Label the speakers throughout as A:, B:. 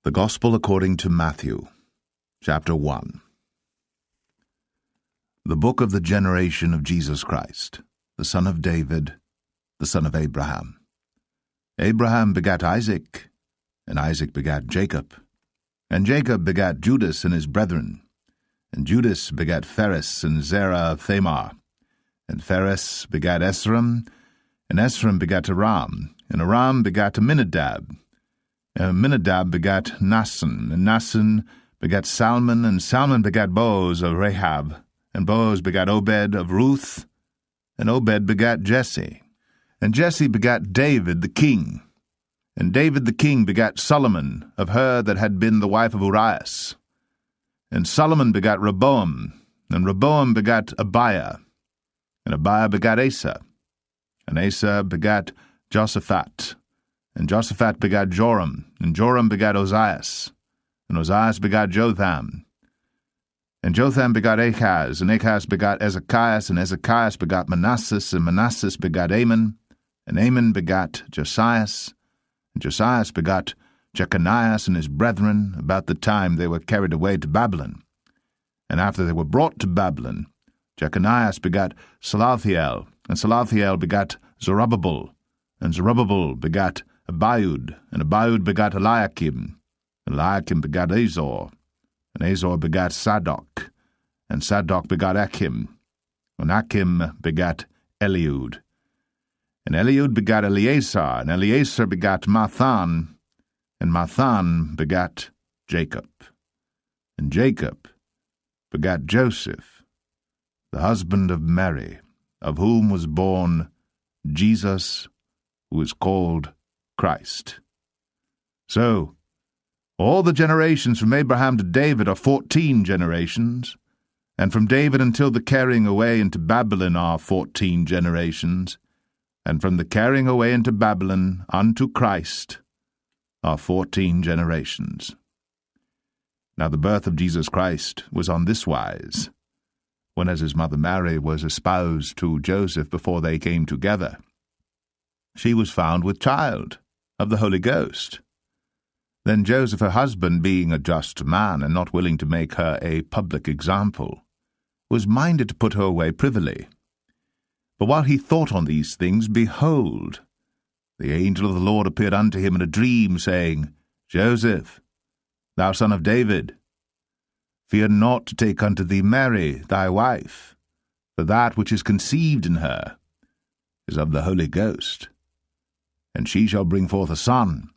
A: The Gospel according to Matthew, chapter 1. The book of the generation of Jesus Christ, the son of David, the son of Abraham. Abraham begat Isaac, and Isaac begat Jacob. And Jacob begat Judas and his brethren. And Judas begat Phares and Zerah of Thamar. And Phares begat Esrom, and Esrom begat Aram, and Aram begat Amminadab. And Amminadab begat Naasson, and Naasson begat Salmon, and Salmon begat Boaz of Rahab, and Boaz begat Obed of Ruth, and Obed begat Jesse. And Jesse begat David the king. And David the king begat Solomon of her that had been the wife of Urias. And Solomon begat Rehoboam, and Rehoboam begat Abiah, and Abiah begat Asa, and Asa begat Josaphat, and Josaphat begat Joram, and Joram begat Ozias, and Ozias begat Jotham, and Jotham begat Ahaz, and Ahaz begat Ezekias, and Ezekias begat Manasseh, and Manasseh begat Amon, and Amon begat Josias, and Josias begat Jeconias and his brethren about the time they were carried away to Babylon. And after they were brought to Babylon, Jeconias begat Salathiel, and Salathiel begat Zerubbabel, and Zerubbabel begat Abiud, and Abiud begat Eliakim, and Eliakim begat Azor, and Azor begat Sadoc, and Sadoc begat Achim, and Achim begat Eliud. And Eliud begat Eleazar, and Eleazar begat Mathan, and Mathan begat Jacob. And Jacob begat Joseph, the husband of Mary, of whom was born Jesus, who is called Christ. So, all the generations from Abraham to David are 14 generations, and from David until the carrying away into Babylon are 14 generations, and from the carrying away into Babylon unto Christ are 14 generations. Now the birth of Jesus Christ was on this wise, when as his mother Mary was espoused to Joseph before they came together, she was found with child of the Holy Ghost. Then Joseph her husband, being a just man, and not willing to make her a public example, was minded to put her away privily. But while he thought on these things, behold, the angel of the Lord appeared unto him in a dream, saying, Joseph, thou son of David, fear not to take unto thee Mary thy wife, for that which is conceived in her is of the Holy Ghost. And she shall bring forth a son,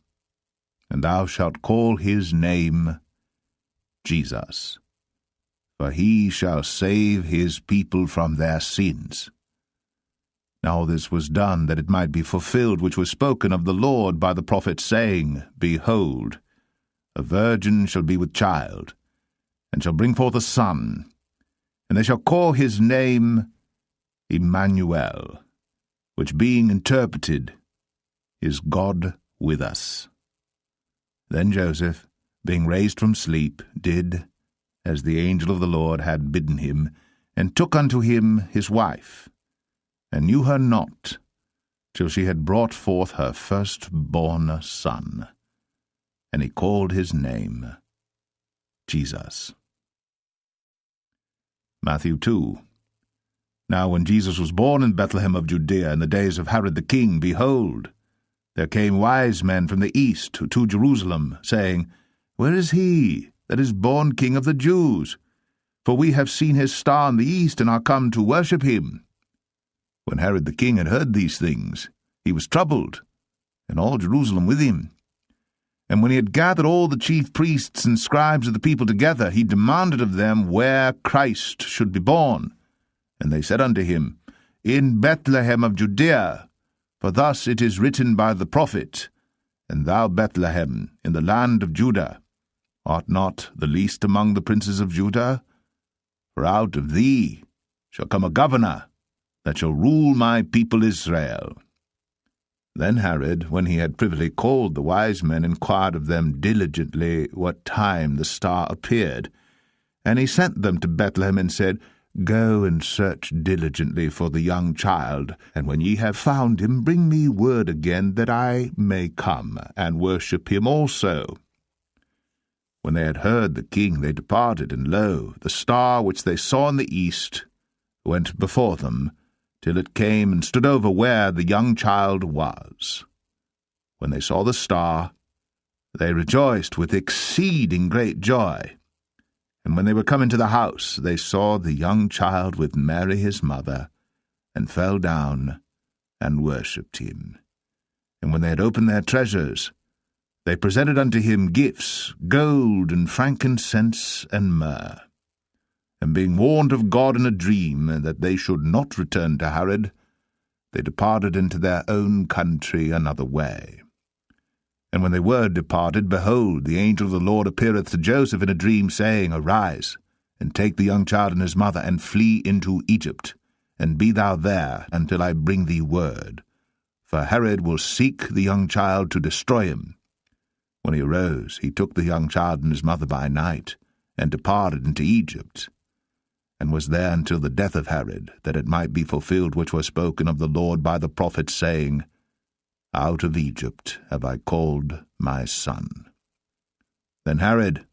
A: and thou shalt call his name Jesus, for he shall save his people from their sins. Now this was done, that it might be fulfilled which was spoken of the Lord by the prophet, saying, Behold, a virgin shall be with child, and shall bring forth a son, and they shall call his name Emmanuel, which being interpreted is God with us. Then Joseph, being raised from sleep, did as the angel of the Lord had bidden him, and took unto him his wife, and knew her not, till she had brought forth her firstborn son. And he called his name Jesus. Matthew 2. Now when Jesus was born in Bethlehem of Judea in the days of Herod the king, behold, there came wise men from the east to Jerusalem, saying, Where is he that is born King of the Jews? For we have seen his star in the east, and are come to worship him. When Herod the king had heard these things, he was troubled, and all Jerusalem with him. And when he had gathered all the chief priests and scribes of the people together, he demanded of them where Christ should be born. And they said unto him, In Bethlehem of Judea, for thus it is written by the prophet, And thou, Bethlehem, in the land of Judah, art not the least among the princes of Judah? For out of thee shall come a governor, that shall rule my people Israel. Then Herod, when he had privily called the wise men, inquired of them diligently what time the star appeared. And he sent them to Bethlehem, and said, Go and search diligently for the young child, and when ye have found him, bring me word again, that I may come and worship him also. When they had heard the king, they departed, and lo, the star which they saw in the east went before them, till it came and stood over where the young child was. When they saw the star, they rejoiced with exceeding great joy. And when they were come into the house, they saw the young child with Mary his mother, and fell down and worshipped him. And when they had opened their treasures, they presented unto him gifts, gold and frankincense and myrrh. And being warned of God in a dream that they should not return to Herod, they departed into their own country another way. And when they were departed, behold, the angel of the Lord appeareth to Joseph in a dream, saying, Arise, and take the young child and his mother, and flee into Egypt, and be thou there until I bring thee word. For Herod will seek the young child to destroy him. When he arose, he took the young child and his mother by night, and departed into Egypt, and was there until the death of Herod, that it might be fulfilled which was spoken of the Lord by the prophet, saying, Out of Egypt have I called my son. Then Herod,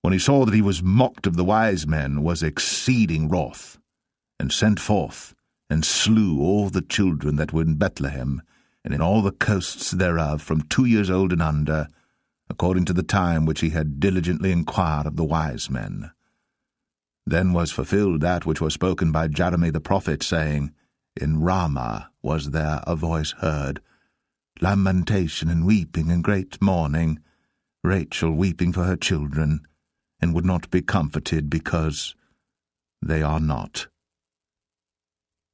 A: when he saw that he was mocked of the wise men, was exceeding wroth, and sent forth, and slew all the children that were in Bethlehem, and in all the coasts thereof, from 2 years old and under, according to the time which he had diligently inquired of the wise men. Then was fulfilled that which was spoken by Jeremy the prophet, saying, In Ramah was there a voice heard, lamentation and weeping and great mourning, Rachel weeping for her children, and would not be comforted, because they are not.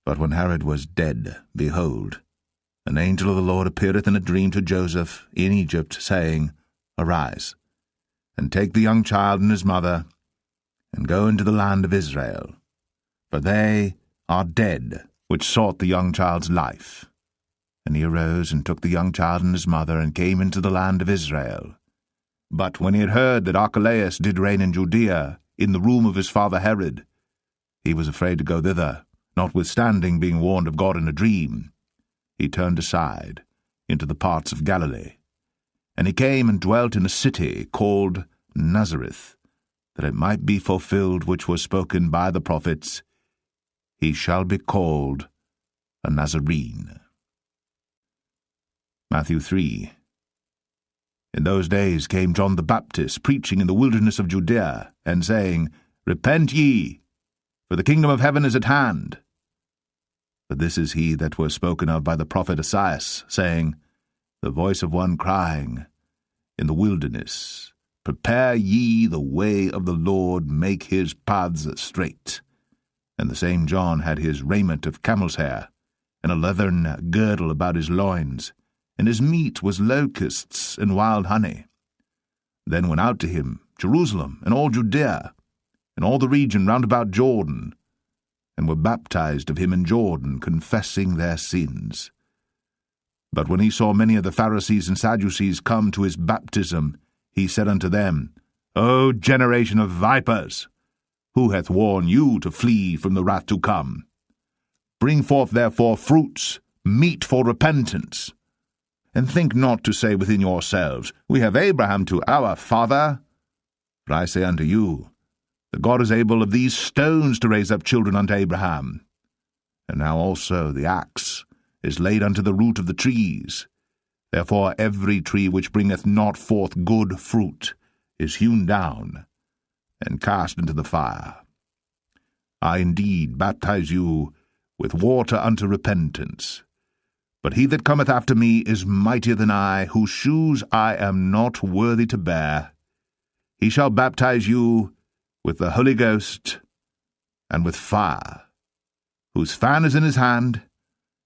A: But when Herod was dead, behold, an angel of the Lord appeareth in a dream to Joseph in Egypt, saying, Arise, and take the young child and his mother, and go into the land of Israel, for they are dead which sought the young child's life. And he arose and took the young child and his mother, and came into the land of Israel. But when he had heard that Archelaus did reign in Judea, in the room of his father Herod, he was afraid to go thither, notwithstanding being warned of God in a dream. He turned aside into the parts of Galilee. And he came and dwelt in a city called Nazareth, that it might be fulfilled which was spoken by the prophets, He shall be called a Nazarene. Matthew 3. In those days came John the Baptist, preaching in the wilderness of Judea, and saying, Repent ye, for the kingdom of heaven is at hand. But this is he that was spoken of by the prophet Esaias, saying, The voice of one crying in the wilderness, Prepare ye the way of the Lord, make his paths straight. And the same John had his raiment of camel's hair, and a leathern girdle about his loins, and his meat was locusts and wild honey. Then went out to him Jerusalem, and all Judea, and all the region round about Jordan, and were baptized of him in Jordan, confessing their sins. But when he saw many of the Pharisees and Sadducees come to his baptism, he said unto them, O generation of vipers, who hath warned you to flee from the wrath to come? Bring forth therefore fruits, meet for repentance. And think not to say within yourselves, We have Abraham to our father. For I say unto you, that God is able of these stones to raise up children unto Abraham. And now also the axe is laid unto the root of the trees. Therefore every tree which bringeth not forth good fruit is hewn down, and cast into the fire. I indeed baptize you with water unto repentance. But he that cometh after me is mightier than I, whose shoes I am not worthy to bear. He shall baptize you with the Holy Ghost and with fire, whose fan is in his hand,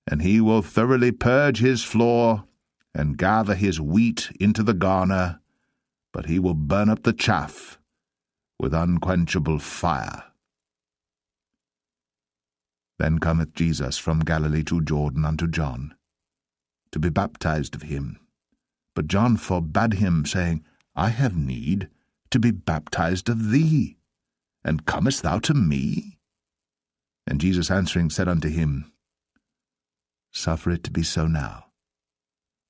A: and he will thoroughly purge his floor, and gather his wheat into the garner, but he will burn up the chaff with unquenchable fire. Then cometh Jesus from Galilee to Jordan unto John, to be baptized of him. But John forbade him, saying, I have need to be baptized of thee, and comest thou to me? And Jesus answering said unto him, Suffer it to be so now,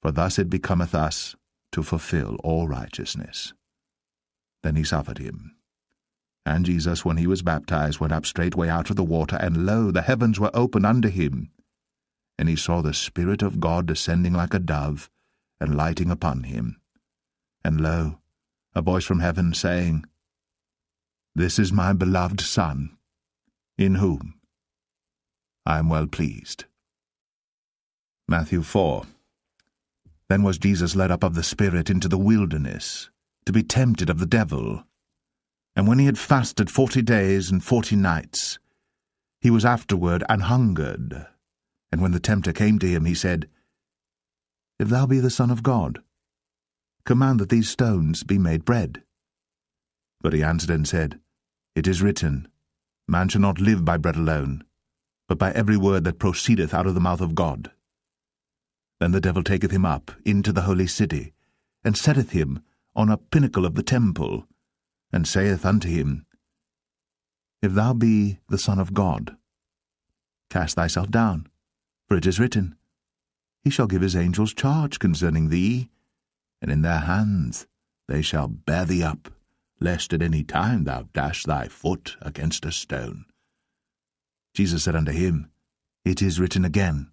A: for thus it becometh us to fulfill all righteousness. Then he suffered him. And Jesus, when he was baptized, went up straightway out of the water, and lo, the heavens were opened unto him. And he saw the Spirit of God descending like a dove, and lighting upon him. And lo, a voice from heaven saying, This is my beloved Son, in whom I am well pleased. Matthew 4. Then was Jesus led up of the Spirit into the wilderness, to be tempted of the devil. And when he had fasted 40 days and 40 nights, he was afterward an hungered. And when the tempter came to him, he said, If thou be the Son of God, command that these stones be made bread. But he answered and said, It is written, Man shall not live by bread alone, but by every word that proceedeth out of the mouth of God. Then the devil taketh him up into the holy city, and setteth him on a pinnacle of the temple, and saith unto him, If thou be the Son of God, cast thyself down, for it is written, He shall give his angels charge concerning thee, and in their hands they shall bear thee up, lest at any time thou dash thy foot against a stone. Jesus said unto him, It is written again,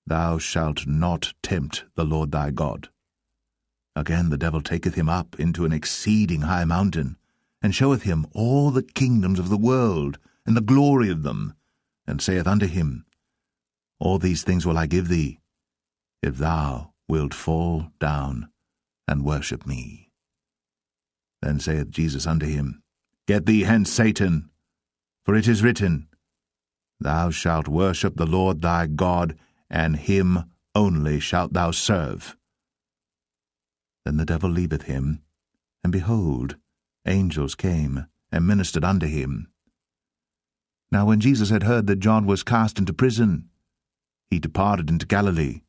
A: Thou shalt not tempt the Lord thy God. Again the devil taketh him up into an exceeding high mountain, and showeth him all the kingdoms of the world, and the glory of them, and saith unto him, All these things will I give thee, if thou wilt fall down and worship me. Then saith Jesus unto him, Get thee hence, Satan, for it is written, Thou shalt worship the Lord thy God, and him only shalt thou serve. Then the devil leaveth him, and behold, angels came and ministered unto him. Now when Jesus had heard that John was cast into prison, he departed into Galilee,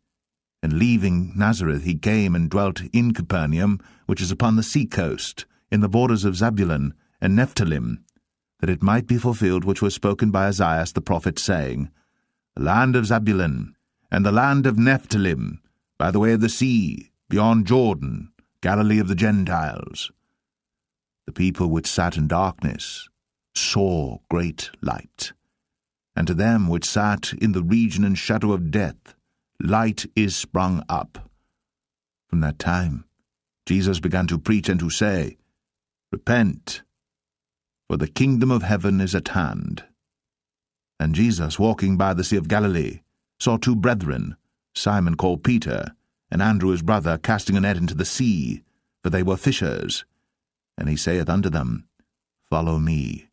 A: and leaving Nazareth he came and dwelt in Capernaum, which is upon the sea coast, in the borders of Zabulon and Nephthalim, that it might be fulfilled which was spoken by Esaias the prophet, saying, The land of Zabulon, and the land of Nephthalim, by the way of the sea, beyond Jordan, Galilee of the Gentiles. The people which sat in darkness saw great light, and to them which sat in the region and shadow of death, light is sprung up. From that time Jesus began to preach and to say, Repent, for the kingdom of heaven is at hand. And Jesus, walking by the sea of Galilee, saw two brethren, Simon called Peter, and Andrew his brother, casting a net into the sea, for they were fishers. And he saith unto them, Follow me,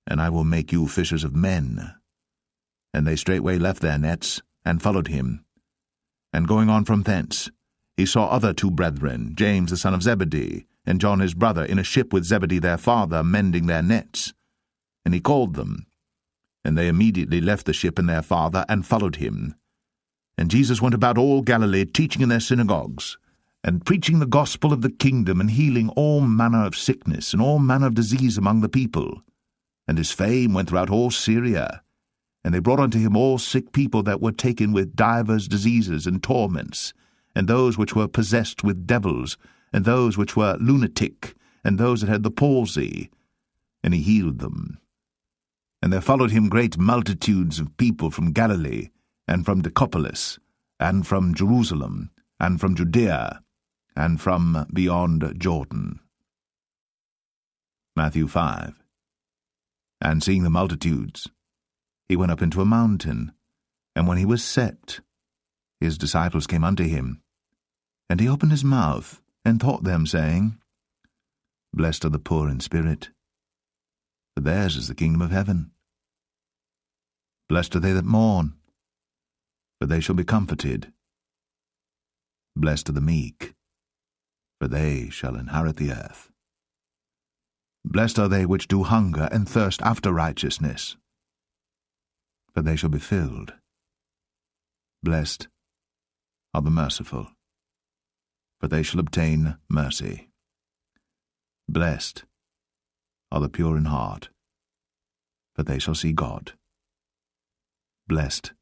A: and I will make you fishers of men. And they straightway left their nets, and followed him. And going on from thence, he saw other two brethren, James the son of Zebedee, and John his brother, in a ship with Zebedee their father, mending their nets. And he called them. And they immediately left the ship and their father, and followed him. And Jesus went about all Galilee, teaching in their synagogues, and preaching the gospel of the kingdom, and healing all manner of sickness and all manner of disease among the people. And his fame went throughout all Syria. And they brought unto him all sick people that were taken with divers diseases and torments, and those which were possessed with devils, and those which were lunatic, and those that had the palsy, and he healed them. And there followed him great multitudes of people from Galilee, and from Decapolis, and from Jerusalem, and from Judea, and from beyond Jordan. Matthew 5. And seeing the multitudes, he went up into a mountain, and when he was set, his disciples came unto him. And he opened his mouth, and taught them, saying, Blessed are the poor in spirit, for theirs is the kingdom of heaven. Blessed are they that mourn, for they shall be comforted. Blessed are the meek, for they shall inherit the earth. Blessed are they which do hunger and thirst after righteousness, for they shall be filled. Blessed are the merciful, for they shall obtain mercy. Blessed are the pure in heart, for they shall see God. Blessed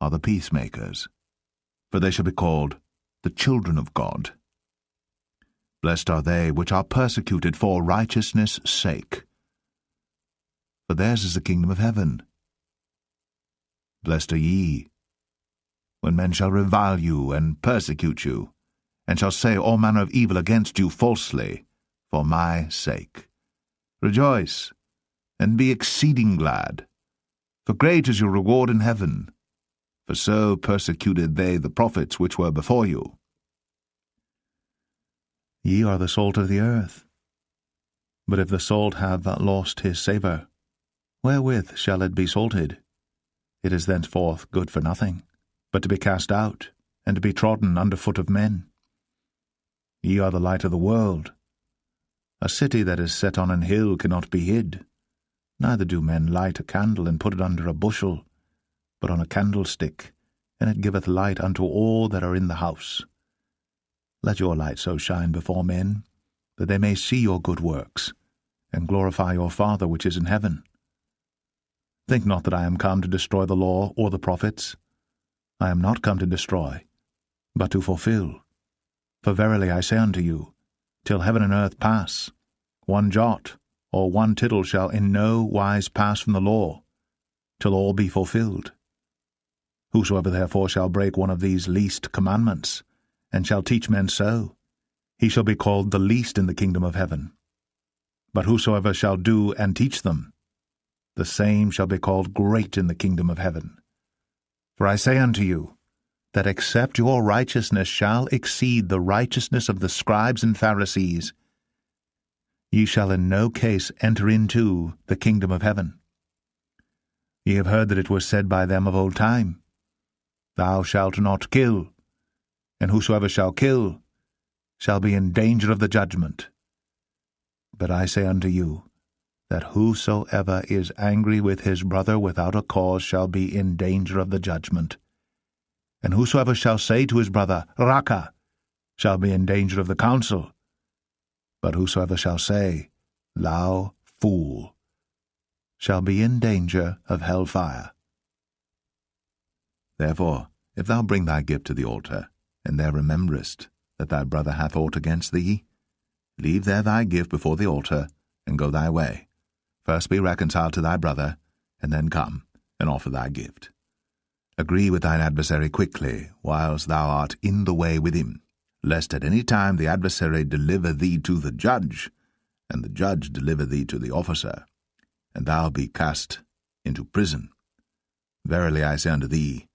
A: are the peacemakers, for they shall be called the children of God. Blessed are they which are persecuted for righteousness' sake, for theirs is the kingdom of heaven. Blessed are ye, when men shall revile you and persecute you, and shall say all manner of evil against you falsely, for my sake. Rejoice, and be exceeding glad, for great is your reward in heaven, for so persecuted they the prophets which were before you. Ye are the salt of the earth. But if the salt have lost his savour, wherewith shall it be salted? It is thenceforth good for nothing, but to be cast out, and to be trodden under foot of men. Ye are the light of the world. A city that is set on an hill cannot be hid. Neither do men light a candle and put it under a bushel, but on a candlestick, and it giveth light unto all that are in the house. Let your light so shine before men, that they may see your good works, and glorify your Father which is in heaven. Think not that I am come to destroy the law or the prophets. I am not come to destroy, but to fulfill. For verily I say unto you, till heaven and earth pass, one jot or one tittle shall in no wise pass from the law, till all be fulfilled. Whosoever therefore shall break one of these least commandments, and shall teach men so, he shall be called the least in the kingdom of heaven. But whosoever shall do and teach them, the same shall be called great in the kingdom of heaven. For I say unto you, that except your righteousness shall exceed the righteousness of the scribes and Pharisees, ye shall in no case enter into the kingdom of heaven. Ye have heard that it was said by them of old time, Thou shalt not kill, and whosoever shall kill shall be in danger of the judgment. But I say unto you, that whosoever is angry with his brother without a cause shall be in danger of the judgment. And whosoever shall say to his brother, Raca, shall be in danger of the council. But whosoever shall say, Thou fool, shall be in danger of hell fire. Therefore, if thou bring thy gift to the altar, and there rememberest that thy brother hath aught against thee, leave there thy gift before the altar, and go thy way. First be reconciled to thy brother, and then come, and offer thy gift. Agree with thine adversary quickly, whilst thou art in the way with him, lest at any time the adversary deliver thee to the judge, and the judge deliver thee to the officer, and thou be cast into prison. Verily I say unto thee,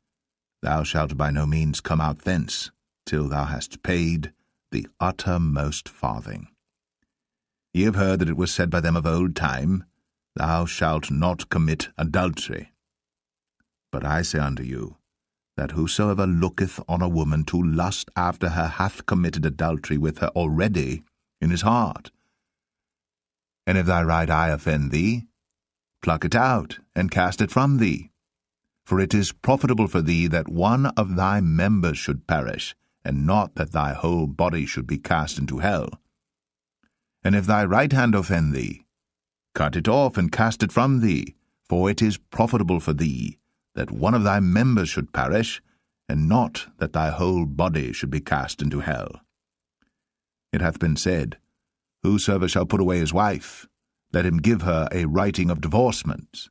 A: thou shalt by no means come out thence, till thou hast paid the uttermost farthing. Ye have heard that it was said by them of old time, Thou shalt not commit adultery. But I say unto you, that whosoever looketh on a woman to lust after her hath committed adultery with her already in his heart. And if thy right eye offend thee, pluck it out, and cast it from thee. For it is profitable for thee that one of thy members should perish, and not that thy whole body should be cast into hell. And if thy right hand offend thee, cut it off, and cast it from thee, for it is profitable for thee that one of thy members should perish, and not that thy whole body should be cast into hell. It hath been said, Whosoever shall put away his wife, let him give her a writing of divorcement.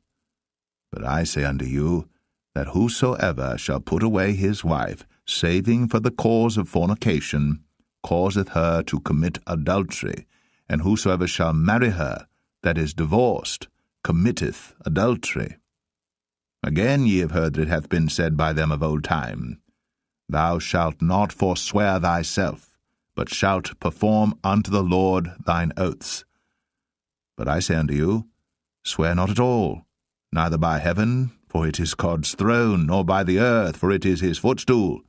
A: But I say unto you, that whosoever shall put away his wife, saving for the cause of fornication, causeth her to commit adultery, and whosoever shall marry her that is divorced committeth adultery. Again ye have heard that it hath been said by them of old time, Thou shalt not forswear thyself, but shalt perform unto the Lord thine oaths. But I say unto you, Swear not at all, neither by heaven, for it is God's throne, nor by the earth, for it is his footstool,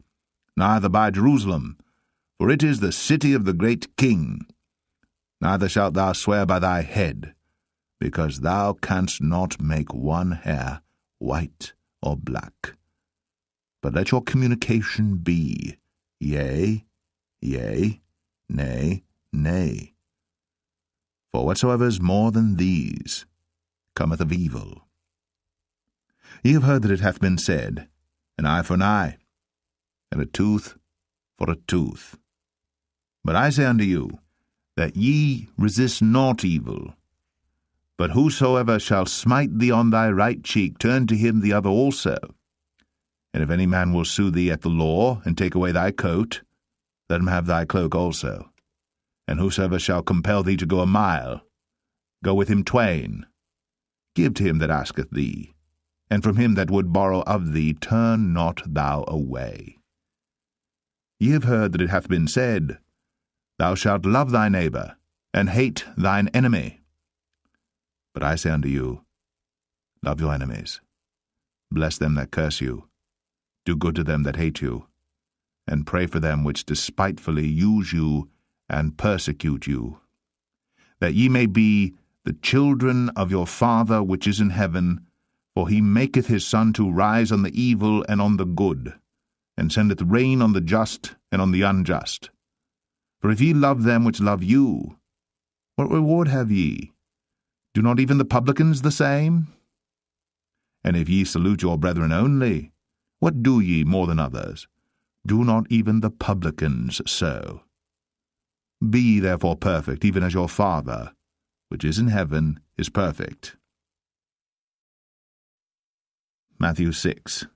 A: neither by Jerusalem, for it is the city of the great King. Neither shalt thou swear by thy head, because thou canst not make one hair white or black. But let your communication be, yea, yea, nay, nay. For whatsoever is more than these cometh of evil. Ye have heard that it hath been said, An eye for an eye, and a tooth for a tooth. But I say unto you, that ye resist not evil. But whosoever shall smite thee on thy right cheek, turn to him the other also. And if any man will sue thee at the law, and take away thy coat, let him have thy cloak also. And whosoever shall compel thee to go a mile, go with him twain. Give to him that asketh thee, and from him that would borrow of thee turn not thou away. Ye have heard that it hath been said, Thou shalt love thy neighbor, and hate thine enemy. But I say unto you, Love your enemies, bless them that curse you, do good to them that hate you, and pray for them which despitefully use you and persecute you, that ye may be the children of your Father which is in heaven, for he maketh his sun to rise on the evil and on the good, and sendeth rain on the just and on the unjust. For if ye love them which love you, what reward have ye? Do not even the publicans the same? And if ye salute your brethren only, what do ye more than others? Do not even the publicans so? Be ye therefore perfect, even as your Father, which is in heaven, is perfect. Matthew 6.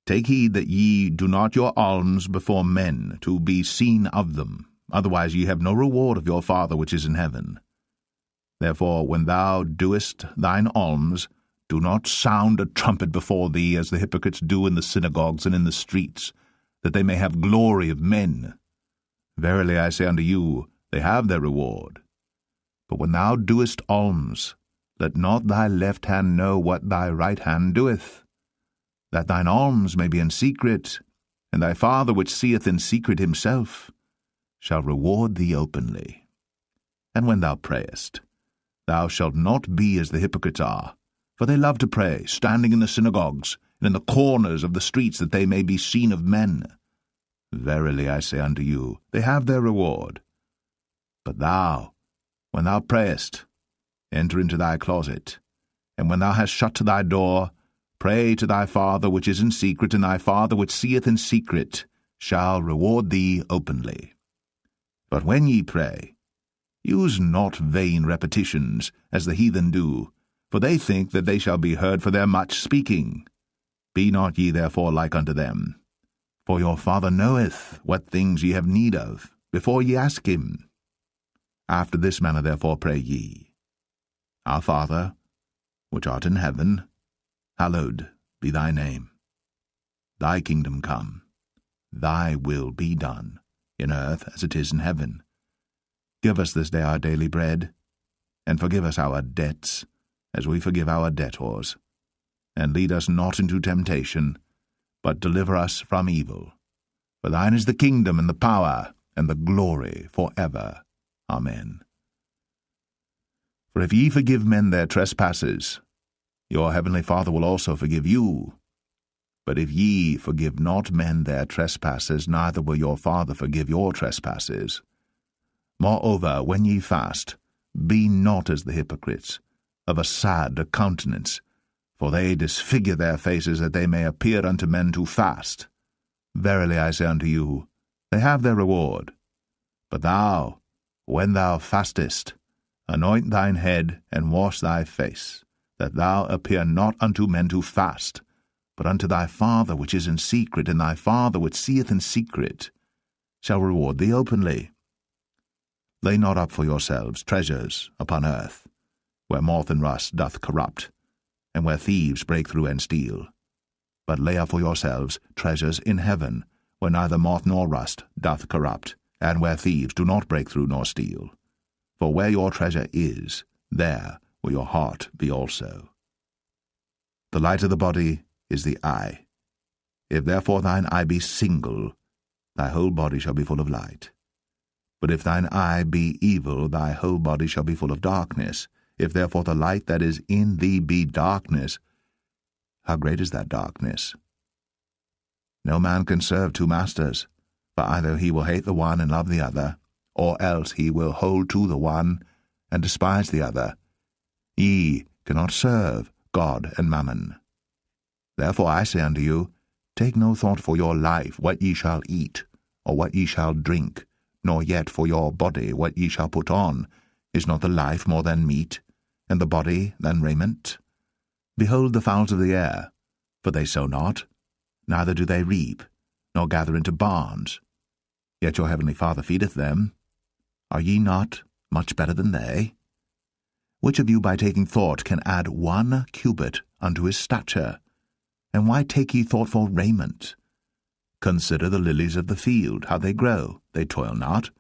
A: Take heed that ye do not your alms before men, to be seen of them. Otherwise ye have no reward of your Father which is in heaven. Therefore, when thou doest thine alms, do not sound a trumpet before thee, as the hypocrites do in the synagogues and in the streets, that they may have glory of men. Verily I say unto you, they have their reward. But when thou doest alms, let not thy left hand know what thy right hand doeth, that thine alms may be in secret, and thy Father which seeth in secret himself shall reward thee openly. And when thou prayest, thou shalt not be as the hypocrites are, for they love to pray, standing in the synagogues and in the corners of the streets, that they may be seen of men. Verily I say unto you, they have their reward. But thou, when thou prayest, enter into thy closet, and when thou hast shut to thy door, pray to thy Father which is in secret, and thy Father which seeth in secret shall reward thee openly. But when ye pray, use not vain repetitions, as the heathen do, for they think that they shall be heard for their much speaking. Be not ye therefore like unto them, for your Father knoweth what things ye have need of, before ye ask him. After this manner therefore pray ye, Our Father, which art in heaven, hallowed be thy name. Thy kingdom come, thy will be done, in earth as it is in heaven. Give us this day our daily bread, and forgive us our debts, as we forgive our debtors. And lead us not into temptation, but deliver us from evil. For thine is the kingdom, and the power, and the glory, for ever. Amen. For if ye forgive men their trespasses, your heavenly Father will also forgive you. But if ye forgive not men their trespasses, neither will your Father forgive your trespasses. Moreover, when ye fast, be not as the hypocrites, of a sad countenance, for they disfigure their faces, that they may appear unto men to fast. Verily I say unto you, they have their reward. But thou, when thou fastest, anoint thine head, and wash thy face, that thou appear not unto men to fast, but unto thy Father which is in secret, and thy Father which seeth in secret shall reward thee openly. Lay not up for yourselves treasures upon earth, where moth and rust doth corrupt, and where thieves break through and steal. But lay up for yourselves treasures in heaven, where neither moth nor rust doth corrupt, and where thieves do not break through nor steal. For where your treasure is, there will your heart be also. The light of the body is the eye. If therefore thine eye be single, thy whole body shall be full of light. But if thine eye be evil, thy whole body shall be full of darkness. If therefore the light that is in thee be darkness, how great is that darkness? No man can serve two masters, for either he will hate the one and love the other, or else he will hold to the one and despise the other. Ye cannot serve God and mammon. Therefore I say unto you, take no thought for your life, what ye shall eat, or what ye shall drink, nor yet for your body what ye shall put on. Is not the life more than meat, and the body than raiment? Behold the fowls of the air, for they sow not, neither do they reap, nor gather into barns. Yet your heavenly Father feedeth them. Are ye not much better than they? Which of you by taking thought can add 1 cubit unto his stature? And why take ye thought for raiment? Consider the lilies of the field, how they grow. They toil not,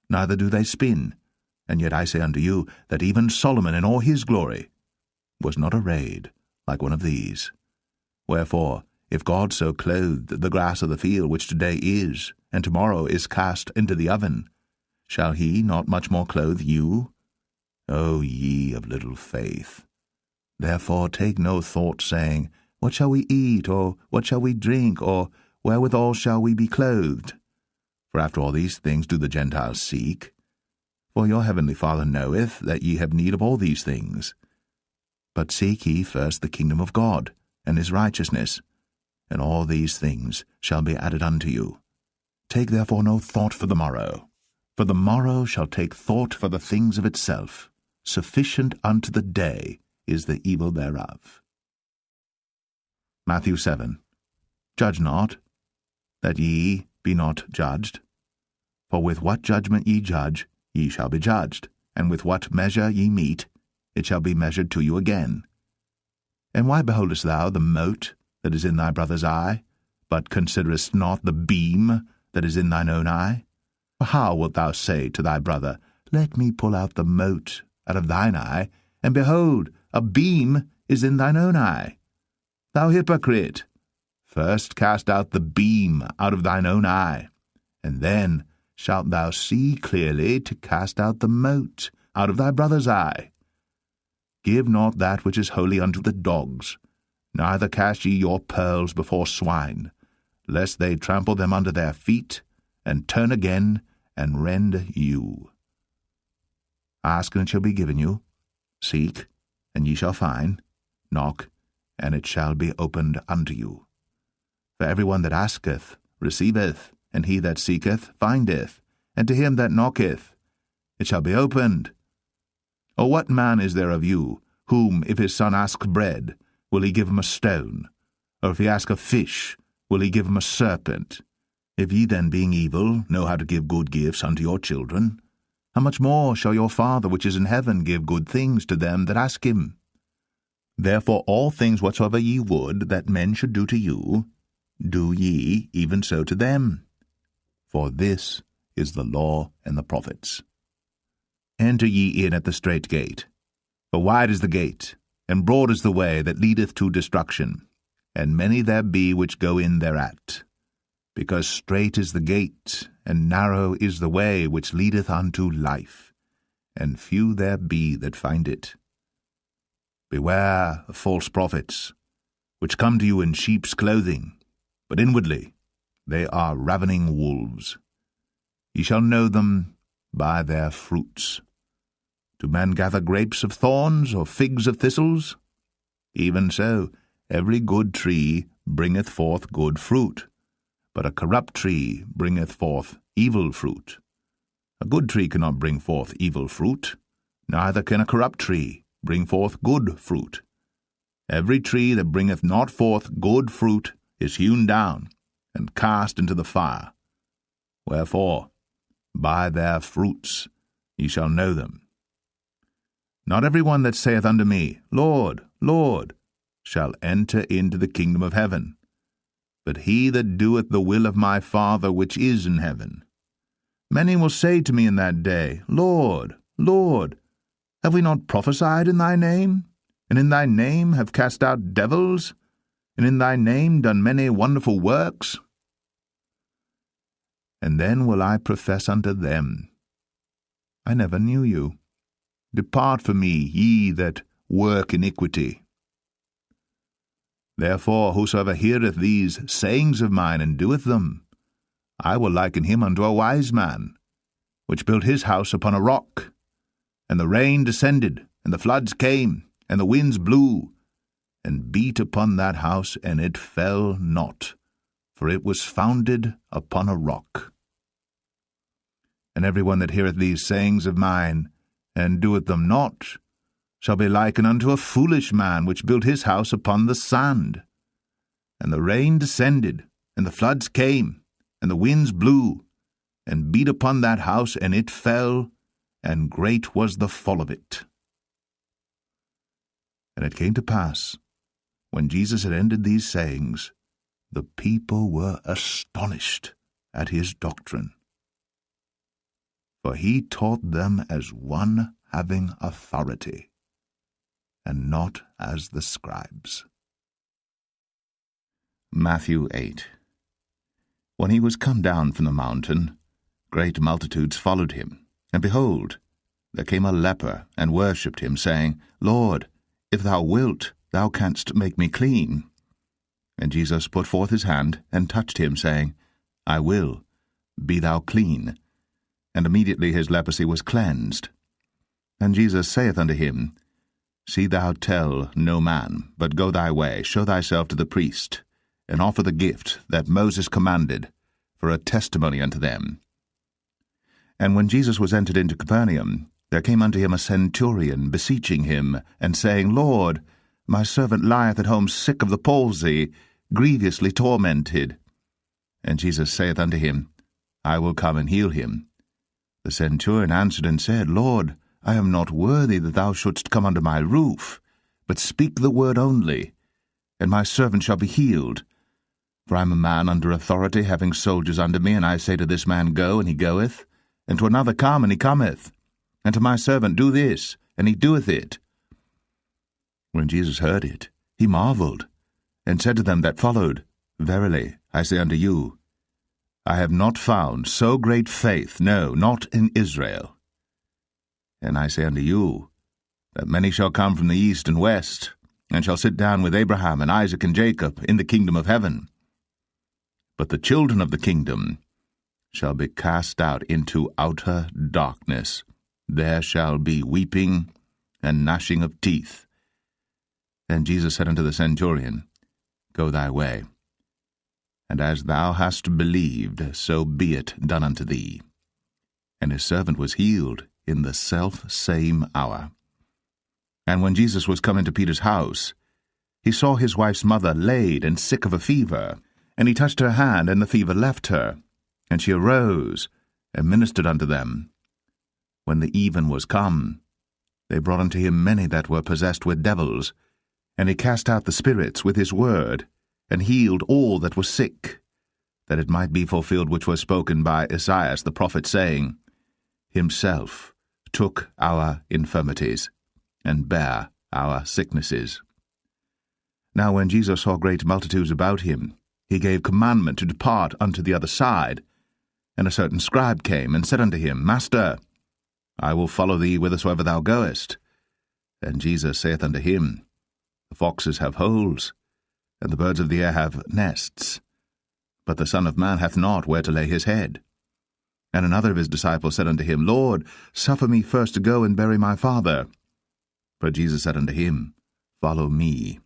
A: neither do they spin. And yet I say unto you, that even Solomon in all his glory was not arrayed like one of these. Wherefore, if God so clothed the grass of the field, which today is, and tomorrow is cast into the oven, shall he not much more clothe you? O ye of little faith! Therefore take no thought, saying, What shall we eat, or what shall we drink, or wherewithal shall we be clothed? For after all these things do the Gentiles seek. For your heavenly Father knoweth that ye have need of all these things. But seek ye first the kingdom of God, and his righteousness, and all these things shall be added unto you. Take therefore no thought for the morrow, for the morrow shall take thought for the things of itself. Sufficient unto the day is the evil thereof. Matthew 7. Judge not, that ye be not judged. For with what judgment ye judge, ye shall be judged, and with what measure ye mete, it shall be measured to you again. And why beholdest thou the mote that is in thy brother's eye, but considerest not the beam that is in thine own eye? For how wilt thou say to thy brother, Let me pull out the mote out of thine eye, and behold, a beam is in thine own eye? Thou hypocrite! First cast out the beam out of thine own eye, and then shalt thou see clearly to cast out the mote out of thy brother's eye. Give not that which is holy unto the dogs, neither cast ye your pearls before swine, lest they trample them under their feet, and turn again, and rend you. Ask, and it shall be given you. Seek, and ye shall find. Knock, and it shall be opened unto you. For every one that asketh receiveth, and he that seeketh findeth, and to him that knocketh it shall be opened. Or what man is there of you, whom, if his son ask bread, will he give him a stone? Or if he ask a fish, will he give him a serpent? If ye then, being evil, know how to give good gifts unto your children, how much more shall your Father which is in heaven give good things to them that ask him? Therefore all things whatsoever ye would that men should do to you, do ye even so to them. For this is the law and the prophets. Enter ye in at the strait gate. For wide is the gate, and broad is the way that leadeth to destruction, and many there be which go in thereat. Because strait is the gate, and narrow is the way which leadeth unto life, and few there be that find it. Beware of false prophets, which come to you in sheep's clothing, but inwardly they are ravening wolves. Ye shall know them by their fruits. Do men gather grapes of thorns, or figs of thistles? Even so, every good tree bringeth forth good fruit, but a corrupt tree bringeth forth evil fruit. A good tree cannot bring forth evil fruit, neither can a corrupt tree bring forth good fruit. Every tree that bringeth not forth good fruit is hewn down, and cast into the fire. Wherefore, by their fruits ye shall know them. Not every one that saith unto me, Lord, Lord, shall enter into the kingdom of heaven, but he that doeth the will of my Father which is in heaven. Many will say to me in that day, Lord, Lord, have we not prophesied in thy name, and in thy name have cast out devils, and in thy name done many wonderful works? And then will I profess unto them, I never knew you. Depart from me, ye that work iniquity. Therefore whosoever heareth these sayings of mine, and doeth them, I will liken him unto a wise man, which built his house upon a rock. And the rain descended, and the floods came, and the winds blew, and beat upon that house, and it fell not, for it was founded upon a rock. And every one that heareth these sayings of mine, and doeth them not, shall be likened unto a foolish man which built his house upon the sand. And the rain descended, and the floods came, and the winds blew, and beat upon that house, and it fell, and great was the fall of it. And it came to pass, when Jesus had ended these sayings, the people were astonished at his doctrine. For he taught them as one having authority, and not as the scribes. Matthew 8. When he was come down from the mountain, great multitudes followed him. And behold, there came a leper, and worshipped him, saying, Lord, if thou wilt, thou canst make me clean. And Jesus put forth his hand, and touched him, saying, I will, be thou clean. And immediately his leprosy was cleansed. And Jesus saith unto him, See thou tell no man, but go thy way, show thyself to the priest, and offer the gift that Moses commanded, for a testimony unto them. And when Jesus was entered into Capernaum, there came unto him a centurion, beseeching him, and saying, Lord, my servant lieth at home sick of the palsy, grievously tormented. And Jesus saith unto him, I will come and heal him. The centurion answered and said, Lord, I am not worthy that thou shouldst come under my roof, but speak the word only, and my servant shall be healed. For I am a man under authority, having soldiers under me, and I say to this man, Go, and he goeth, and to another, Come, and he cometh, and to my servant, Do this, and he doeth it. When Jesus heard it, he marveled, and said to them that followed, Verily, I say unto you, I have not found so great faith, no, not in Israel. And I say unto you, that many shall come from the east and west, and shall sit down with Abraham and Isaac and Jacob in the kingdom of heaven. But the children of the kingdom shall be cast out into outer darkness. There shall be weeping and gnashing of teeth. And Jesus said unto the centurion, Go thy way, and as thou hast believed, so be it done unto thee. And his servant was healed in the self-same hour. And when Jesus was come into Peter's house, he saw his wife's mother laid and sick of a fever. And he touched her hand, and the fever left her. And she arose, and ministered unto them. When the even was come, they brought unto him many that were possessed with devils. And he cast out the spirits with his word, and healed all that were sick, that it might be fulfilled which was spoken by Esaias the prophet, saying, Himself took our infirmities, and bare our sicknesses. Now when Jesus saw great multitudes about him, he gave commandment to depart unto the other side. And a certain scribe came, and said unto him, Master, I will follow thee whithersoever thou goest. And Jesus saith unto him, The foxes have holes, and the birds of the air have nests, but the Son of Man hath not where to lay his head. And another of his disciples said unto him, Lord, suffer me first to go and bury my father. But Jesus said unto him, Follow me,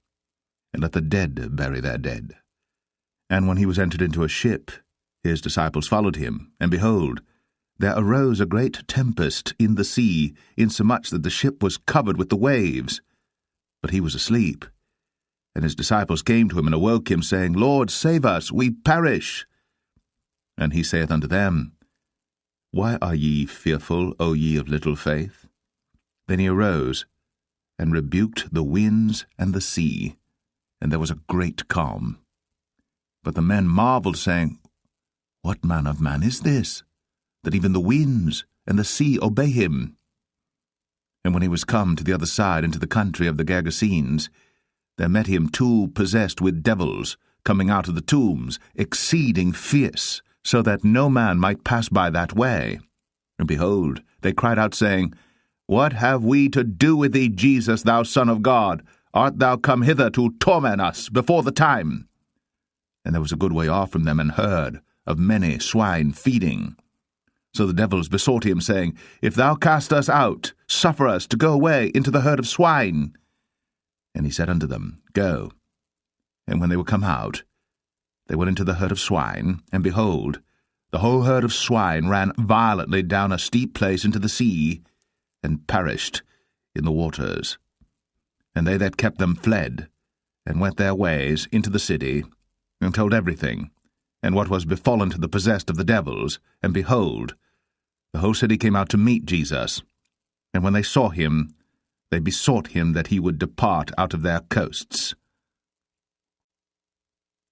A: and let the dead bury their dead. And when he was entered into a ship, his disciples followed him, and behold, there arose a great tempest in the sea, insomuch that the ship was covered with the waves. But he was asleep. And his disciples came to him, and awoke him, saying, Lord, save us, we perish. And he saith unto them, Why are ye fearful, O ye of little faith? Then he arose, and rebuked the winds and the sea, and there was a great calm. But the men marveled, saying, What manner of man is this, that even the winds and the sea obey him? And when he was come to the other side into the country of the Gergesenes, there met him two possessed with devils, coming out of the tombs, exceeding fierce, so that no man might pass by that way. And behold, they cried out, saying, What have we to do with thee, Jesus, thou Son of God? Art thou come hither to torment us before the time? And there was a good way off from them an herd of many swine feeding. So the devils besought him, saying, If thou cast us out, suffer us to go away into the herd of swine. And he said unto them, Go. And when they were come out, they went into the herd of swine, and behold, the whole herd of swine ran violently down a steep place into the sea, and perished in the waters. And they that kept them fled, and went their ways into the city, and told everything, and what was befallen to the possessed of the devils. And behold, the whole city came out to meet Jesus. And when they saw him, they besought him that he would depart out of their coasts.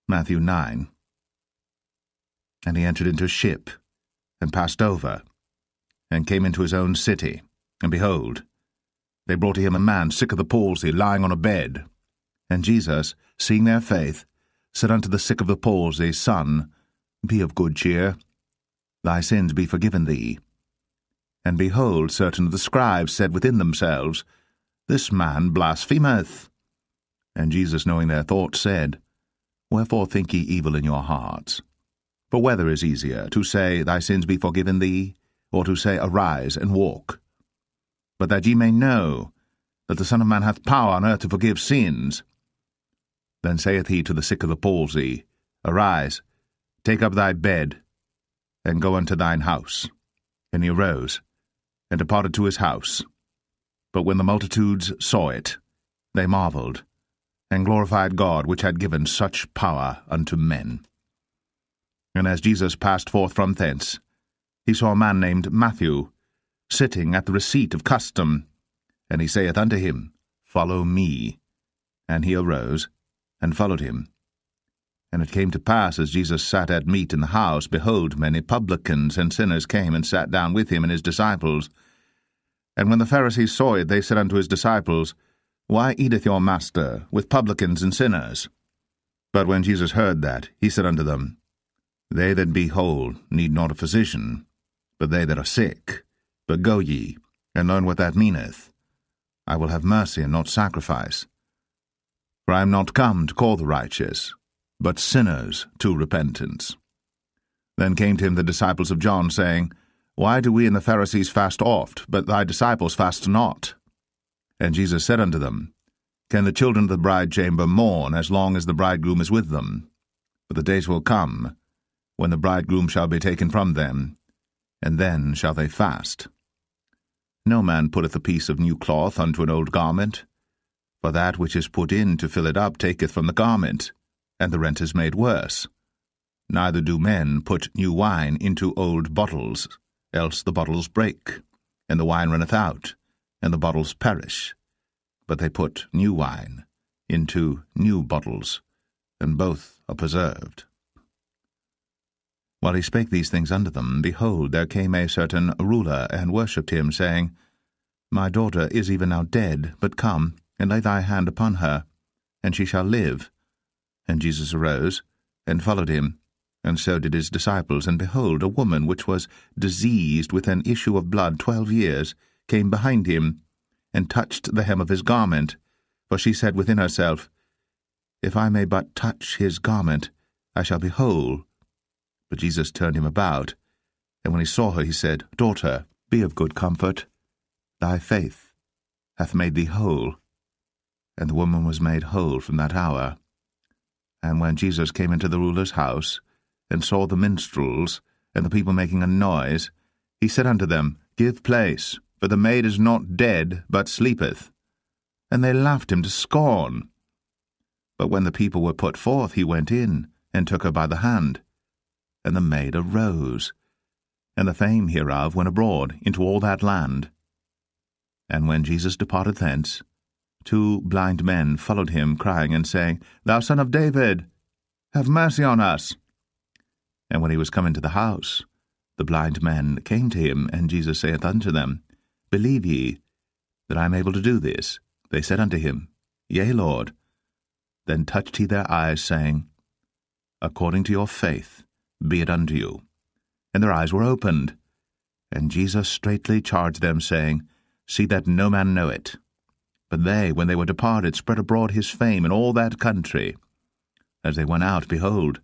A: Matthew 9. And he entered into a ship, and passed over, and came into his own city. And behold, they brought to him a man sick of the palsy, lying on a bed. And Jesus, seeing their faith, said unto the sick of the palsy, Son, be of good cheer, thy sins be forgiven thee. And behold, certain of the scribes said within themselves, This man blasphemeth. And Jesus, knowing their thoughts, said, Wherefore think ye evil in your hearts? For whether is easier, to say, Thy sins be forgiven thee, or to say, Arise and walk? But that ye may know that the Son of Man hath power on earth to forgive sins. Then saith he to the sick of the palsy, Arise, take up thy bed, and go unto thine house. And he arose, and departed to his house. But when the multitudes saw it, they marveled, and glorified God, which had given such power unto men. And as Jesus passed forth from thence, he saw a man named Matthew, sitting at the receipt of custom. And he saith unto him, Follow me. And he arose, and followed him. And it came to pass, as Jesus sat at meat in the house, behold, many publicans and sinners came and sat down with him and his disciples. And when the Pharisees saw it, they said unto his disciples, Why eateth your master with publicans and sinners? But when Jesus heard that, he said unto them, They that be whole need not a physician, but they that are sick. But go ye, and learn what that meaneth. I will have mercy and not sacrifice. For I am not come to call the righteous, but sinners to repentance. Then came to him the disciples of John, saying, Why do we and the Pharisees fast oft, but thy disciples fast not? And Jesus said unto them, Can the children of the bridechamber mourn as long as the bridegroom is with them? But the days will come, when the bridegroom shall be taken from them, and then shall they fast. No man putteth a piece of new cloth unto an old garment, for that which is put in to fill it up taketh from the garment, and the rent is made worse. Neither do men put new wine into old bottles, else the bottles break, and the wine runneth out, and the bottles perish. But they put new wine into new bottles, and both are preserved. While he spake these things unto them, behold, there came a certain ruler, and worshipped him, saying, My daughter is even now dead, but come, and lay thy hand upon her, and she shall live. And Jesus arose, and followed him, and so did his disciples. And behold, a woman which was diseased with an issue of blood 12 years came behind him, and touched the hem of his garment. For she said within herself, If I may but touch his garment, I shall be whole. But Jesus turned him about, and when he saw her, he said, Daughter, be of good comfort. Thy faith hath made thee whole. And the woman was made whole from that hour. And when Jesus came into the ruler's house, and saw the minstrels, and the people making a noise, he said unto them, Give place, for the maid is not dead, but sleepeth. And they laughed him to scorn. But when the people were put forth, he went in, and took her by the hand. And the maid arose, and the fame hereof went abroad into all that land. And when Jesus departed thence, 2 blind men followed him, crying and saying, Thou Son of David, have mercy on us. And when he was come into the house, the blind men came to him, and Jesus saith unto them, Believe ye that I am able to do this? They said unto him, Yea, Lord. Then touched he their eyes, saying, According to your faith be it unto you. And their eyes were opened. And Jesus straitly charged them, saying, See that no man know it. But they, when they were departed, spread abroad his fame in all that country. As they went out, behold,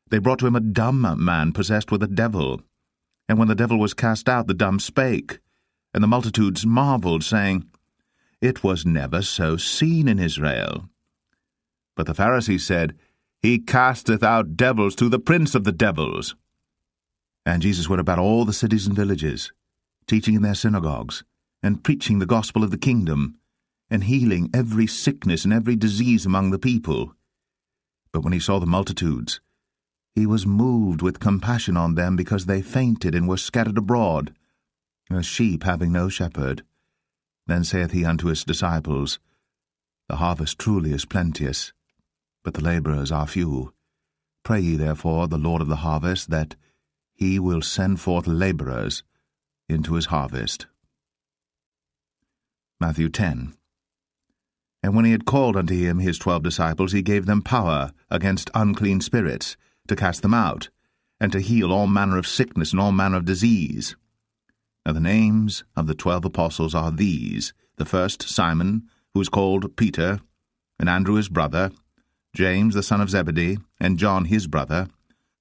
A: they brought to him a dumb man possessed with a devil. And when the devil was cast out, the dumb spake. And the multitudes marveled, saying, It was never so seen in Israel. But the Pharisees said, He casteth out devils through the prince of the devils. And Jesus went about all the cities and villages, teaching in their synagogues, and preaching the gospel of the kingdom, and healing every sickness and every disease among the people. But when he saw the multitudes, he was moved with compassion on them, because they fainted and were scattered abroad, as sheep having no shepherd. Then saith he unto his disciples, The harvest truly is plenteous, but the labourers are few. Pray ye therefore the Lord of the harvest, that he will send forth labourers into his harvest. Matthew 10. And when he had called unto him his 12 disciples, he gave them power against unclean spirits, to cast them out, and to heal all manner of sickness and all manner of disease. Now the names of the 12 apostles are these: the first, Simon, who is called Peter, and Andrew his brother, James the son of Zebedee, and John his brother,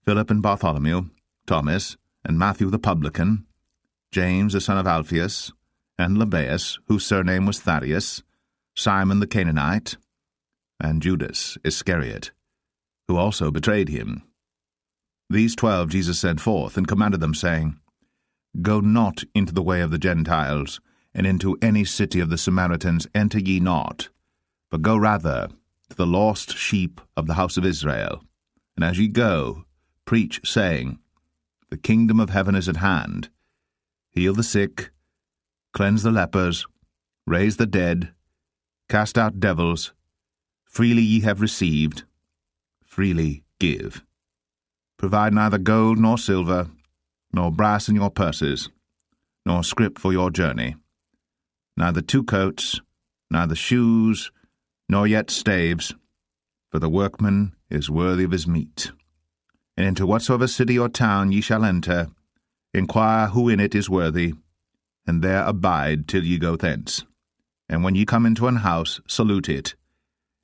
A: Philip and Bartholomew, Thomas, and Matthew the publican, James the son of Alphaeus, and Lebbaeus, whose surname was Thaddeus, Simon the Canaanite, and Judas Iscariot, who also betrayed him. These 12 Jesus sent forth, and commanded them, saying, Go not into the way of the Gentiles, and into any city of the Samaritans enter ye not, but go rather to the lost sheep of the house of Israel. And as ye go, preach, saying, The kingdom of heaven is at hand. Heal the sick, cleanse the lepers, raise the dead, cast out devils. Freely ye have received, freely give. Provide neither gold nor silver, nor brass in your purses, nor scrip for your journey, neither 2 coats, neither shoes, nor yet staves, for the workman is worthy of his meat. And into whatsoever city or town ye shall enter, inquire who in it is worthy, and there abide till ye go thence. And when ye come into an house, salute it.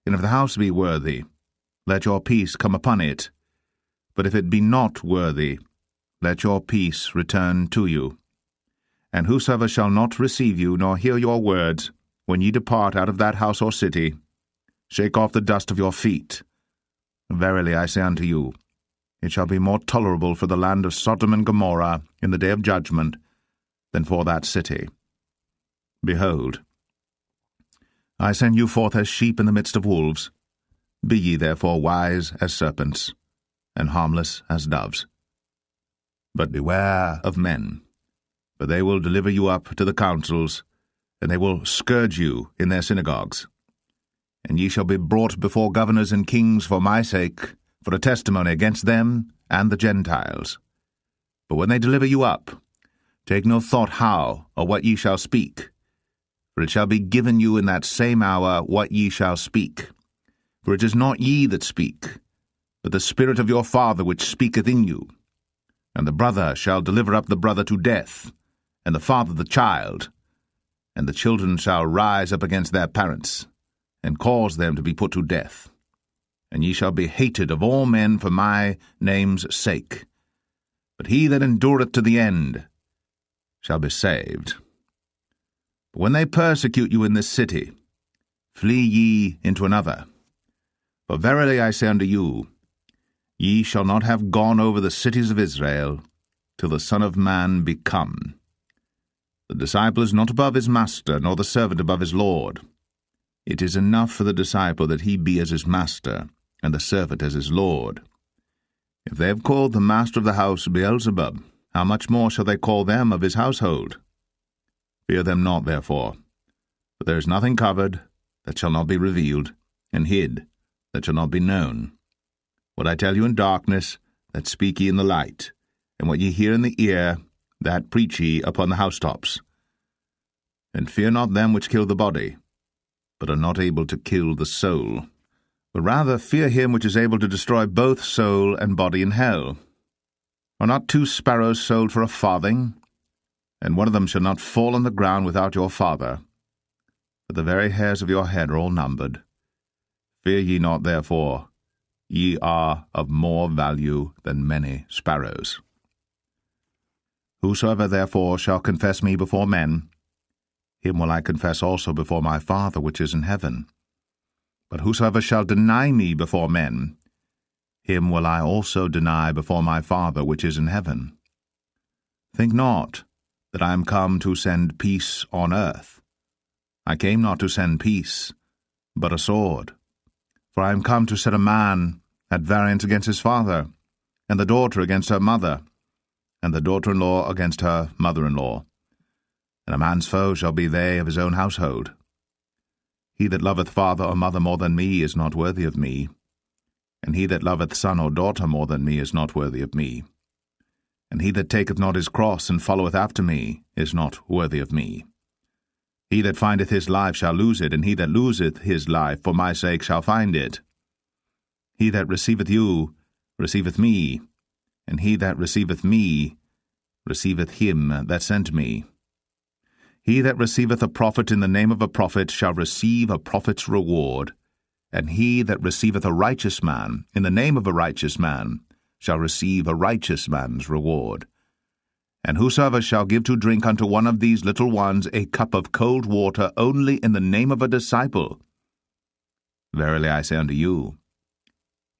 A: And if the house be worthy, let your peace come upon it. But if it be not worthy, let your peace return to you. And whosoever shall not receive you, nor hear your words, when ye depart out of that house or city, shake off the dust of your feet. Verily I say unto you, it shall be more tolerable for the land of Sodom and Gomorrah in the day of judgment than for that city. Behold, I send you forth as sheep in the midst of wolves. Be ye therefore wise as serpents, and harmless as doves. But beware of men, for they will deliver you up to the councils, and they will scourge you in their synagogues. And ye shall be brought before governors and kings for my sake, for a testimony against them and the Gentiles. But when they deliver you up, take no thought how or what ye shall speak, for it shall be given you in that same hour what ye shall speak. For it is not ye that speak, but the Spirit of your Father which speaketh in you. And the brother shall deliver up the brother to death, and the father the child, and the children shall rise up against their parents, and cause them to be put to death. And ye shall be hated of all men for my name's sake. But he that endureth to the end shall be saved. But when they persecute you in this city, flee ye into another. For verily I say unto you, ye shall not have gone over the cities of Israel, till the Son of Man be come. The disciple is not above his master, nor the servant above his Lord. It is enough for the disciple that he be as his master, and the servant as his Lord. If they have called the master of the house Beelzebub, how much more shall they call them of his household? Fear them not, therefore, for there is nothing covered that shall not be revealed, and hid that shall not be known. What I tell you in darkness, that speak ye in the light, and what ye hear in the ear, that preach ye upon the housetops. And fear not them which kill the body, but are not able to kill the soul, but rather fear him which is able to destroy both soul and body in hell. Are not 2 sparrows sold for a farthing? And one of them shall not fall on the ground without your Father. But the very hairs of your head are all numbered. Fear ye not, therefore, ye are of more value than many sparrows. Whosoever therefore shall confess me before men, him will I confess also before my Father which is in heaven. But whosoever shall deny me before men, him will I also deny before my Father which is in heaven. Think not that I am come to send peace on earth. I came not to send peace, but a sword. For I am come to set a man at variance against his father, and the daughter against her mother, and the daughter-in-law against her mother-in-law. And a man's foe shall be they of his own household. He that loveth father or mother more than me is not worthy of me, and he that loveth son or daughter more than me is not worthy of me. And he that taketh not his cross and followeth after me is not worthy of me. He that findeth his life shall lose it, and he that loseth his life for my sake shall find it. He that receiveth you receiveth me, and he that receiveth me receiveth him that sent me. He that receiveth a prophet in the name of a prophet shall receive a prophet's reward, and he that receiveth a righteous man in the name of a righteous man shall receive a righteous man's reward. And whosoever shall give to drink unto one of these little ones a cup of cold water only in the name of a disciple, verily I say unto you,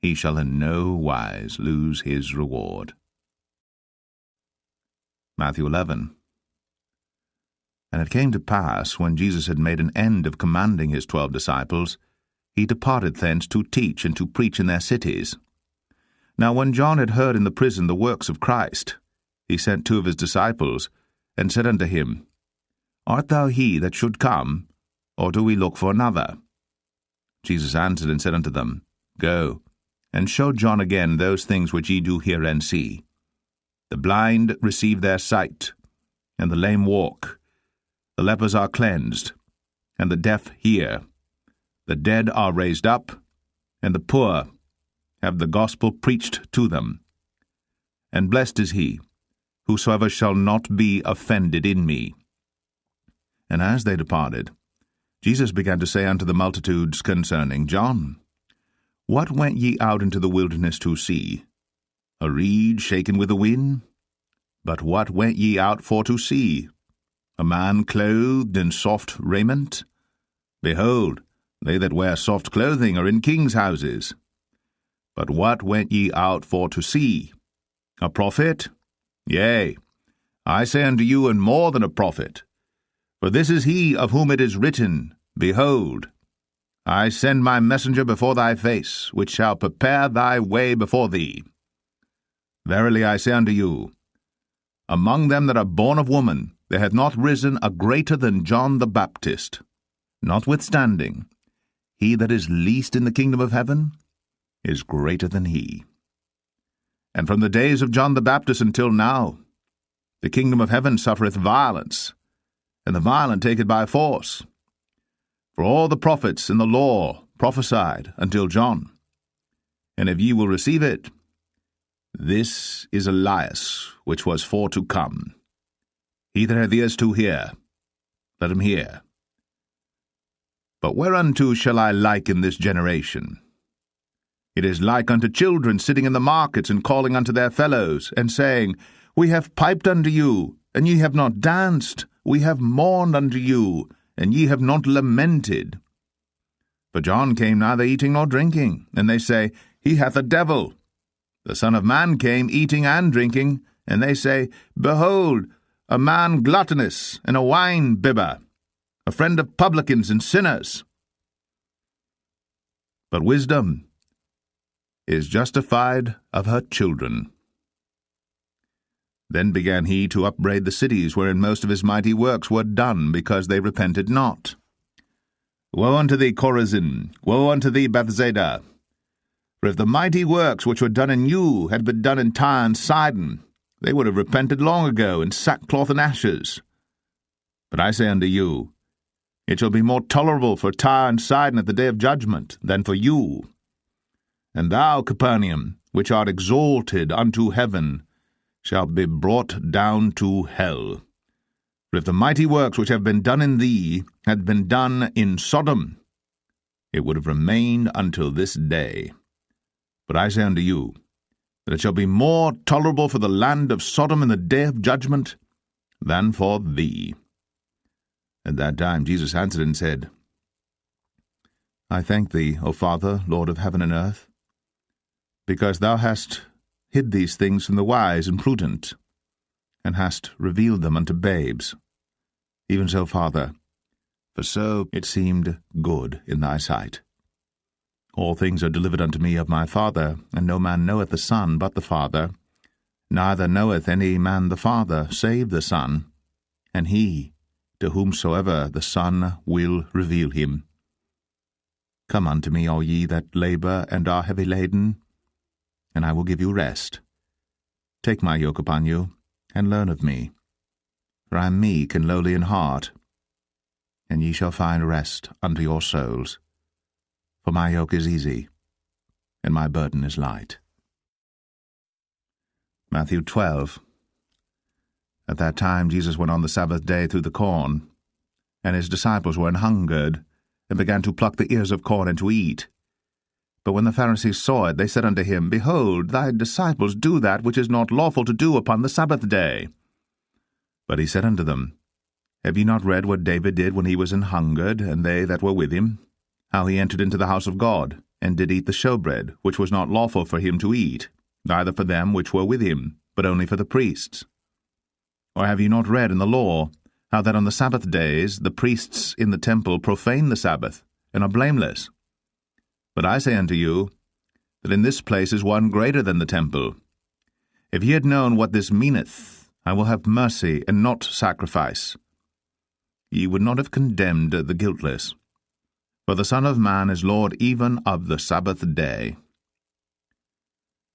A: he shall in no wise lose his reward. Matthew 11. And it came to pass, when Jesus had made an end of commanding his 12 disciples, he departed thence to teach and to preach in their cities. Now when John had heard in the prison the works of Christ, he sent 2 of his disciples, and said unto him, Art thou he that should come, or do we look for another? Jesus answered and said unto them, Go, and show John again those things which ye do hear and see. The blind receive their sight, and the lame walk. The lepers are cleansed, and the deaf hear. The dead are raised up, and the poor have the gospel preached to them. And blessed is he, whosoever shall not be offended in me. And as they departed, Jesus began to say unto the multitudes concerning John, What went ye out into the wilderness to see? A reed shaken with the wind? But what went ye out for to see? A man clothed in soft raiment? Behold, they that wear soft clothing are in kings' houses. But what went ye out for to see? A prophet? Yea, I say unto you, and more than a prophet. For this is he of whom it is written, Behold, I send my messenger before thy face, which shall prepare thy way before thee. Verily I say unto you, among them that are born of woman, there hath not risen a greater than John the Baptist. Notwithstanding, he that is least in the kingdom of heaven is greater than he. And from the days of John the Baptist until now, the kingdom of heaven suffereth violence, and the violent take it by force. For all the prophets and the law prophesied until John. And if ye will receive it, this is Elias, which was for to come. He that hath ears to hear, let him hear. But whereunto shall I liken this generation? It is like unto children sitting in the markets and calling unto their fellows, and saying, We have piped unto you, and ye have not danced. We have mourned unto you, and ye have not lamented. For John came neither eating nor drinking, and they say, He hath a devil. The Son of Man came eating and drinking, and they say, Behold, a man gluttonous and a wine-bibber, a friend of publicans and sinners. But wisdom is justified of her children. Then began he to upbraid the cities wherein most of his mighty works were done, because they repented not. Woe unto thee, Chorazin! Woe unto thee, Bethsaida! For if the mighty works which were done in you had been done in Tyre and Sidon, they would have repented long ago in sackcloth and ashes. But I say unto you, it shall be more tolerable for Tyre and Sidon at the day of judgment than for you. And thou, Capernaum, which art exalted unto heaven, shall be brought down to hell. For if the mighty works which have been done in thee had been done in Sodom, it would have remained until this day. But I say unto you, that it shall be more tolerable for the land of Sodom in the day of judgment than for thee. At that time Jesus answered and said, I thank thee, O Father, Lord of heaven and earth, because thou hast hid these things from the wise and prudent, and hast revealed them unto babes. Even so, Father, for so it seemed good in thy sight. All things are delivered unto me of my Father, and no man knoweth the Son but the Father, neither knoweth any man the Father save the Son, and he to whomsoever the Son will reveal him. Come unto me, all ye that labor and are heavy laden, and I will give you rest. Take my yoke upon you, and learn of me, for I am meek and lowly in heart, and ye shall find rest unto your souls. For my yoke is easy, and my burden is light. Matthew 12. At that time Jesus went on the Sabbath day through the corn, and his disciples were an hungered, and began to pluck the ears of corn and to eat. But when the Pharisees saw it, they said unto him, Behold, thy disciples do that which is not lawful to do upon the Sabbath day. But he said unto them, Have ye not read what David did when he was an hungered, and they that were with him? How he entered into the house of God, and did eat the showbread, which was not lawful for him to eat, neither for them which were with him, but only for the priests. Or have ye not read in the law, how that on the Sabbath days the priests in the temple profane the Sabbath, and are blameless? But I say unto you, that in this place is one greater than the temple. If ye had known what this meaneth, I will have mercy and not sacrifice, ye would not have condemned the guiltless. For the Son of Man is Lord even of the Sabbath day.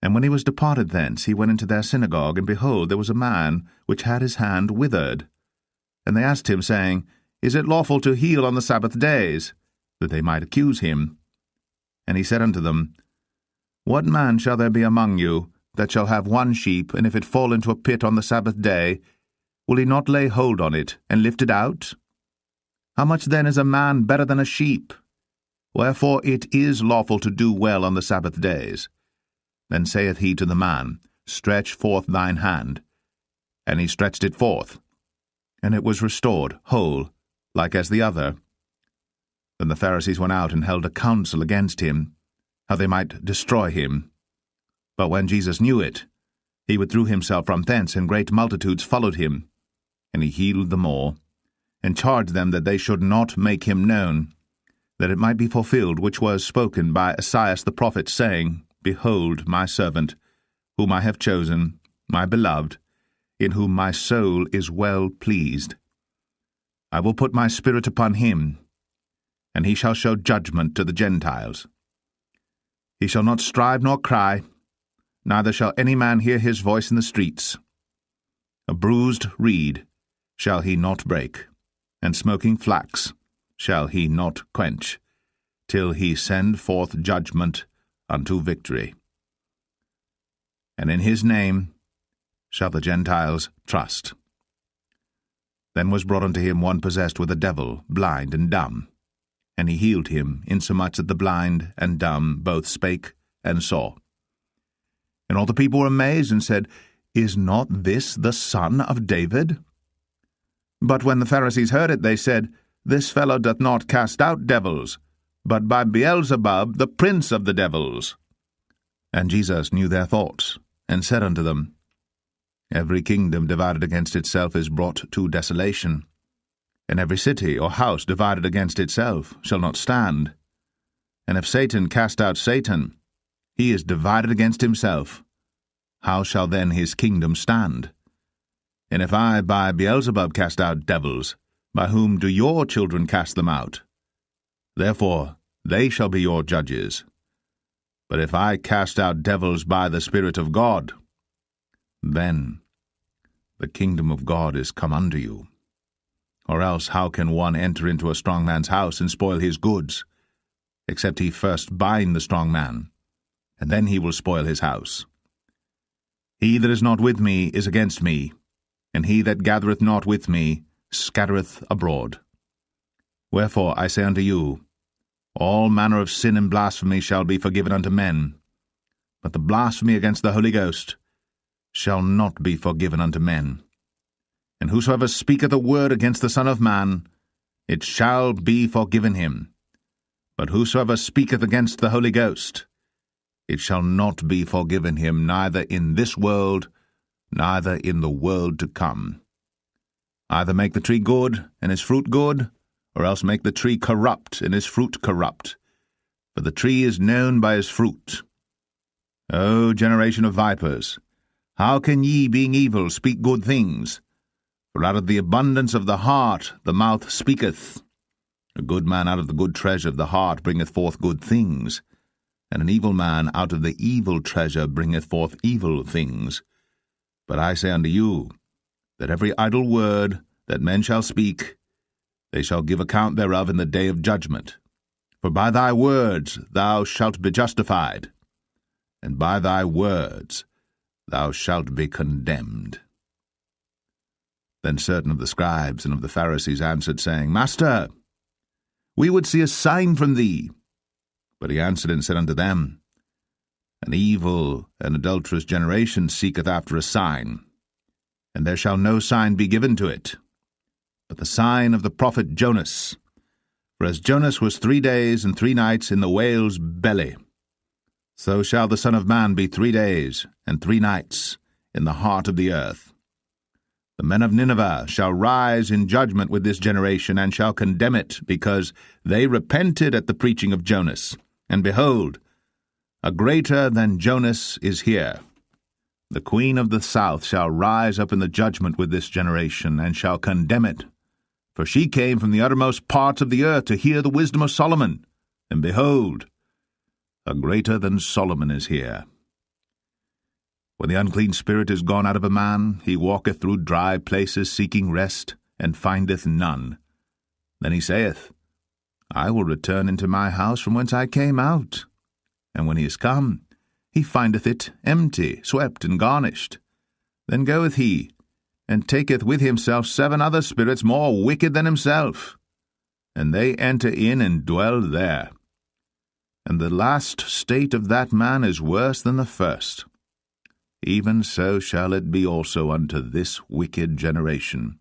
A: And when he was departed thence, he went into their synagogue, and behold, there was a man which had his hand withered. And they asked him, saying, Is it lawful to heal on the Sabbath days? That they might accuse him. And he said unto them, What man shall there be among you, that shall have one sheep, and if it fall into a pit on the Sabbath day, will he not lay hold on it, and lift it out? How much then is a man better than a sheep? Wherefore it is lawful to do well on the Sabbath days. Then saith he to the man, Stretch forth thine hand. And he stretched it forth, and it was restored whole, like as the other. Then the Pharisees went out and held a council against him, how they might destroy him. But when Jesus knew it, he withdrew himself from thence, and great multitudes followed him. And he healed them all, and charged them that they should not make him known, that it might be fulfilled which was spoken by Esaias the prophet, saying, Behold my servant, whom I have chosen, my beloved, in whom my soul is well pleased. I will put my spirit upon him, and he shall show judgment to the Gentiles. He shall not strive nor cry, neither shall any man hear his voice in the streets. A bruised reed shall he not break, and smoking flax shall he not quench, till he send forth judgment unto victory. And in his name shall the Gentiles trust. Then was brought unto him one possessed with a devil, blind and dumb. And he healed him, insomuch that the blind and dumb both spake and saw. And all the people were amazed, and said, Is not this the son of David? But when the Pharisees heard it, they said, This fellow doth not cast out devils, but by Beelzebub, the prince of the devils. And Jesus knew their thoughts, and said unto them, Every kingdom divided against itself is brought to desolation, and every city or house divided against itself shall not stand. And if Satan cast out Satan, he is divided against himself. How shall then his kingdom stand? And if I by Beelzebub cast out devils, by whom do your children cast them out? Therefore they shall be your judges. But if I cast out devils by the Spirit of God, then the kingdom of God is come unto you. Or else how can one enter into a strong man's house and spoil his goods, except he first bind the strong man, and then he will spoil his house? He that is not with me is against me, and he that gathereth not with me scattereth abroad. Wherefore I say unto you, all manner of sin and blasphemy shall be forgiven unto men, but the blasphemy against the Holy Ghost shall not be forgiven unto men. And whosoever speaketh a word against the Son of Man, it shall be forgiven him. But whosoever speaketh against the Holy Ghost, it shall not be forgiven him, neither in this world, neither in the world to come. Either make the tree good, and his fruit good, or else make the tree corrupt, and his fruit corrupt. For the tree is known by his fruit. O generation of vipers, how can ye, being evil, speak good things? For out of the abundance of the heart the mouth speaketh. A good man out of the good treasure of the heart bringeth forth good things, and an evil man out of the evil treasure bringeth forth evil things. But I say unto you, that every idle word that men shall speak, they shall give account thereof in the day of judgment. For by thy words thou shalt be justified, and by thy words thou shalt be condemned. Then certain of the scribes and of the Pharisees answered, saying, Master, we would see a sign from thee. But he answered and said unto them, An evil and adulterous generation seeketh after a sign, and there shall no sign be given to it, but the sign of the prophet Jonas. For as Jonas was 3 days and 3 nights in the whale's belly, so shall the Son of Man be 3 days and 3 nights in the heart of the earth. The men of Nineveh shall rise in judgment with this generation, and shall condemn it, because they repented at the preaching of Jonas. And behold, a greater than Jonas is here. The queen of the south shall rise up in the judgment with this generation, and shall condemn it. For she came from the uttermost parts of the earth to hear the wisdom of Solomon. And behold, a greater than Solomon is here. When the unclean spirit is gone out of a man, he walketh through dry places seeking rest, and findeth none. Then he saith, I will return into my house from whence I came out. And when he is come, he findeth it empty, swept, and garnished. Then goeth he, and taketh with himself 7 other spirits more wicked than himself, and they enter in and dwell there. And the last state of that man is worse than the first. Even so shall it be also unto this wicked generation.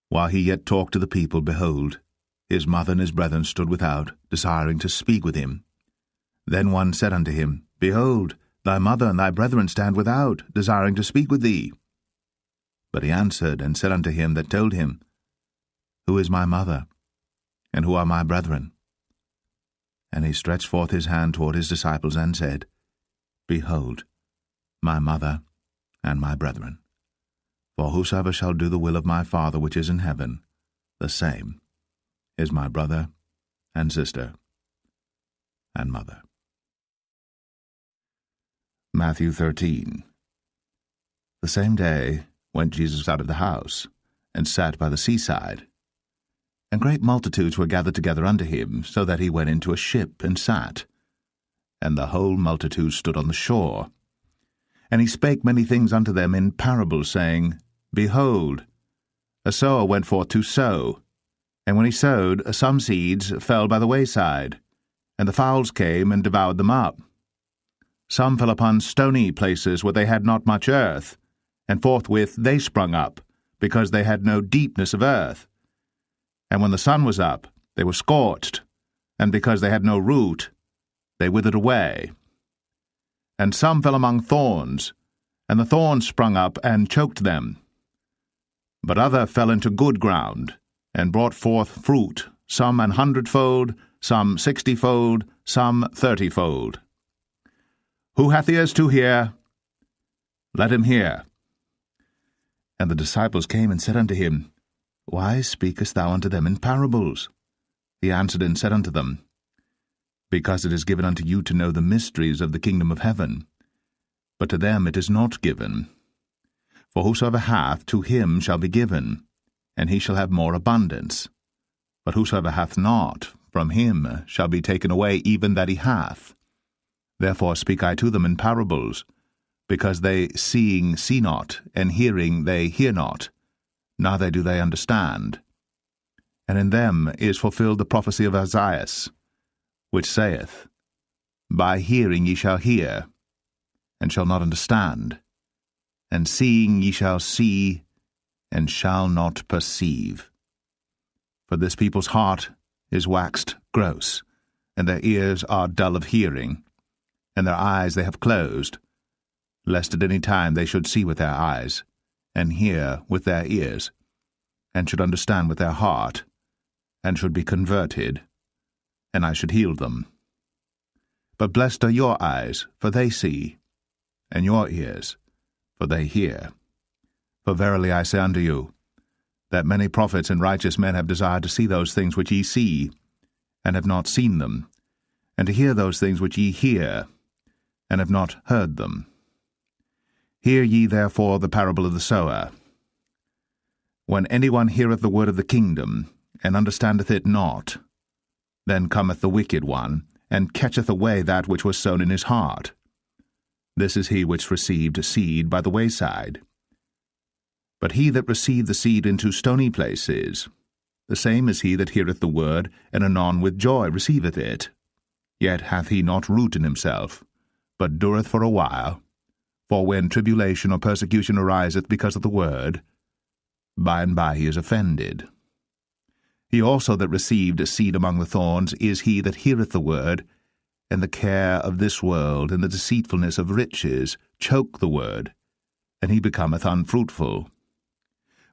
A: While he yet talked to the people, behold, his mother and his brethren stood without, desiring to speak with him. Then one said unto him, Behold, thy mother and thy brethren stand without, desiring to speak with thee. But he answered and said unto him that told him, Who is my mother, and who are my brethren? And he stretched forth his hand toward his disciples, and said, Behold, my mother and my brethren. For whosoever shall do the will of my Father which is in heaven, the same is my brother and sister and mother. Matthew 13. The same day went Jesus out of the house, and sat by the seaside. And great multitudes were gathered together unto him, so that he went into a ship, and sat. And the whole multitude stood on the shore. And he spake many things unto them in parables, saying, Behold, a sower went forth to sow. And when he sowed, some seeds fell by the wayside, and the fowls came and devoured them up. Some fell upon stony places where they had not much earth, and forthwith they sprung up, because they had no deepness of earth. And when the sun was up, they were scorched, and because they had no root, they withered away. And some fell among thorns, and the thorns sprung up and choked them. But other fell into good ground, and brought forth fruit, some 100-fold, some 60-fold, some 30-fold. Who hath ears to hear, let him hear. And the disciples came and said unto him, Why speakest thou unto them in parables? He answered and said unto them, Because it is given unto you to know the mysteries of the kingdom of heaven, but to them it is not given. For whosoever hath, to him shall be given, and he shall have more abundance. But whosoever hath not, from him shall be taken away even that he hath. Therefore speak I to them in parables, because they seeing see not, and hearing they hear not, neither do they understand. And in them is fulfilled the prophecy of Isaiah, which saith, By hearing ye shall hear, and shall not understand, and seeing ye shall see, and shall not perceive. For this people's heart is waxed gross, and their ears are dull of hearing, and their eyes they have closed, lest at any time they should see with their eyes, and hear with their ears, and should understand with their heart, and should be converted, and I should heal them. But blessed are your eyes, for they see, and your ears, for they hear. For verily I say unto you, that many prophets and righteous men have desired to see those things which ye see, and have not seen them, and to hear those things which ye hear, and have not heard them. Hear ye therefore the parable of the sower. When any one heareth the word of the kingdom, and understandeth it not, then cometh the wicked one, and catcheth away that which was sown in his heart. This is he which received seed by the wayside. But he that received the seed into stony places, the same is he that heareth the word, and anon with joy receiveth it. Yet hath he not root in himself, but dureth for a while. For when tribulation or persecution ariseth because of the word, by and by he is offended. He also that received a seed among the thorns is he that heareth the word, and the care of this world and the deceitfulness of riches choke the word, and he becometh unfruitful.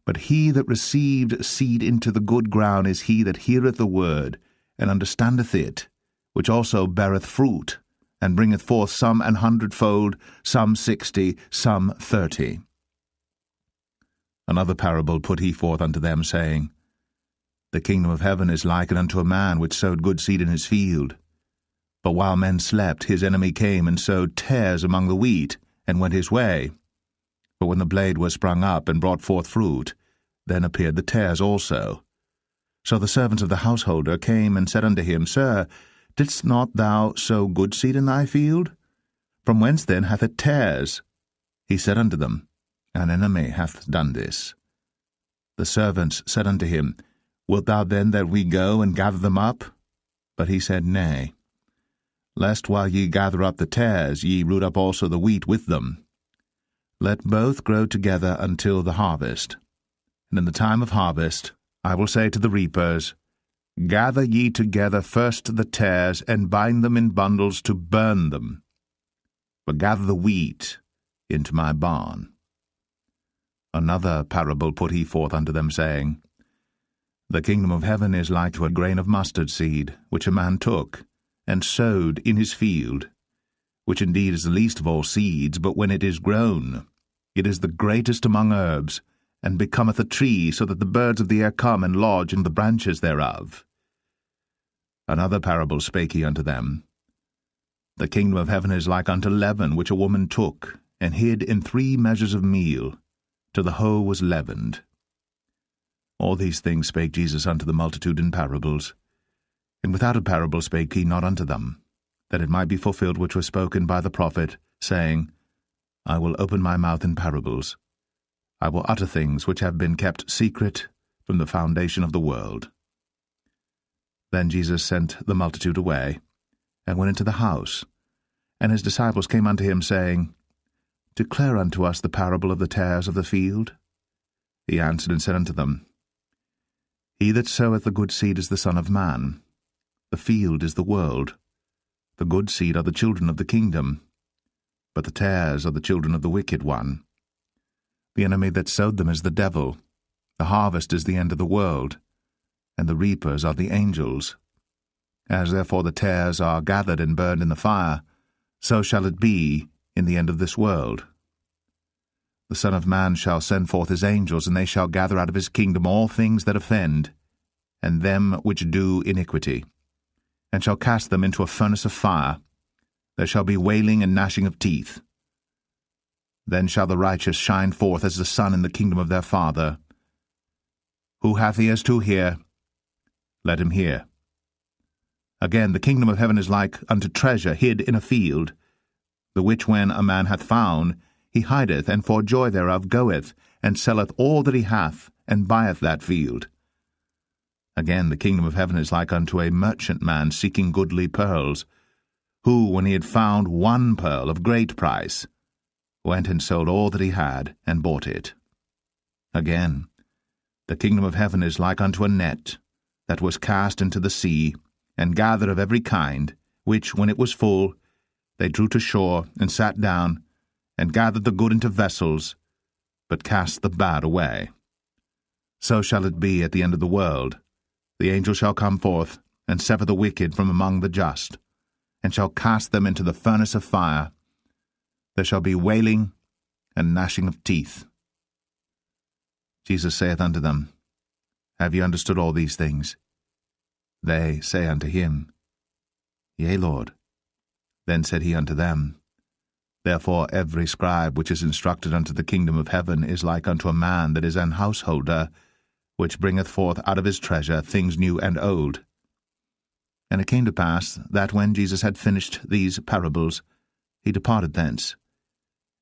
A: But he that received seed into the good ground is he that heareth the word, and understandeth it, which also beareth fruit, and bringeth forth some 100-fold, some 60, some 30. Another parable put he forth unto them, saying, The kingdom of heaven is likened unto a man which sowed good seed in his field. But while men slept, his enemy came and sowed tares among the wheat, and went his way. But when the blade was sprung up and brought forth fruit, then appeared the tares also. So the servants of the householder came and said unto him, Sir, didst not thou sow good seed in thy field? From whence then hath it tares? He said unto them, An enemy hath done this. The servants said unto him, Wilt thou then that we go and gather them up? But he said, Nay, lest while ye gather up the tares, ye root up also the wheat with them. Let both grow together until the harvest. And in the time of harvest I will say to the reapers, Gather ye together first the tares, and bind them in bundles to burn them. But gather the wheat into my barn. Another parable put he forth unto them, saying, The kingdom of heaven is like to a grain of mustard seed, which a man took, and sowed in his field, which indeed is the least of all seeds, but when it is grown, it is the greatest among herbs, and becometh a tree, so that the birds of the air come and lodge in the branches thereof. Another parable spake he unto them. The kingdom of heaven is like unto leaven, which a woman took, and hid in 3 measures of meal, till the whole was leavened. All these things spake Jesus unto the multitude in parables. And without a parable spake he not unto them, that it might be fulfilled which was spoken by the prophet, saying, I will open my mouth in parables. I will utter things which have been kept secret from the foundation of the world. Then Jesus sent the multitude away, and went into the house. And his disciples came unto him, saying, Declare unto us the parable of the tares of the field. He answered and said unto them, He that soweth the good seed is the Son of Man. The field is the world. The good seed are the children of the kingdom, but the tares are the children of the wicked one. The enemy that sowed them is the devil. The harvest is the end of the world, and the reapers are the angels. As therefore the tares are gathered and burned in the fire, so shall it be in the end of this world. The Son of Man shall send forth his angels, and they shall gather out of his kingdom all things that offend, and them which do iniquity, and shall cast them into a furnace of fire. There shall be wailing and gnashing of teeth. Then shall the righteous shine forth as the sun in the kingdom of their Father. Who hath ears to hear, let him hear. Again, the kingdom of heaven is like unto treasure hid in a field, the which when a man hath found, he hideth, and for joy thereof goeth, and selleth all that he hath, and buyeth that field. Again, the kingdom of heaven is like unto a merchantman seeking goodly pearls, who, when he had found one pearl of great price, went and sold all that he had, and bought it. Again, the kingdom of heaven is like unto a net, that was cast into the sea, and gathered of every kind, which, when it was full, they drew to shore, and sat down, and gathered the good into vessels, but cast the bad away. So shall it be at the end of the world. The angel shall come forth, and sever the wicked from among the just, and shall cast them into the furnace of fire. There shall be wailing and gnashing of teeth. Jesus saith unto them, Have ye understood all these things? They say unto him, Yea, Lord. Then said he unto them, Therefore every scribe which is instructed unto the kingdom of heaven is like unto a man that is an householder, which bringeth forth out of his treasure things new and old. And it came to pass that when Jesus had finished these parables, he departed thence.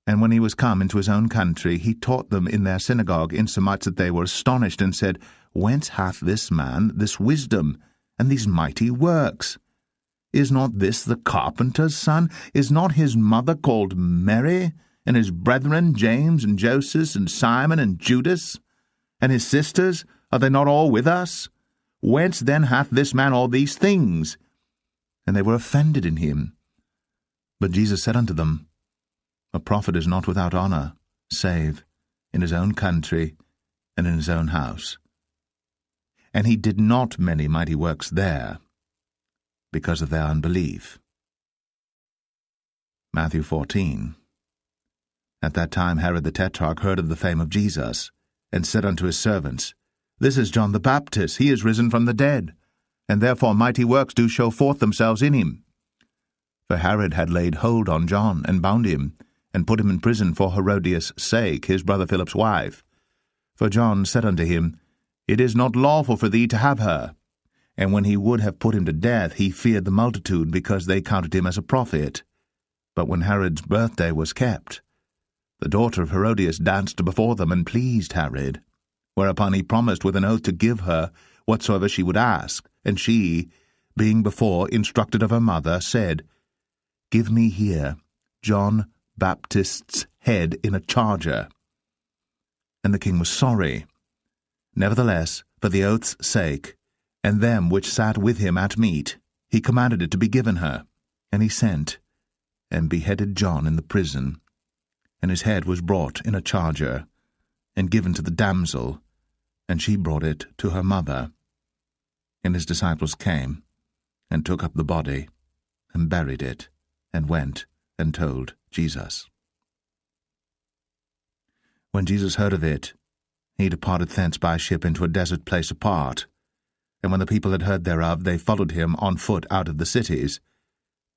A: And when he was come into his own country, he taught them in their synagogue, insomuch that they were astonished, and said, Whence hath this man this wisdom, and these mighty works? Is not this the carpenter's son? Is not his mother called Mary, and his brethren James and Joseph and Simon and Judas? And his sisters, are they not all with us? Whence then hath this man all these things? And they were offended in him. But Jesus said unto them, A prophet is not without honour, save in his own country and in his own house. And he did not many mighty works there, because of their unbelief. Matthew 14. At that time Herod the Tetrarch heard of the fame of Jesus, and said unto his servants, This is John the Baptist, he is risen from the dead, and therefore mighty works do show forth themselves in him. For Herod had laid hold on John, and bound him, and put him in prison for Herodias' sake, his brother Philip's wife. For John said unto him, It is not lawful for thee to have her. And when he would have put him to death, he feared the multitude, because they counted him as a prophet. But when Herod's birthday was kept, the daughter of Herodias danced before them, and pleased Herod. Whereupon he promised with an oath to give her whatsoever she would ask. And she, being before instructed of her mother, said, Give me here John Baptist's head in a charger. And the king was sorry. Nevertheless, for the oath's sake, and them which sat with him at meat, he commanded it to be given her. And he sent, and beheaded John in the prison. And his head was brought in a charger, and given to the damsel, and she brought it to her mother. And his disciples came, and took up the body, and buried it, and went and told Jesus. When Jesus heard of it, he departed thence by ship into a desert place apart. And when the people had heard thereof, they followed him on foot out of the cities.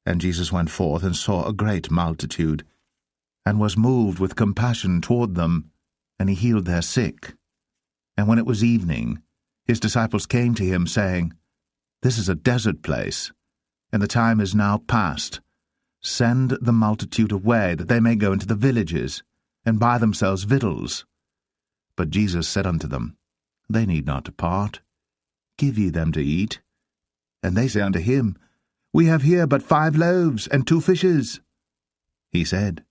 A: And Jesus went forth and saw a great multitude, and was moved with compassion toward them, and he healed their sick. And when it was evening, his disciples came to him, saying, This is a desert place, and the time is now past. Send the multitude away, that they may go into the villages, and buy themselves victuals. But Jesus said unto them, They need not depart. Give ye them to eat. And they say unto him, We have here but 5 loaves and 2 fishes. He said,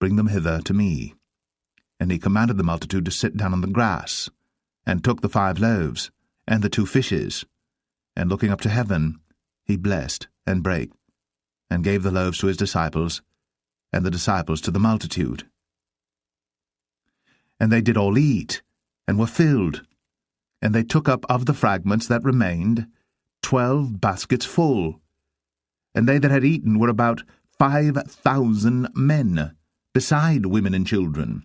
A: Bring them hither to me. And he commanded the multitude to sit down on the grass, and took the 5 loaves and the 2 fishes, and looking up to heaven, he blessed and brake, and gave the loaves to his disciples, and the disciples to the multitude. And they did all eat, and were filled. And they took up of the fragments that remained 12 baskets full. And they that had eaten were about 5,000 men, beside women and children.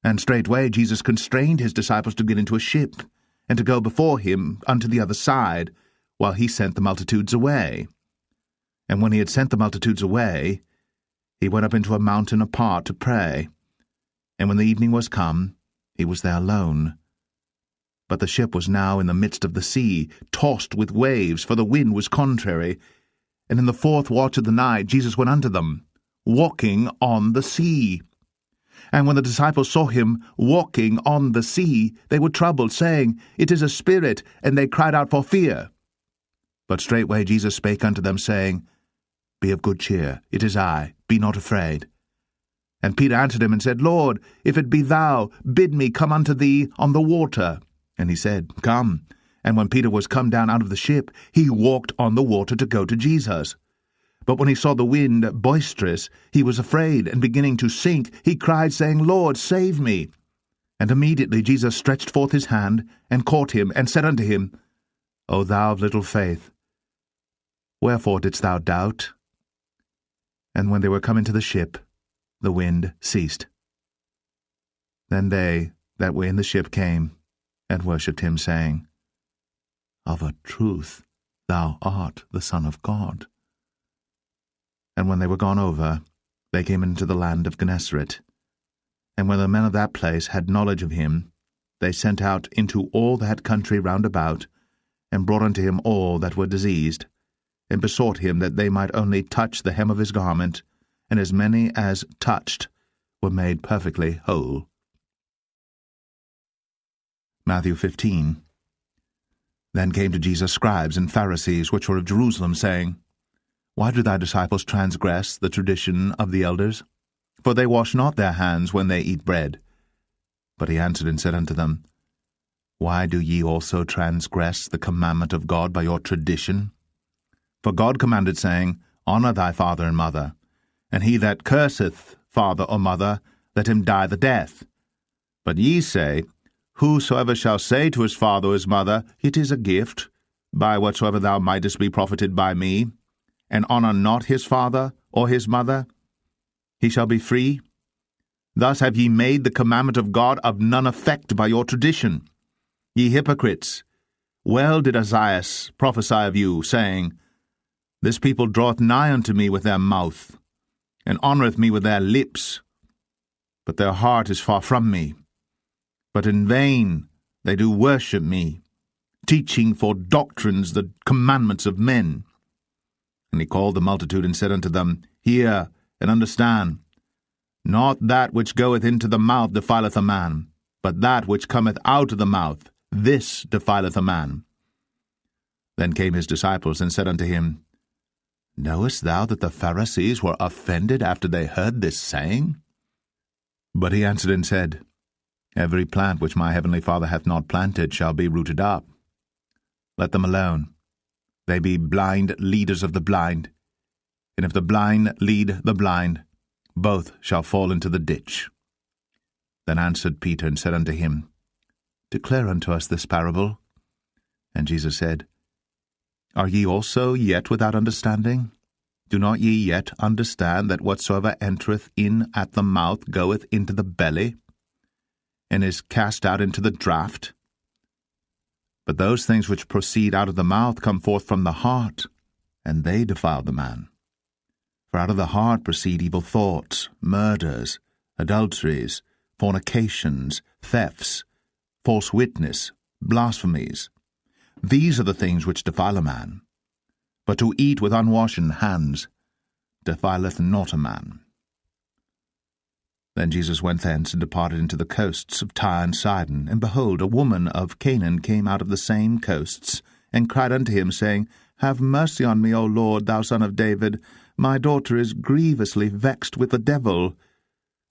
A: And straightway Jesus constrained his disciples to get into a ship, and to go before him unto the other side, while he sent the multitudes away. And when he had sent the multitudes away, he went up into a mountain apart to pray. And when the evening was come, he was there alone. But the ship was now in the midst of the sea, tossed with waves, for the wind was contrary. And in the 4th watch of the night Jesus went unto them, walking on the sea. And when the disciples saw him walking on the sea, they were troubled, saying, It is a spirit, and they cried out for fear. But straightway Jesus spake unto them, saying, Be of good cheer, it is I, be not afraid. And Peter answered him and said, Lord, if it be thou, bid me come unto thee on the water. And he said, Come. And when Peter was come down out of the ship, he walked on the water to go to Jesus. But when he saw the wind boisterous, he was afraid, and beginning to sink, he cried, saying, Lord, save me. And immediately Jesus stretched forth his hand, and caught him, and said unto him, O thou of little faith, wherefore didst thou doubt? And when they were come into the ship, the wind ceased. Then they that were in the ship came, and worshipped him, saying, Of a truth thou art the Son of God. And when they were gone over, they came into the land of Gennesaret. And when the men of that place had knowledge of him, they sent out into all that country round about, and brought unto him all that were diseased, and besought him that they might only touch the hem of his garment, and as many as touched were made perfectly whole. Matthew 15. Then came to Jesus scribes and Pharisees, which were of Jerusalem, saying, Why do thy disciples transgress the tradition of the elders? For they wash not their hands when they eat bread. But he answered and said unto them, Why do ye also transgress the commandment of God by your tradition? For God commanded, saying, Honour thy father and mother, and he that curseth father or mother, let him die the death. But ye say, Whosoever shall say to his father or his mother, It is a gift, by whatsoever thou mightest be profited by me, and honour not his father or his mother, he shall be free. Thus have ye made the commandment of God of none effect by your tradition. Ye hypocrites, well did Isaiah prophesy of you, saying, This people draweth nigh unto me with their mouth, and honoureth me with their lips, but their heart is far from me. But in vain they do worship me, teaching for doctrines the commandments of men. And he called the multitude, and said unto them, Hear, and understand. Not that which goeth into the mouth defileth a man, but that which cometh out of the mouth, this defileth a man. Then came his disciples, and said unto him, Knowest thou that the Pharisees were offended after they heard this saying? But he answered and said, Every plant which my heavenly Father hath not planted shall be rooted up. Let them alone. They be blind leaders of the blind. And if the blind lead the blind, both shall fall into the ditch. Then answered Peter and said unto him, Declare unto us this parable. And Jesus said, Are ye also yet without understanding? Do not ye yet understand that whatsoever entereth in at the mouth goeth into the belly, and is cast out into the draught? But those things which proceed out of the mouth come forth from the heart, and they defile the man. For out of the heart proceed evil thoughts, murders, adulteries, fornications, thefts, false witness, blasphemies. These are the things which defile a man. But to eat with unwashen hands defileth not a man. Then Jesus went thence, and departed into the coasts of Tyre and Sidon. And behold, a woman of Canaan came out of the same coasts, and cried unto him, saying, Have mercy on me, O Lord, thou Son of David. My daughter is grievously vexed with the devil.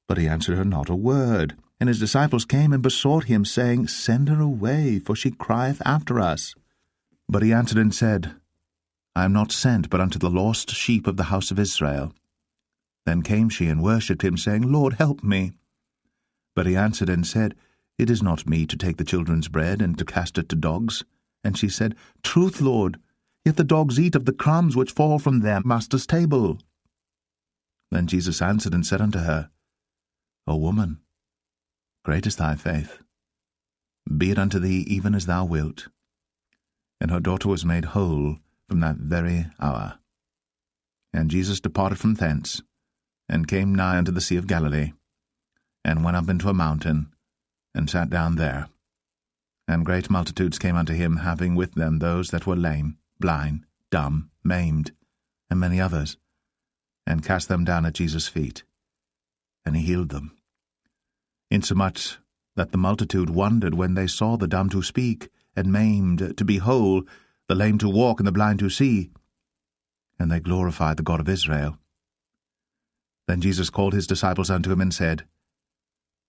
A: But he answered her not a word. And his disciples came and besought him, saying, Send her away, for she crieth after us. But he answered and said, I am not sent but unto the lost sheep of the house of Israel. Then came she and worshipped him, saying, Lord, help me. But he answered and said, It is not meet to take the children's bread, and to cast it to dogs. And she said, Truth, Lord, yet the dogs eat of the crumbs which fall from their master's table. Then Jesus answered and said unto her, O woman, great is thy faith. Be it unto thee even as thou wilt. And her daughter was made whole from that very hour. And Jesus departed from thence, and came nigh unto the sea of Galilee, and went up into a mountain, and sat down there. And great multitudes came unto him, having with them those that were lame, blind, dumb, maimed, and many others, and cast them down at Jesus' feet. And he healed them, insomuch that the multitude wondered when they saw the dumb to speak, and maimed to be whole, the lame to walk, and the blind to see. And they glorified the God of Israel. Then Jesus called his disciples unto him, and said,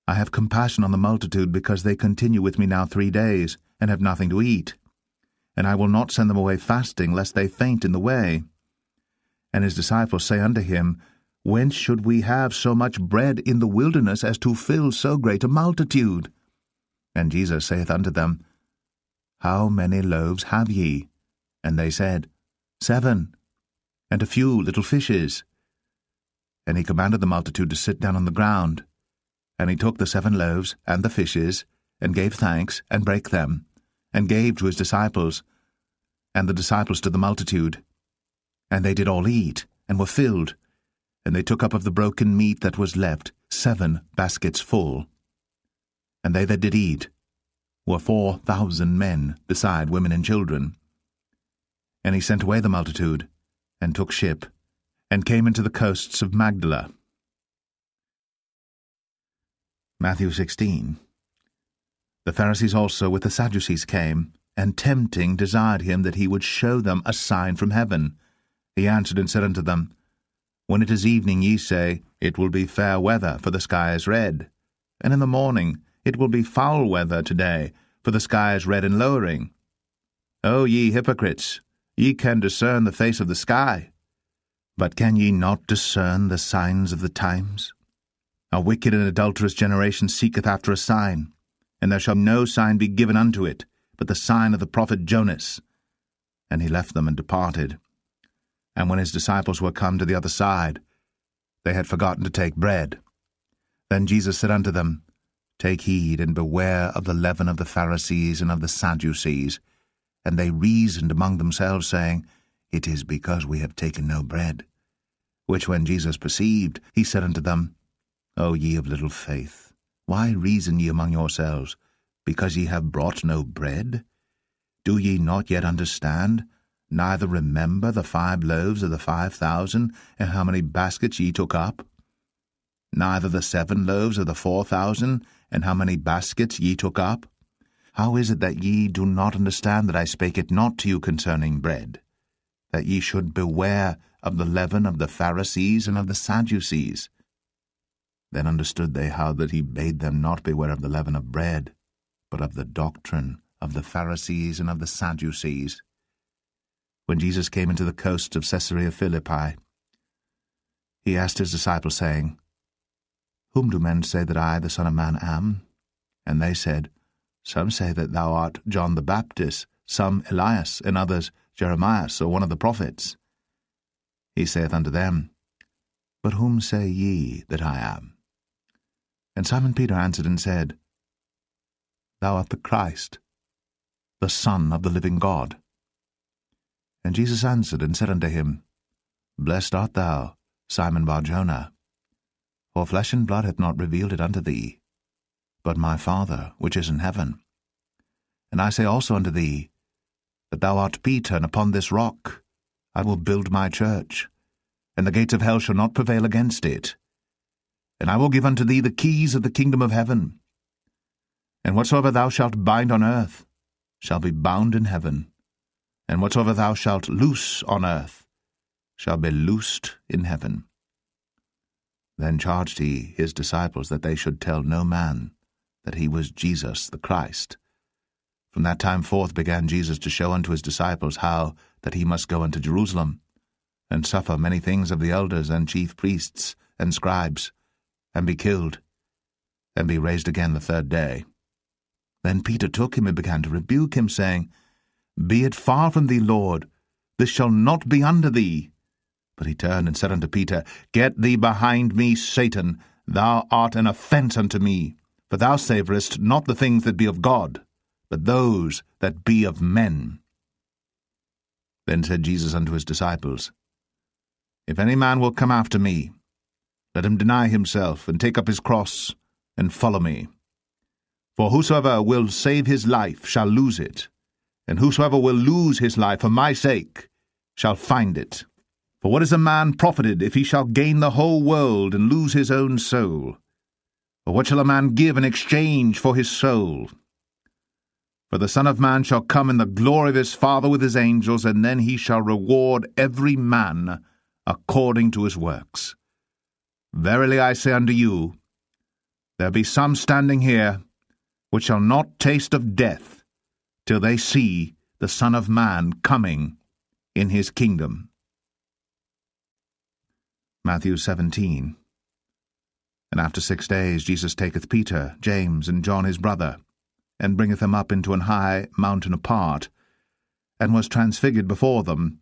A: I have compassion on the multitude, because they continue with me now 3 days, and have nothing to eat. And I will not send them away fasting, lest they faint in the way. And his disciples say unto him, Whence should we have so much bread in the wilderness as to fill so great a multitude? And Jesus saith unto them, How many loaves have ye? And they said, 7, and a few little fishes. And he commanded the multitude to sit down on the ground. And he took the 7 loaves and the fishes, and gave thanks, and brake them, and gave to his disciples, and the disciples to the multitude. And they did all eat, and were filled. And they took up of the broken meat that was left 7 baskets full. And they that did eat were 4,000 men, beside women and children. And he sent away the multitude, and took ship, and came into the coasts of Magdala. Matthew 16. The Pharisees also with the Sadducees came, and tempting desired him that he would show them a sign from heaven. He answered and said unto them, When it is evening, ye say, It will be fair weather, for the sky is red. And in the morning, It will be foul weather today, for the sky is red and lowering. O ye hypocrites, ye can discern the face of the sky, but can ye not discern the signs of the times? A wicked and adulterous generation seeketh after a sign, and there shall no sign be given unto it, but the sign of the prophet Jonas. And he left them and departed. And when his disciples were come to the other side, they had forgotten to take bread. Then Jesus said unto them, Take heed, and beware of the leaven of the Pharisees and of the Sadducees. And they reasoned among themselves, saying, It is because we have taken no bread. Which when Jesus perceived, he said unto them, O ye of little faith, why reason ye among yourselves, because ye have brought no bread? Do ye not yet understand, neither remember the 5 loaves of the 5,000, and how many baskets ye took up? Neither the 7 loaves of the 4,000, and how many baskets ye took up? How is it that ye do not understand that I spake it not to you concerning bread, that ye should beware of the leaven of the Pharisees and of the Sadducees? Then understood they how that he bade them not beware of the leaven of bread, but of the doctrine of the Pharisees and of the Sadducees. When Jesus came into the coasts of Caesarea Philippi, he asked his disciples, saying, Whom do men say that I, the Son of Man, am? And they said, Some say that thou art John the Baptist, some Elias, and others Jeremias, or one of the prophets. He saith unto them, But whom say ye that I am? And Simon Peter answered and said, Thou art the Christ, the Son of the living God. And Jesus answered and said unto him, Blessed art thou, Simon Bar-Jonah, for flesh and blood hath not revealed it unto thee, but my Father which is in heaven. And I say also unto thee, that thou art Peter, and upon this rock I will build my church, and the gates of hell shall not prevail against it. And I will give unto thee the keys of the kingdom of heaven. And whatsoever thou shalt bind on earth shall be bound in heaven, and whatsoever thou shalt loose on earth shall be loosed in heaven. Then charged he his disciples that they should tell no man that he was Jesus the Christ. From that time forth began Jesus to show unto his disciples how that he must go unto Jerusalem, and suffer many things of the elders and chief priests and scribes, and be killed, and be raised again the 3rd day. Then Peter took him and began to rebuke him, saying, Be it far from thee, Lord, this shall not be unto thee. But he turned and said unto Peter, Get thee behind me, Satan, thou art an offence unto me, for thou savourest not the things that be of God, but those that be of men. Then said Jesus unto his disciples, If any man will come after me, let him deny himself, and take up his cross, and follow me. For whosoever will save his life shall lose it, and whosoever will lose his life for my sake shall find it. For what is a man profited if he shall gain the whole world and lose his own soul? Or what shall a man give in exchange for his soul? For the Son of Man shall come in the glory of his Father with his angels, and then he shall reward every man according to his works. Verily I say unto you, there be some standing here which shall not taste of death till they see the Son of Man coming in his kingdom. Matthew 17. And after 6 days Jesus taketh Peter, James, and John his brother, and bringeth them up into an high mountain apart, and was transfigured before them.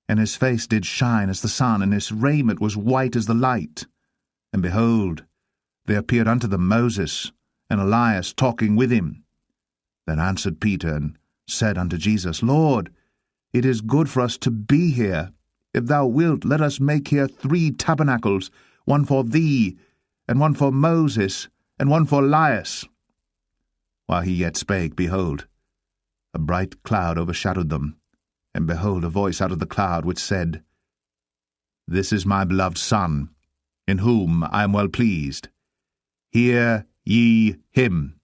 A: And his face did shine as the sun, and his raiment was white as the light. And behold, there appeared unto them Moses and Elias talking with him. Then answered Peter, and said unto Jesus, Lord, it is good for us to be here. If thou wilt, let us make here 3 tabernacles, one for thee, and one for Moses, and one for Elias. While he yet spake, behold, a bright cloud overshadowed them, and behold, a voice out of the cloud which said, This is my beloved Son, in whom I am well pleased. Hear ye him.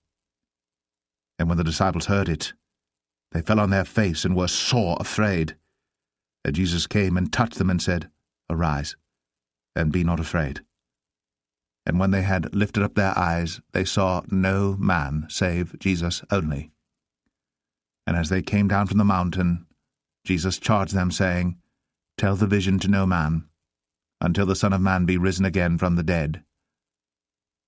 A: And when the disciples heard it, they fell on their face and were sore afraid. And Jesus came and touched them and said, Arise, and be not afraid. And when they had lifted up their eyes, they saw no man save Jesus only. And as they came down from the mountain, Jesus charged them, saying, Tell the vision to no man, until the Son of Man be risen again from the dead.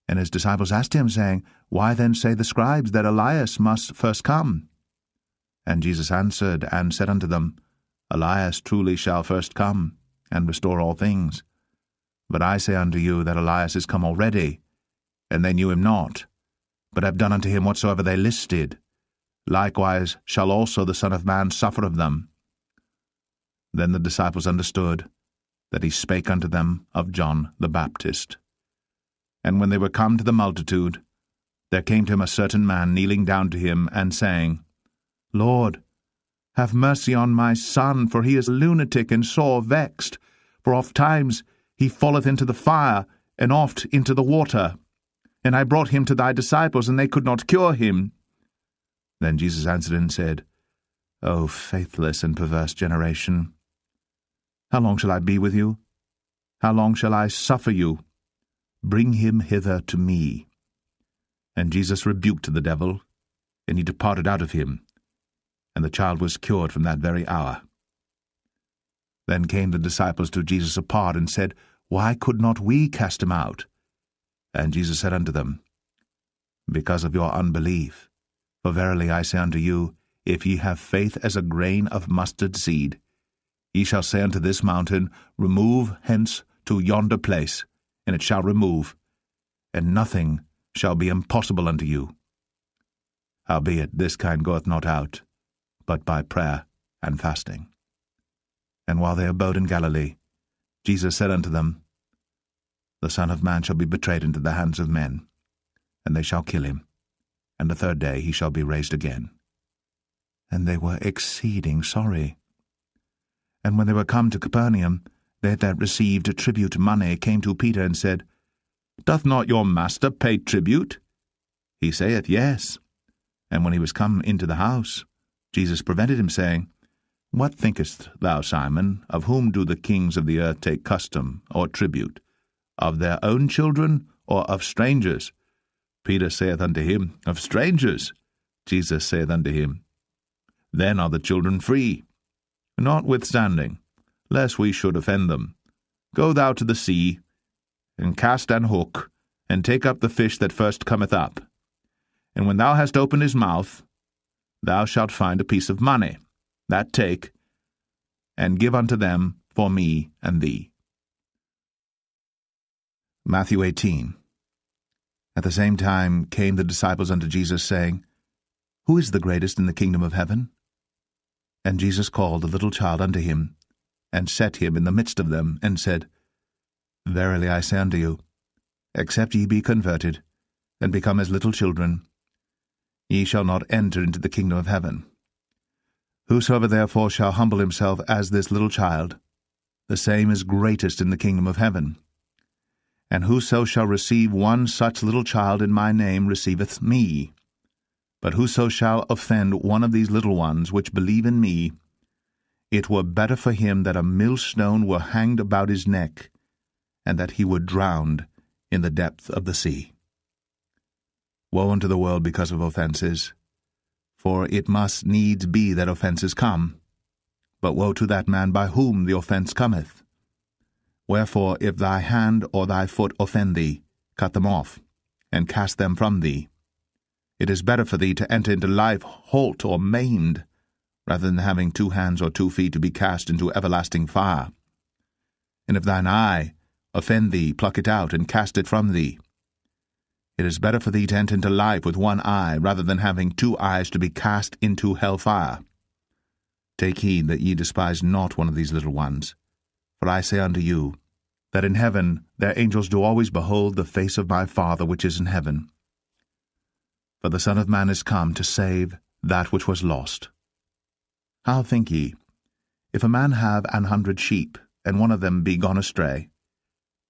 A: And his disciples asked him, saying, Why then say the scribes that Elias must first come? And Jesus answered and said unto them, Elias truly shall first come, and restore all things. But I say unto you that Elias is come already, and they knew him not, but have done unto him whatsoever they listed. Likewise shall also the Son of Man suffer of them. Then the disciples understood that he spake unto them of John the Baptist. And when they were come to the multitude, there came to him a certain man, kneeling down to him, and saying, Lord, have mercy on my son, for he is a lunatic and sore vexed, for oft times he falleth into the fire, and oft into the water. And I brought him to thy disciples, and they could not cure him. Then Jesus answered and said, O faithless and perverse generation, how long shall I be with you? How long shall I suffer you? Bring him hither to me. And Jesus rebuked the devil, and he departed out of him, and the child was cured from that very hour. Then came the disciples to Jesus apart, and said, Why could not we cast him out? And Jesus said unto them, Because of your unbelief. For verily I say unto you, if ye have faith as a grain of mustard seed, ye shall say unto this mountain, Remove hence to yonder place, and it shall remove, and nothing shall be impossible unto you. Howbeit this kind goeth not out, but by prayer and fasting. And while they abode in Galilee, Jesus said unto them, The Son of Man shall be betrayed into the hands of men, and they shall kill him, and the 3rd day he shall be raised again. And they were exceeding sorry. And when they were come to Capernaum, they that received tribute money came to Peter and said, Doth not your master pay tribute? He saith, Yes. And when he was come into the house, Jesus prevented him, saying, What thinkest thou, Simon, of whom do the kings of the earth take custom or tribute? Of their own children, or of strangers? Peter saith unto him, Of strangers. Jesus saith unto him, Then are the children free. Notwithstanding, lest we should offend them, go thou to the sea, and cast an hook, and take up the fish that first cometh up. And when thou hast opened his mouth, thou shalt find a piece of money. That take, and give unto them for me and thee. Matthew 18. At the same time came the disciples unto Jesus, saying, Who is the greatest in the kingdom of heaven? And Jesus called a little child unto him, and set him in the midst of them, and said, Verily I say unto you, except ye be converted, and become as little children, ye shall not enter into the kingdom of heaven. Whosoever therefore shall humble himself as this little child, the same is greatest in the kingdom of heaven. And whoso shall receive one such little child in my name receiveth me. But whoso shall offend one of these little ones which believe in me, it were better for him that a millstone were hanged about his neck, and that he were drowned in the depth of the sea. Woe unto the world because of offenses, for it must needs be that offenses come. But woe to that man by whom the offense cometh. Wherefore, if thy hand or thy foot offend thee, cut them off, and cast them from thee. It is better for thee to enter into life halt or maimed, rather than having 2 hands or 2 feet to be cast into everlasting fire. And if thine eye offend thee, pluck it out, and cast it from thee. It is better for thee to enter into life with 1 eye, rather than having 2 eyes to be cast into hell fire. Take heed that ye despise not one of these little ones. For I say unto you, that in heaven their angels do always behold the face of my Father which is in heaven. For the Son of Man is come to save that which was lost. How think ye, if a man have 100 sheep, and one of them be gone astray,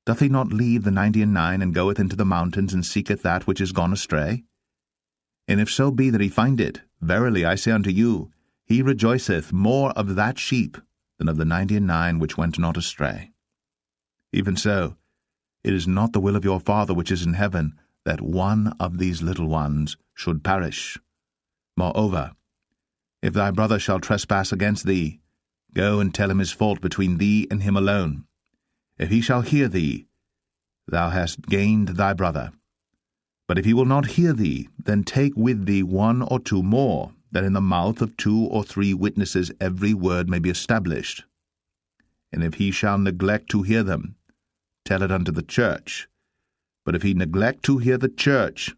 A: doth he not leave the 99 and goeth into the mountains and seeketh that which is gone astray? And if so be that he find it, verily I say unto you, he rejoiceth more of that sheep than of the 99 which went not astray. Even so, it is not the will of your Father which is in heaven that one of these little ones should perish. Moreover, if thy brother shall trespass against thee, go and tell him his fault between thee and him alone. If he shall hear thee, thou hast gained thy brother. But if he will not hear thee, then take with thee 1 or 2 more, that in the mouth of 2 or 3 witnesses every word may be established. And if he shall neglect to hear them, tell it unto the church. But if he neglect to hear the church,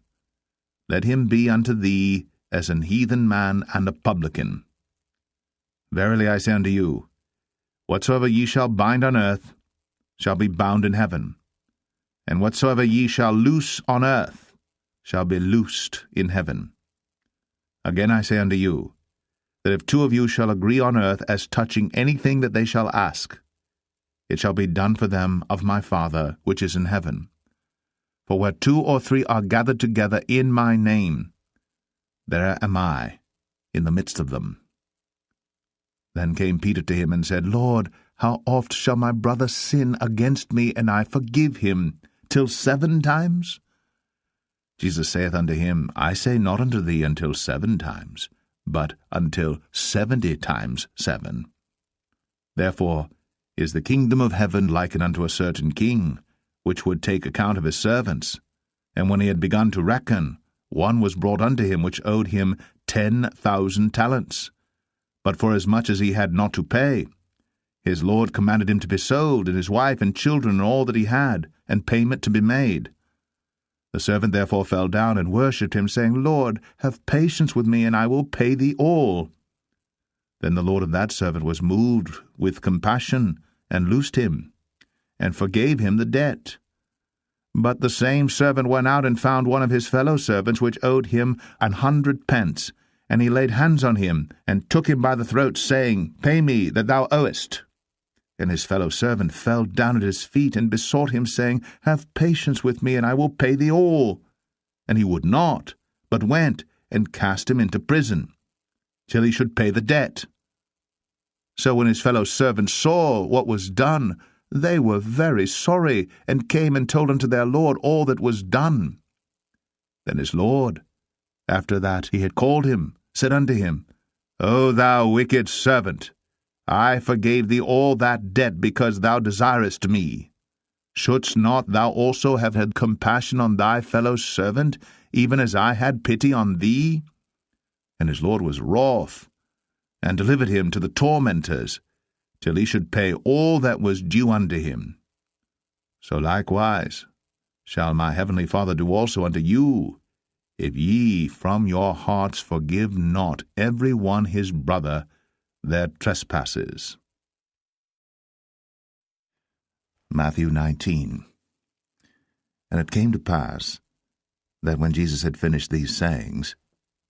A: let him be unto thee as an heathen man and a publican. Verily I say unto you, whatsoever ye shall bind on earth shall be bound in heaven, and whatsoever ye shall loose on earth shall be loosed in heaven. Again I say unto you, that if 2 of you shall agree on earth as touching anything that they shall ask, it shall be done for them of my Father which is in heaven. For where 2 or 3 are gathered together in my name, there am I in the midst of them. Then came Peter to him and said, Lord, how oft shall my brother sin against me, and I forgive him? Till 7 times? Jesus saith unto him, I say not unto thee until 7 times, but until 70 times 7. Therefore is the kingdom of heaven likened unto a certain king, which would take account of his servants. And when he had begun to reckon, one was brought unto him which owed him 10,000 talents. But forasmuch as he had not to pay, his lord commanded him to be sold, and his wife and children and all that he had, and payment to be made. The servant therefore fell down and worshipped him, saying, Lord, have patience with me, and I will pay thee all. Then the lord of that servant was moved with compassion, and loosed him, and forgave him the debt. But the same servant went out and found one of his fellow servants which owed him 100 pence, and he laid hands on him, and took him by the throat, saying, Pay me that thou owest. And his fellow servant fell down at his feet, and besought him, saying, Have patience with me, and I will pay thee all. And he would not, but went and cast him into prison, till he should pay the debt. So when his fellow servants saw what was done, they were very sorry, and came and told unto their lord all that was done. Then his lord, after that he had called him, said unto him, O thou wicked servant, I forgave thee all that debt because thou desirest me. Shouldst not thou also have had compassion on thy fellow servant, even as I had pity on thee? And his lord was wroth, and delivered him to the tormentors, till he should pay all that was due unto him. So likewise shall my heavenly Father do also unto you, if ye from your hearts forgive not every one his brother their trespasses. Matthew 19. And it came to pass that when Jesus had finished these sayings,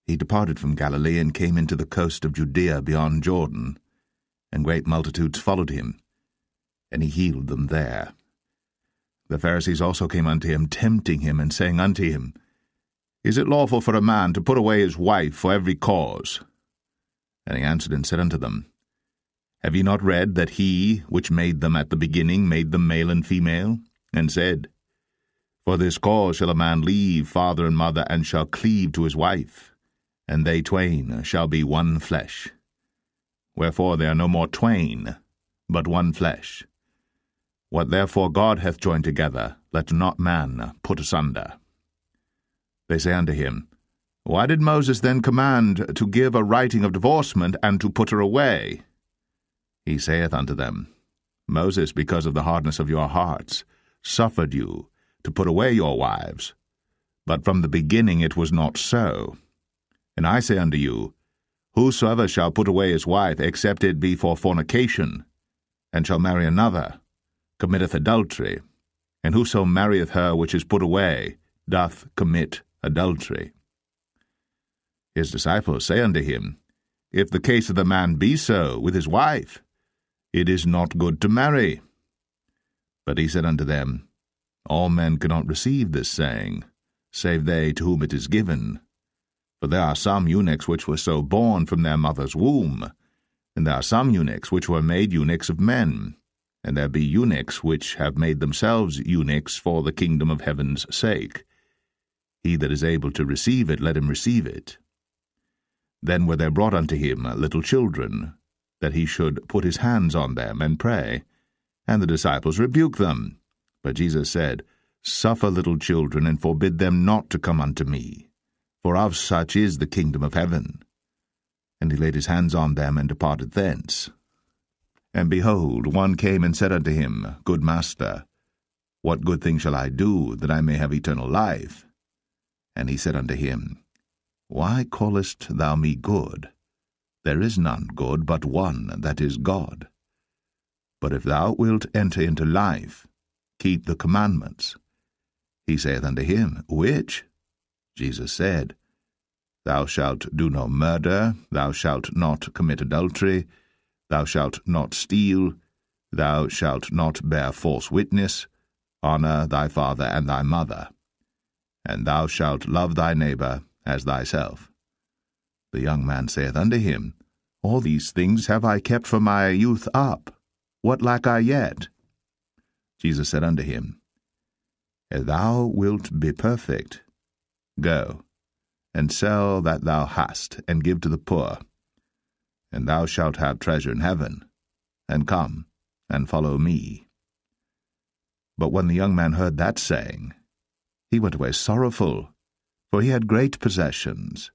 A: he departed from Galilee and came into the coast of Judea beyond Jordan, and great multitudes followed him, and he healed them there. The Pharisees also came unto him, tempting him, and saying unto him, Is it lawful for a man to put away his wife for every cause? And he answered and said unto them, Have ye not read that he which made them at the beginning made them male and female, and said, For this cause shall a man leave father and mother, and shall cleave to his wife, and they twain shall be one flesh. Wherefore they are no more twain, but one flesh. What therefore God hath joined together, let not man put asunder. They say unto him, Why did Moses then command to give a writing of divorcement, and to put her away? He saith unto them, Moses, because of the hardness of your hearts, suffered you to put away your wives. But from the beginning it was not so. And I say unto you, Whosoever shall put away his wife, except it be for fornication, and shall marry another, committeth adultery. And whoso marrieth her which is put away, doth commit adultery. His disciples say unto him, If the case of the man be so with his wife, it is not good to marry. But he said unto them, All men cannot receive this saying, save they to whom it is given. For there are some eunuchs which were so born from their mother's womb, and there are some eunuchs which were made eunuchs of men, and there be eunuchs which have made themselves eunuchs for the kingdom of heaven's sake. He that is able to receive it, let him receive it. Then were there brought unto him little children, that he should put his hands on them and pray. And the disciples rebuked them. But Jesus said, Suffer little children, and forbid them not to come unto me, for of such is the kingdom of heaven. And he laid his hands on them, and departed thence. And behold, one came and said unto him, Good Master, what good thing shall I do, that I may have eternal life? And he said unto him, Why callest thou me good? There is none good but one, that is God. But if thou wilt enter into life, keep the commandments. He saith unto him, Which? Jesus said, Thou shalt do no murder, thou shalt not commit adultery, thou shalt not steal, thou shalt not bear false witness, honour thy father and thy mother, and thou shalt love thy neighbour as thyself. The young man saith unto him, All these things have I kept from my youth up. What lack I yet? Jesus said unto him, If thou wilt be perfect, go, and sell that thou hast, and give to the poor, and thou shalt have treasure in heaven, and come, and follow me. But when the young man heard that saying, he went away sorrowful, for he had great possessions.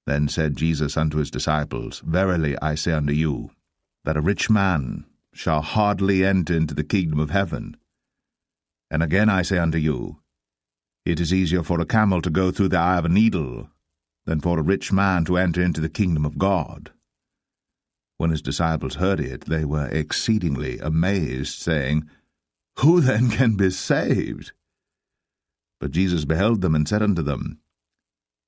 A: Then said Jesus unto his disciples, Verily I say unto you, that a rich man shall hardly enter into the kingdom of heaven. And again I say unto you, it is easier for a camel to go through the eye of a needle than for a rich man to enter into the kingdom of God. When his disciples heard it, they were exceedingly amazed, saying, Who then can be saved? But Jesus beheld them, and said unto them,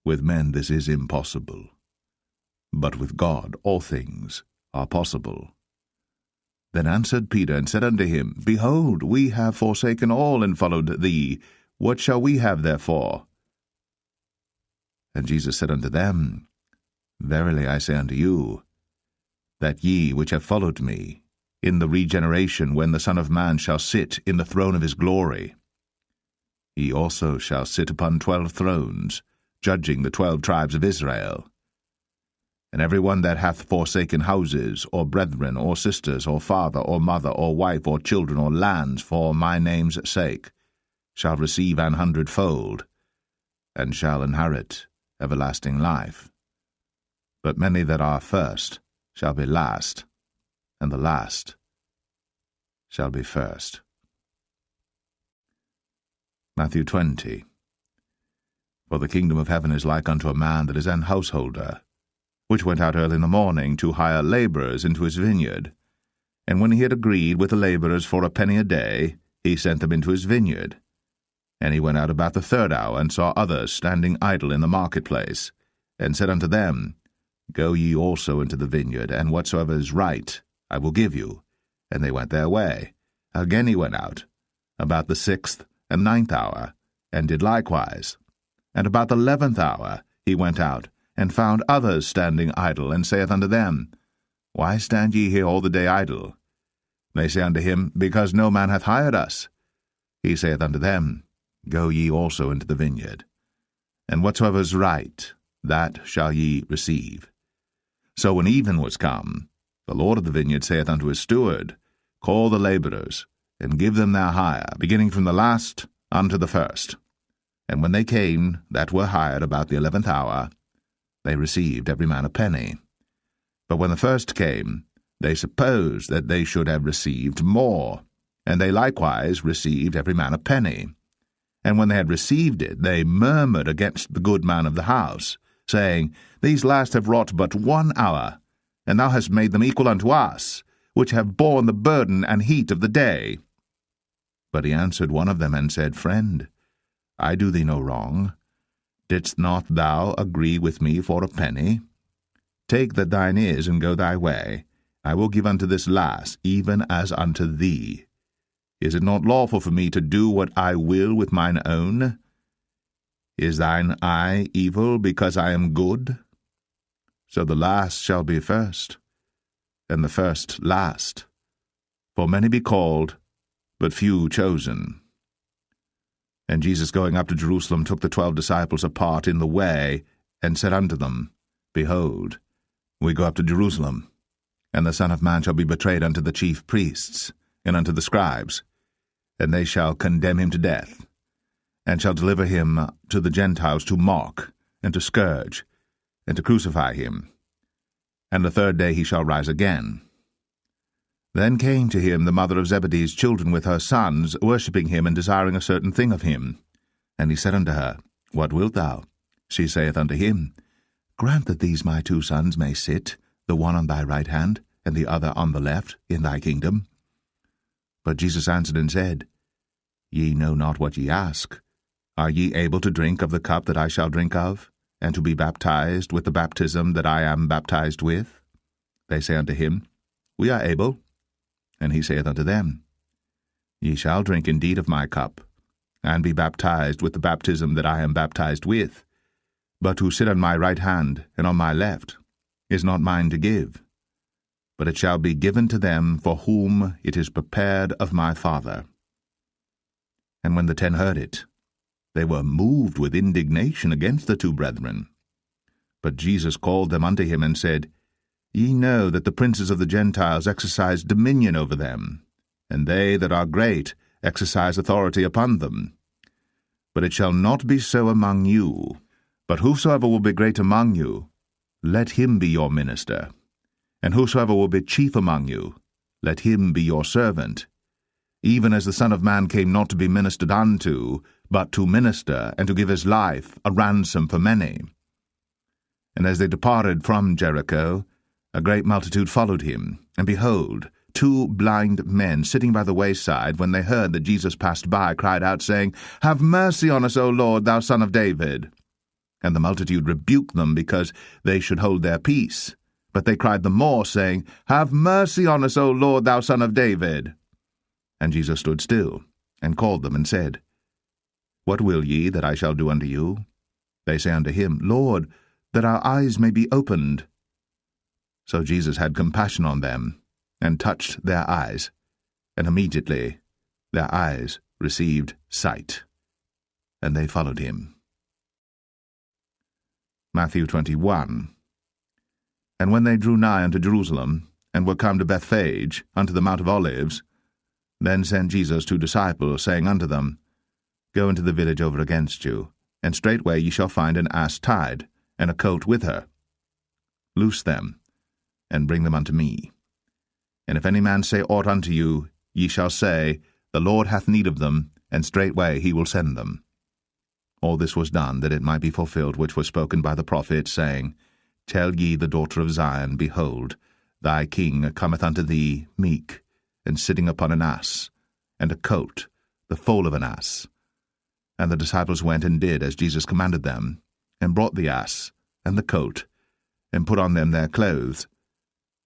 A: With men this is impossible, but with God all things are possible. Then answered Peter, and said unto him, Behold, we have forsaken all, and followed thee. What shall we have therefore? And Jesus said unto them, Verily I say unto you, that ye which have followed me, in the regeneration when the Son of Man shall sit in the throne of his glory, he also shall sit upon 12 thrones, judging the 12 tribes of Israel. And every one that hath forsaken houses, or brethren, or sisters, or father, or mother, or wife, or children, or lands, for my name's sake, shall receive 100-fold, and shall inherit everlasting life. But many that are first shall be last, and the last shall be first. Matthew 20. For the kingdom of heaven is like unto a man that is an householder, which went out early in the morning to hire labourers into his vineyard. And when he had agreed with the labourers for a penny a day, he sent them into his vineyard. And he went out about the 3rd hour, and saw others standing idle in the marketplace, and said unto them, Go ye also into the vineyard, and whatsoever is right I will give you. And they went their way. Again he went out, about the 6th and 9th hour, and did likewise. And about the 11th hour he went out, and found others standing idle, and saith unto them, Why stand ye here all the day idle? They say unto him, Because no man hath hired us. He saith unto them, Go ye also into the vineyard, and whatsoever is right, that shall ye receive. So when even was come, the Lord of the vineyard saith unto his steward, Call the labourers, and give them their hire, beginning from the last unto the first. And when they came that were hired about the 11th hour, they received every man a penny. But when the first came, they supposed that they should have received more, and they likewise received every man a penny. And when they had received it, they murmured against the good man of the house, saying, These last have wrought but 1 hour, and thou hast made them equal unto us, which have borne the burden and heat of the day. But he answered one of them and said, Friend, I do thee no wrong. Didst not thou agree with me for a penny? Take that thine is, and go thy way. I will give unto this last, even as unto thee. Is it not lawful for me to do what I will with mine own? Is thine eye evil because I am good? So the last shall be first, and the first last. For many be called, but few chosen. And Jesus, going up to Jerusalem, took the 12 disciples apart in the way, and said unto them, Behold, we go up to Jerusalem, and the Son of Man shall be betrayed unto the chief priests, and unto the scribes, and they shall condemn him to death, and shall deliver him to the Gentiles to mock, and to scourge, and to crucify him. And the 3rd day he shall rise again. Then came to him the mother of Zebedee's children with her sons, worshipping him, and desiring a certain thing of him. And he said unto her, What wilt thou? She saith unto him, Grant that these my 2 sons may sit, the one on thy right hand, and the other on the left, in thy kingdom. But Jesus answered and said, Ye know not what ye ask. Are ye able to drink of the cup that I shall drink of, and to be baptized with the baptism that I am baptized with? They say unto him, We are able. And he saith unto them, Ye shall drink indeed of my cup, and be baptized with the baptism that I am baptized with. But to sit on my right hand and on my left is not mine to give, but it shall be given to them for whom it is prepared of my Father. And when the 10 heard it, they were moved with indignation against the 2 brethren. But Jesus called them unto him, and said, Ye know that the princes of the Gentiles exercise dominion over them, and they that are great exercise authority upon them. But it shall not be so among you. But whosoever will be great among you, let him be your minister. And whosoever will be chief among you, let him be your servant. Even as the Son of Man came not to be ministered unto, but to minister, and to give his life a ransom for many. And as they departed from Jericho, a great multitude followed him. And behold, 2 blind men sitting by the wayside, when they heard that Jesus passed by, cried out, saying, Have mercy on us, O Lord, thou Son of David. And the multitude rebuked them, because they should hold their peace. But they cried the more, saying, Have mercy on us, O Lord, thou Son of David. And Jesus stood still, and called them, and said, What will ye that I shall do unto you? They say unto him, Lord, that our eyes may be opened. So Jesus had compassion on them, and touched their eyes, and immediately their eyes received sight, and they followed him. Matthew 21. And when they drew nigh unto Jerusalem, and were come to Bethphage, unto the Mount of Olives, then sent Jesus 2 disciples, saying unto them, Go into the village over against you, and straightway ye shall find an ass tied, and a colt with her. Loose them, and bring them unto me. And if any man say aught unto you, ye shall say, The Lord hath need of them, and straightway he will send them. All this was done, that it might be fulfilled which was spoken by the prophet, saying, Tell ye the daughter of Zion, Behold, thy king cometh unto thee meek, and sitting upon an ass, and a colt, the foal of an ass. And the disciples went and did as Jesus commanded them, and brought the ass, and the colt, and put on them their clothes,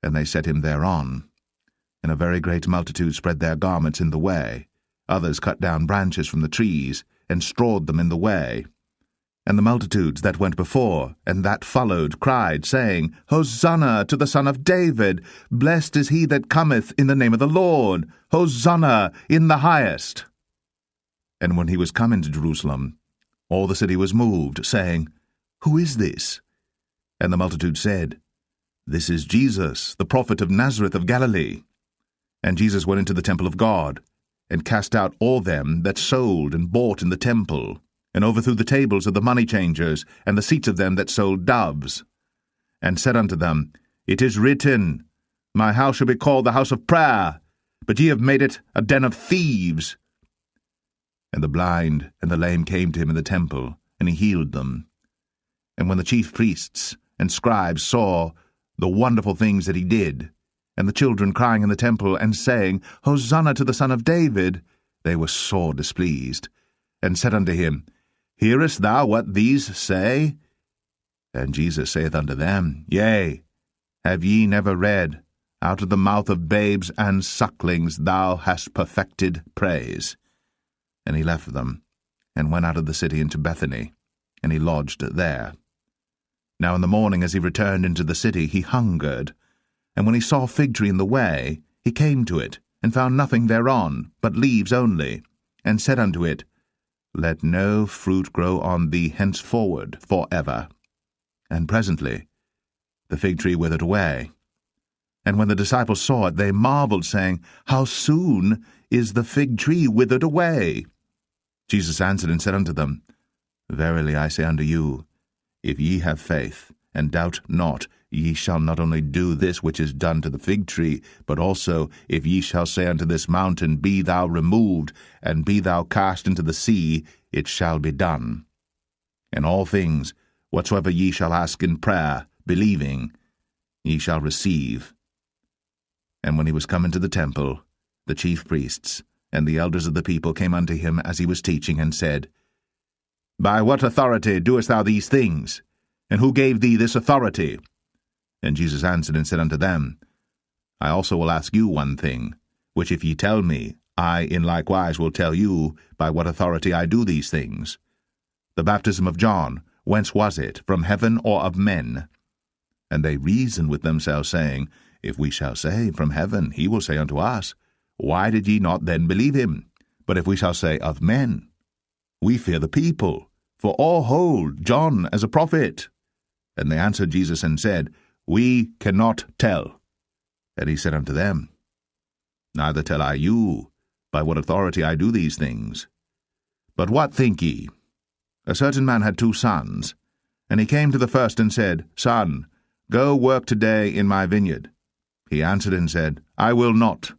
A: and they set him thereon. And a very great multitude spread their garments in the way. Others cut down branches from the trees, and strawed them in the way. And the multitudes that went before, and that followed, cried, saying, Hosanna to the Son of David! Blessed is he that cometh in the name of the Lord! Hosanna in the highest! And when he was come into Jerusalem, all the city was moved, saying, Who is this? And the multitude said, This is Jesus, the prophet of Nazareth of Galilee. And Jesus went into the temple of God, and cast out all them that sold and bought in the temple, and overthrew the tables of the money changers, and the seats of them that sold doves, and said unto them, It is written, My house shall be called the house of prayer, but ye have made it a den of thieves. And the blind and the lame came to him in the temple, and he healed them. And when the chief priests and scribes saw the wonderful things that he did, and the children crying in the temple, and saying, Hosanna to the Son of David, they were sore displeased, and said unto him, Hearest thou what these say? And Jesus saith unto them, Yea, have ye never read, Out of the mouth of babes and sucklings thou hast perfected praise? And he left them, and went out of the city into Bethany, and he lodged there. Now in the morning, as he returned into the city, he hungered. And when he saw a fig tree in the way, he came to it, and found nothing thereon, but leaves only, and said unto it, Let no fruit grow on thee henceforward for ever. And presently the fig tree withered away. And when the disciples saw it, they marveled, saying, How soon is the fig tree withered away? Jesus answered and said unto them, Verily I say unto you, if ye have faith, and doubt not, ye shall not only do this which is done to the fig tree, but also, if ye shall say unto this mountain, Be thou removed, and be thou cast into the sea, it shall be done. And all things, whatsoever ye shall ask in prayer, believing, ye shall receive. And when he was come into the temple, the chief priests and the elders of the people came unto him as he was teaching, and said, By what authority doest thou these things? And who gave thee this authority? And Jesus answered and said unto them, I also will ask you one thing, which if ye tell me, I in likewise will tell you by what authority I do these things. The baptism of John, whence was it, from heaven or of men? And they reasoned with themselves, saying, If we shall say, From heaven, he will say unto us, Why did ye not then believe him? But if we shall say, Of men, we fear the people, for all hold John as a prophet. And they answered Jesus and said, We cannot tell. And he said unto them, Neither tell I you, by what authority I do these things. But what think ye? A certain man had 2 sons, and he came to the first and said, Son, go work today in my vineyard. He answered and said, I will not.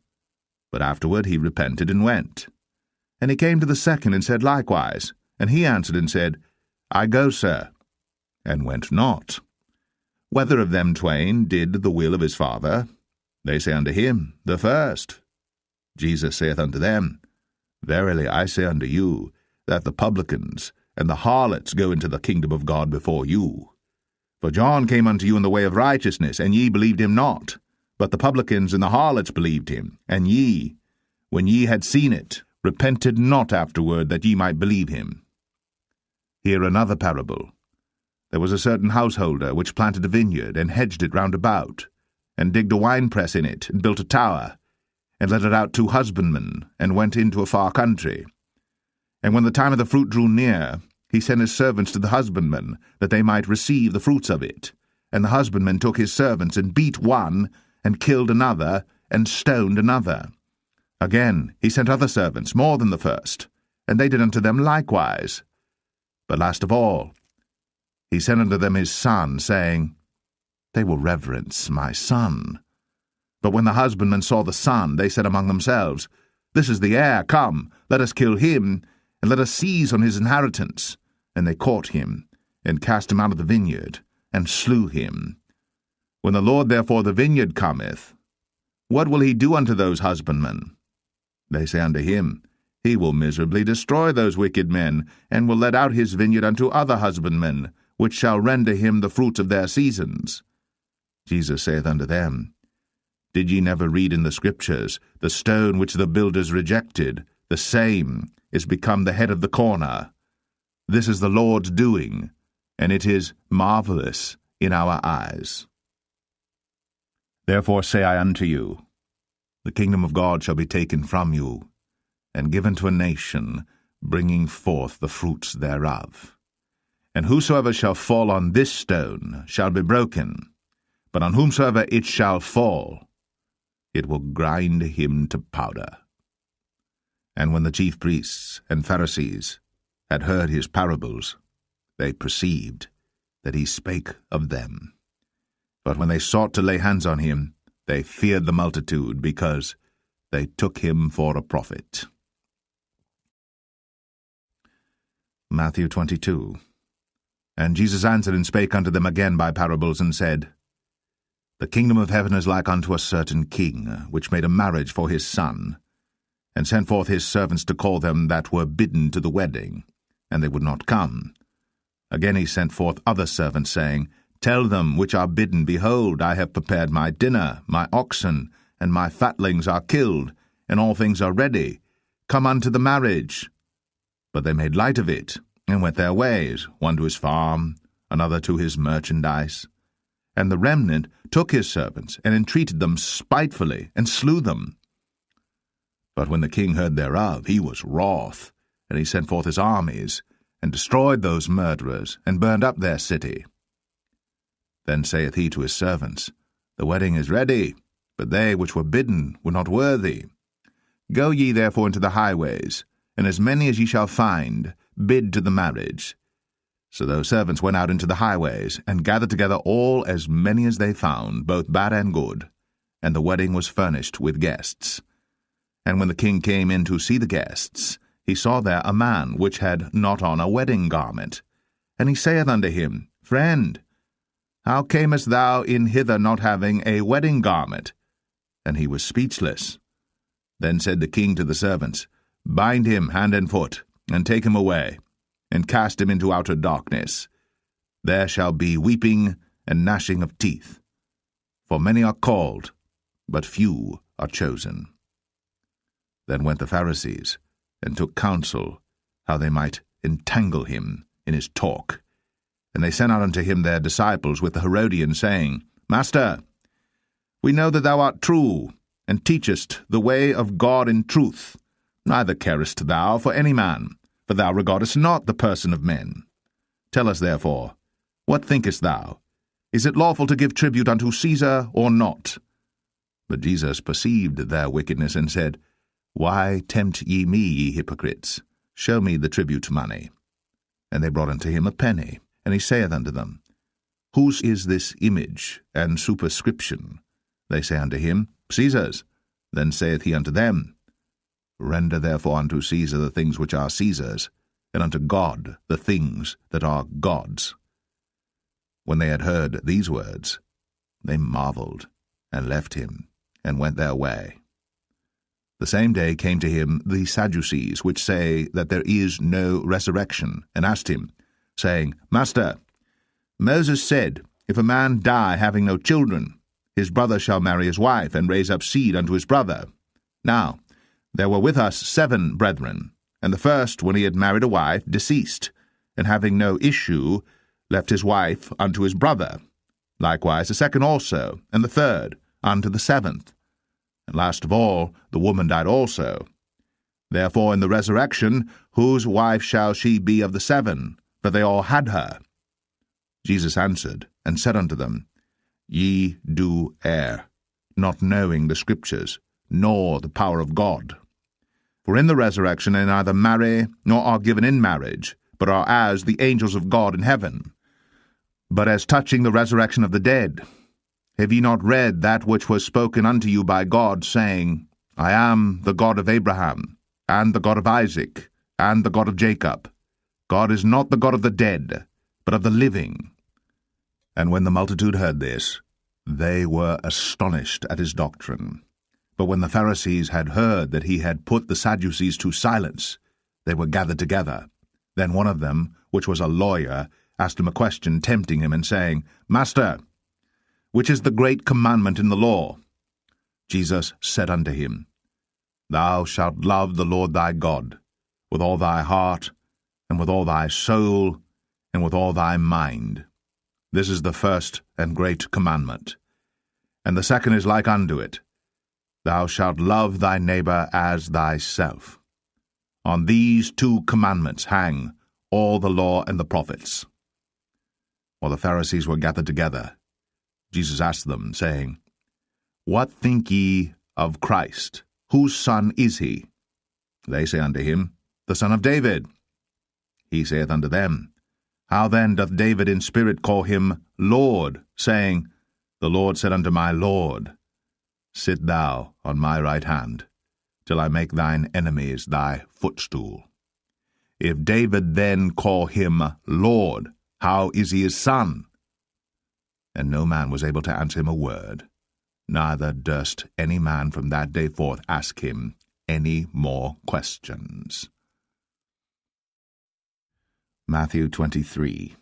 A: But afterward he repented and went. And he came to the second and said likewise. And he answered and said, I go, sir, and went not. Whether of them twain did the will of his father? They say unto him, The first. Jesus saith unto them, Verily I say unto you, that the publicans and the harlots go into the kingdom of God before you. For John came unto you in the way of righteousness, and ye believed him not. But the publicans and the harlots believed him, and ye, when ye had seen it, repented not afterward that ye might believe him. Hear another parable. There was a certain householder which planted a vineyard, and hedged it round about, and digged a winepress in it, and built a tower, and let it out to husbandmen, and went into a far country. And when the time of the fruit drew near, he sent his servants to the husbandmen, that they might receive the fruits of it. And the husbandman took his servants, and beat one, and killed another, and stoned another. Again he sent other servants, more than the first, and they did unto them likewise. But last of all, he sent unto them his son, saying, They will reverence my son. But when the husbandmen saw the son, they said among themselves, This is the heir, come, let us kill him, and let us seize on his inheritance. And they caught him, and cast him out of the vineyard, and slew him. When the Lord therefore of the vineyard cometh, what will he do unto those husbandmen? They say unto him, He will miserably destroy those wicked men, and will let out his vineyard unto other husbandmen, which shall render him the fruits of their seasons. Jesus saith unto them, Did ye never read in the Scriptures, The stone which the builders rejected, the same is become the head of the corner? This is the Lord's doing, and it is marvelous in our eyes. Therefore say I unto you, the kingdom of God shall be taken from you, and given to a nation, bringing forth the fruits thereof. And whosoever shall fall on this stone shall be broken, but on whomsoever it shall fall, it will grind him to powder. And when the chief priests and Pharisees had heard his parables, they perceived that he spake of them. But when they sought to lay hands on him, they feared the multitude, because they took him for a prophet. Matthew 22. And Jesus answered and spake unto them again by parables, and said, The kingdom of heaven is like unto a certain king, which made a marriage for his son, and sent forth his servants to call them that were bidden to the wedding, and they would not come. Again he sent forth other servants, saying, Tell them which are bidden, Behold, I have prepared my dinner, my oxen and my fatlings are killed, and all things are ready. Come unto the marriage. But they made light of it, and went their ways, one to his farm, another to his merchandise. And the remnant took his servants, and entreated them spitefully, and slew them. But when the king heard thereof, he was wroth, and he sent forth his armies, and destroyed those murderers, and burned up their city. Then saith he to his servants, The wedding is ready, but they which were bidden were not worthy. Go ye therefore into the highways, and as many as ye shall find, bid to the marriage. So those servants went out into the highways, and gathered together all as many as they found, both bad and good. And the wedding was furnished with guests. And when the king came in to see the guests, he saw there a man which had not on a wedding garment. And he saith unto him, Friend, how camest thou in hither not having a wedding garment? And he was speechless. Then said the king to the servants, Bind him hand and foot, and take him away, and cast him into outer darkness. There shall be weeping and gnashing of teeth. For many are called, but few are chosen. Then went the Pharisees, and took counsel how they might entangle him in his talk. And they sent out unto him their disciples with the Herodians, saying, Master, we know that thou art true, and teachest the way of God in truth. Neither carest thou for any man, for thou regardest not the person of men. Tell us therefore, what thinkest thou? Is it lawful to give tribute unto Caesar, or not? But Jesus perceived their wickedness, and said, Why tempt ye me, ye hypocrites? Show me the tribute money. And they brought unto him a penny. And he saith unto them, Whose is this image and superscription? They say unto him, Caesar's. Then saith he unto them, Render therefore unto Caesar the things which are Caesar's, and unto God the things that are God's. When they had heard these words, they marveled, and left him, and went their way. The same day came to him the Sadducees, which say that there is no resurrection, and asked him, saying, Master, Moses said, If a man die having no children, his brother shall marry his wife, and raise up seed unto his brother. Now there were with us 7 brethren, and the first, when he had married a wife, deceased, and having no issue, left his wife unto his brother. Likewise the second also, and the third, unto the 7th. And last of all, the woman died also. Therefore in the resurrection, whose wife shall she be of the 7? For they all had her. Jesus answered, and said unto them, Ye do err, not knowing the Scriptures, nor the power of God. For in the resurrection they neither marry, nor are given in marriage, but are as the angels of God in heaven. But as touching the resurrection of the dead, have ye not read that which was spoken unto you by God, saying, I am the God of Abraham, and the God of Isaac, and the God of Jacob? God is not the God of the dead, but of the living. And when the multitude heard this, they were astonished at his doctrine. But when the Pharisees had heard that he had put the Sadducees to silence, they were gathered together. Then one of them, which was a lawyer, asked him a question, tempting him, and saying, Master, which is the great commandment in the law? Jesus said unto him, Thou shalt love the Lord thy God with all thy heart, and with all thy soul, and with all thy mind. This is the first and great commandment. And the second is like unto it, Thou shalt love thy neighbor as thyself. On these 2 commandments hang all the law and the prophets. While the Pharisees were gathered together, Jesus asked them, saying, What think ye of Christ? Whose son is he? They say unto him, The son of David. He saith unto them, How then doth David in spirit call him Lord, saying, The Lord said unto my Lord, Sit thou on my right hand, till I make thine enemies thy footstool. If David then call him Lord, how is he his son? And no man was able to answer him a word, neither durst any man from that day forth ask him any more questions. Matthew 23.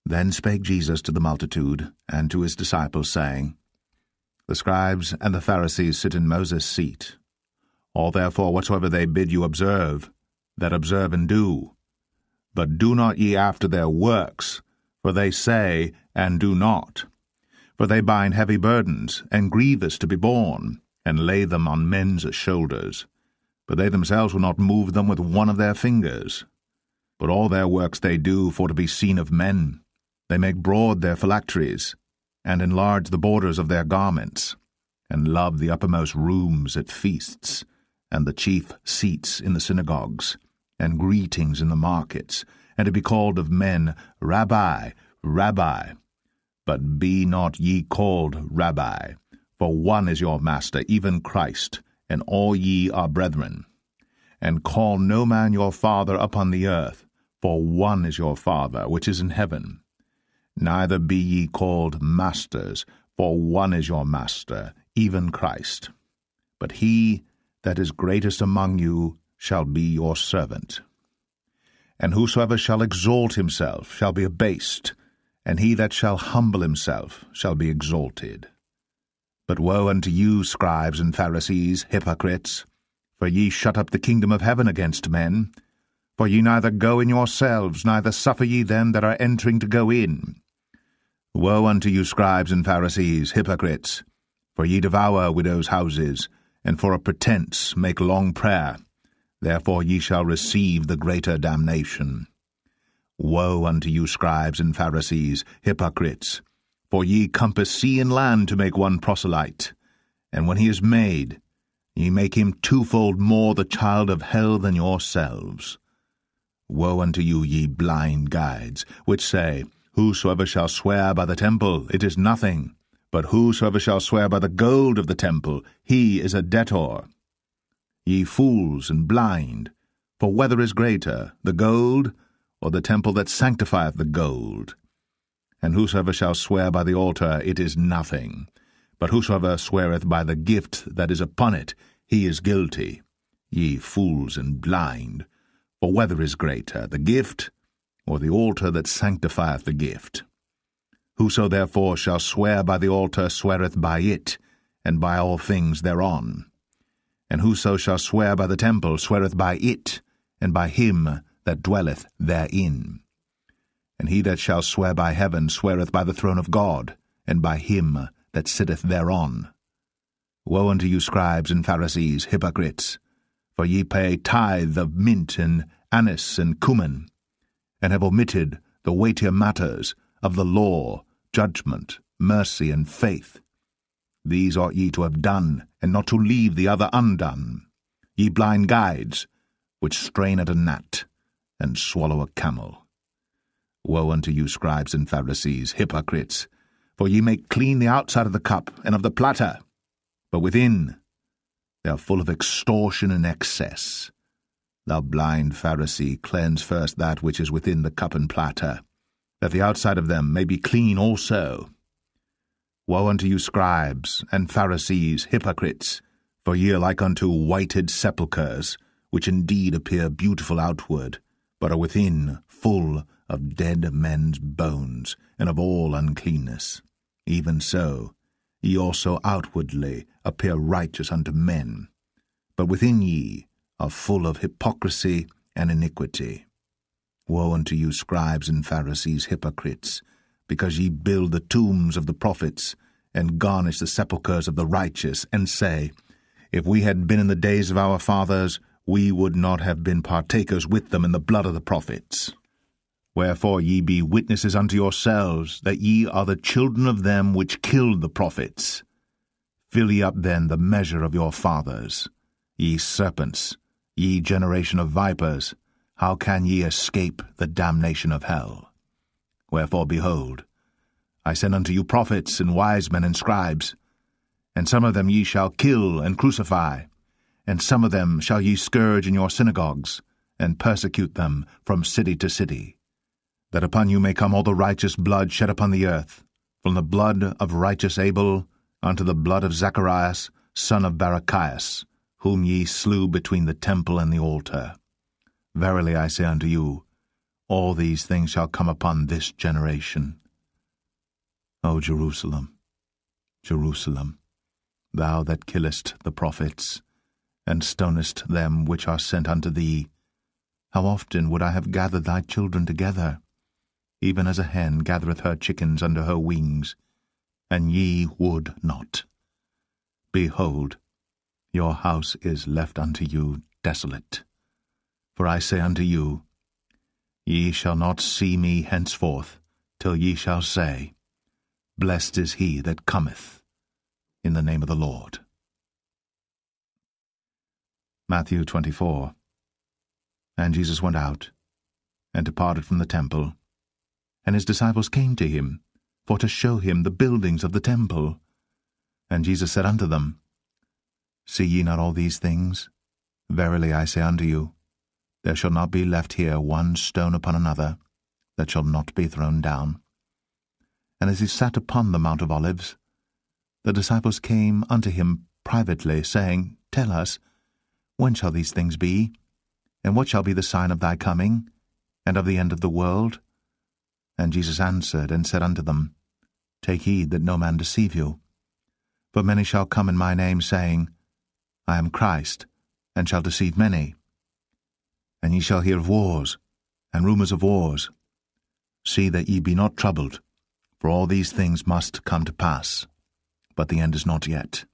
A: Then spake Jesus to the multitude, and to his disciples, saying, The scribes and the Pharisees sit in Moses' seat. All therefore whatsoever they bid you observe, that observe and do. But do not ye after their works, for they say, and do not. For they bind heavy burdens, and grievous to be borne, and lay them on men's shoulders. But they themselves will not move them with one of their fingers. But all their works they do for to be seen of men. They make broad their phylacteries, and enlarge the borders of their garments, and love the uppermost rooms at feasts, and the chief seats in the synagogues, and greetings in the markets, and to be called of men, Rabbi, Rabbi. But be not ye called Rabbi, for one is your Master, even Christ, and all ye are brethren. And call no man your father upon the earth, for one is your Father, which is in heaven. Neither be ye called masters, for one is your Master, even Christ. But he that is greatest among you shall be your servant. And whosoever shall exalt himself shall be abased, and he that shall humble himself shall be exalted. But woe unto you, scribes and Pharisees, hypocrites! For ye shut up the kingdom of heaven against men. For ye neither go in yourselves, neither suffer ye them that are entering to go in. Woe unto you, scribes and Pharisees, hypocrites! For ye devour widows' houses, and for a pretence make long prayer. Therefore ye shall receive the greater damnation. Woe unto you, scribes and Pharisees, hypocrites! For ye compass sea and land to make one proselyte, and when he is made, ye make him twofold more the child of hell than yourselves. Woe unto you, ye blind guides, which say, Whosoever shall swear by the temple, it is nothing, but whosoever shall swear by the gold of the temple, he is a debtor. Ye fools and blind, for whether is greater, the gold, or the temple that sanctifieth the gold? And whosoever shall swear by the altar, it is nothing, but whosoever sweareth by the gift that is upon it, he is guilty. Ye fools and blind, for whether is greater, the gift, or the altar that sanctifieth the gift? Whoso therefore shall swear by the altar sweareth by it, and by all things thereon. And whoso shall swear by the temple sweareth by it, and by him that dwelleth therein. And he that shall swear by heaven sweareth by the throne of God, and by him that sitteth thereon. Woe unto you, scribes and Pharisees, hypocrites! For ye pay tithe of mint and anise and cumin, and have omitted the weightier matters of the law, judgment, mercy, and faith. These ought ye to have done, and not to leave the other undone. Ye blind guides, which strain at a gnat, and swallow a camel. Woe unto you, scribes and Pharisees, hypocrites! For ye make clean the outside of the cup and of the platter, but within they are full of extortion and excess. Thou blind Pharisee, cleanse first that which is within the cup and platter, that the outside of them may be clean also. Woe unto you, scribes and Pharisees, hypocrites! For ye are like unto whited sepulchres, which indeed appear beautiful outward, but are within full of dead men's bones, and of all uncleanness. Even so, ye also outwardly appear righteous unto men, but within ye are full of hypocrisy and iniquity. Woe unto you, scribes and Pharisees, hypocrites! Because ye build the tombs of the prophets, and garnish the sepulchres of the righteous, and say, If we had been in the days of our fathers, we would not have been partakers with them in the blood of the prophets. Wherefore ye be witnesses unto yourselves, that ye are the children of them which killed the prophets. Fill ye up then the measure of your fathers. Ye serpents, ye generation of vipers, how can ye escape the damnation of hell? Wherefore, behold, I send unto you prophets and wise men and scribes, and some of them ye shall kill and crucify, and some of them shall ye scourge in your synagogues, and persecute them from city to city, that upon you may come all the righteous blood shed upon the earth, from the blood of righteous Abel unto the blood of Zacharias, son of Barachias, whom ye slew between the temple and the altar. Verily I say unto you, all these things shall come upon this generation. O Jerusalem, Jerusalem, thou that killest the prophets, and stonest them which are sent unto thee, how often would I have gathered thy children together, even as a hen gathereth her chickens under her wings, and ye would not. Behold, your house is left unto you desolate. For I say unto you, ye shall not see me henceforth, till ye shall say, Blessed is he that cometh in the name of the Lord. Matthew 24. And Jesus went out, and departed from the temple, and his disciples came to him, for to show him the buildings of the temple. And Jesus said unto them, See ye not all these things? Verily I say unto you, there shall not be left here one stone upon another, that shall not be thrown down. And as he sat upon the Mount of Olives, the disciples came unto him privately, saying, Tell us, when shall these things be? And what shall be the sign of thy coming, and of the end of the world? And Jesus answered and said unto them, Take heed that no man deceive you. For many shall come in my name, saying, I am Christ, and shall deceive many. And ye shall hear of wars, and rumours of wars. See that ye be not troubled, for all these things must come to pass, but the end is not yet.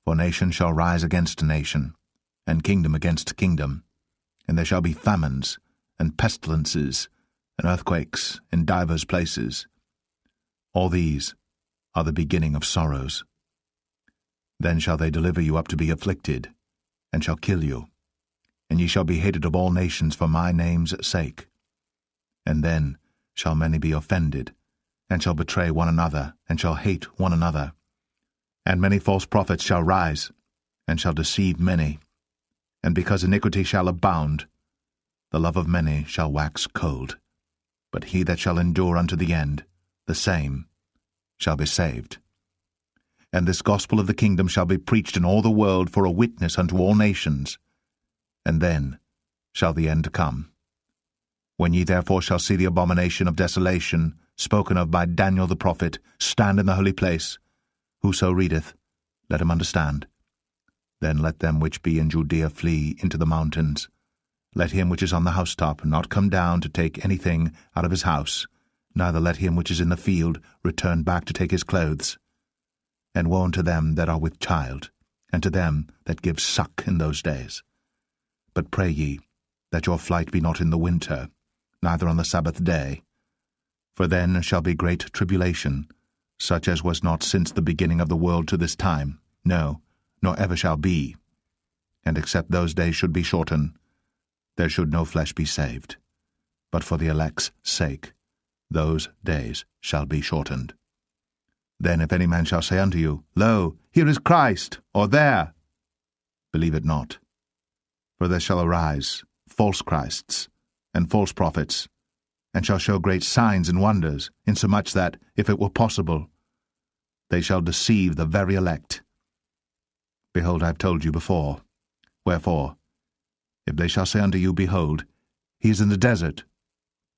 A: For nation shall rise against nation, and kingdom against kingdom, and there shall be famines, and pestilences, and earthquakes in divers places. All these are the beginning of sorrows. Then shall they deliver you up to be afflicted, and shall kill you, and ye shall be hated of all nations for my name's sake. And then shall many be offended, and shall betray one another, and shall hate one another. And many false prophets shall rise, and shall deceive many. And because iniquity shall abound, the love of many shall wax cold. But he that shall endure unto the end, the same shall be saved. And this gospel of the kingdom shall be preached in all the world for a witness unto all nations, and then shall the end come. When ye therefore shall see the abomination of desolation, spoken of by Daniel the prophet, stand in the holy place, whoso readeth, let him understand. Then let them which be in Judea flee into the mountains. Let him which is on the housetop not come down to take anything out of his house, neither let him which is in the field return back to take his clothes. And woe unto them that are with child, and to them that give suck in those days. But pray ye, that your flight be not in the winter, neither on the Sabbath day. For then shall be great tribulation, such as was not since the beginning of the world to this time, no, nor ever shall be. And except those days should be shortened, there should no flesh be saved. But for the elect's sake, those days shall be shortened. Then if any man shall say unto you, Lo, here is Christ, or there, believe it not. For there shall arise false Christs, and false prophets, and shall show great signs and wonders, insomuch that, if it were possible, they shall deceive the very elect. Behold, I have told you before. Wherefore, if they shall say unto you, Behold, he is in the desert,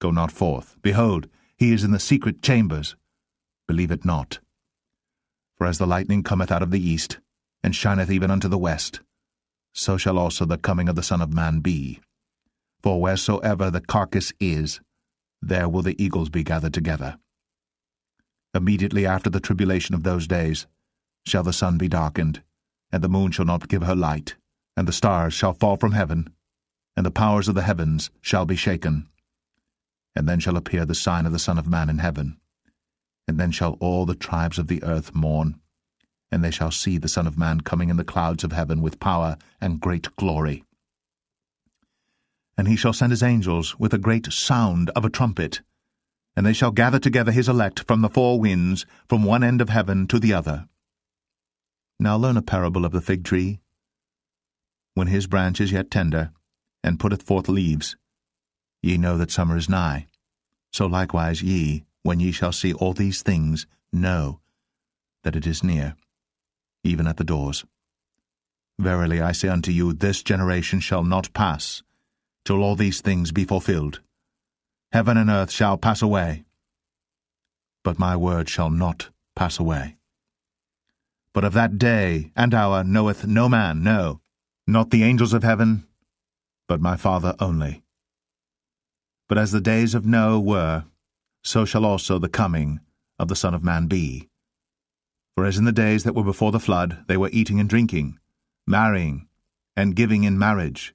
A: go not forth. Behold, he is in the secret chambers, believe it not. For as the lightning cometh out of the east, and shineth even unto the west, so shall also the coming of the Son of Man be. For wheresoever the carcass is, there will the eagles be gathered together. Immediately after the tribulation of those days shall the sun be darkened, and the moon shall not give her light, and the stars shall fall from heaven, and the powers of the heavens shall be shaken. And then shall appear the sign of the Son of Man in heaven. And then shall all the tribes of the earth mourn, and they shall see the Son of Man coming in the clouds of heaven with power and great glory. And he shall send his angels with a great sound of a trumpet, and they shall gather together his elect from the four winds, from one end of heaven to the other. Now learn a parable of the fig tree. When his branch is yet tender, and putteth forth leaves, ye know that summer is nigh. So likewise ye, when ye shall see all these things, know that it is near, even at the doors. Verily I say unto you, this generation shall not pass, till all these things be fulfilled. Heaven and earth shall pass away, but my word shall not pass away. But of that day and hour knoweth no man, no, not the angels of heaven, but my Father only. But as the days of Noah were, so shall also the coming of the Son of Man be. For as in the days that were before the flood, they were eating and drinking, marrying, and giving in marriage,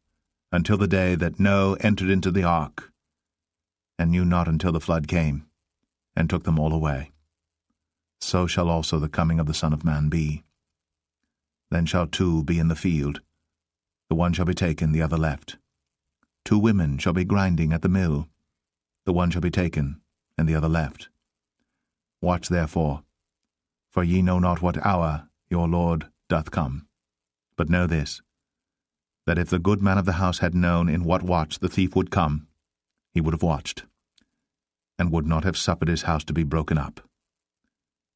A: until the day that Noah entered into the ark, and knew not until the flood came, and took them all away. So shall also the coming of the Son of Man be. Then shall two be in the field, the one shall be taken, the other left. 2 women shall be grinding at the mill, the one shall be taken, and the other left. Watch therefore, for ye know not what hour your Lord doth come. But know this, that if the good man of the house had known in what watch the thief would come, he would have watched, and would not have suffered his house to be broken up.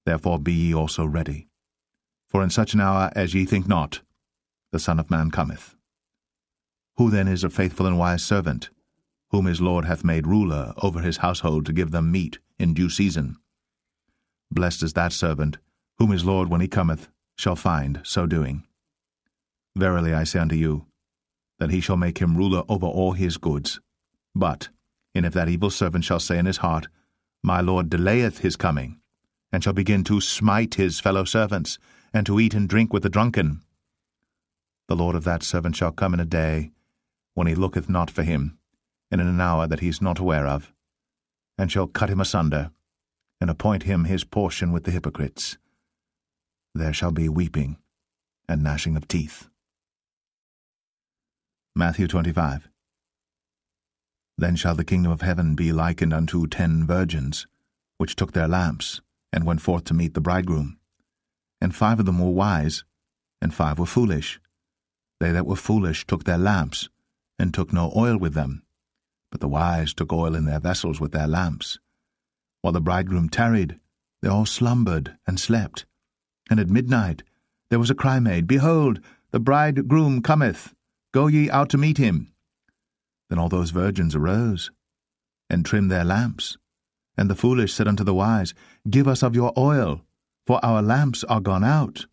A: Therefore be ye also ready, for in such an hour as ye think not, the Son of Man cometh. Who then is a faithful and wise servant, whom his Lord hath made ruler over his household to give them meat in due season? Blessed is that servant, whom his Lord, when he cometh, shall find so doing. Verily I say unto you, that he shall make him ruler over all his goods. But, and if that evil servant shall say in his heart, My Lord delayeth his coming, and shall begin to smite his fellow servants, and to eat and drink with the drunken, the Lord of that servant shall come in a day when he looketh not for him, and in an hour that he is not aware of, and shall cut him asunder, and appoint him his portion with the hypocrites. There shall be weeping and gnashing of teeth. Matthew 25. Then shall the kingdom of heaven be likened unto 10 virgins, which took their lamps, and went forth to meet the bridegroom. And 5 of them were wise, and 5 were foolish. They that were foolish took their lamps, and took no oil with them. But the wise took oil in their vessels with their lamps. While the bridegroom tarried, they all slumbered and slept. And at midnight there was a cry made, Behold, the bridegroom cometh, go ye out to meet him. Then all those virgins arose, and trimmed their lamps. And the foolish said unto the wise, Give us of your oil, for our lamps are gone out.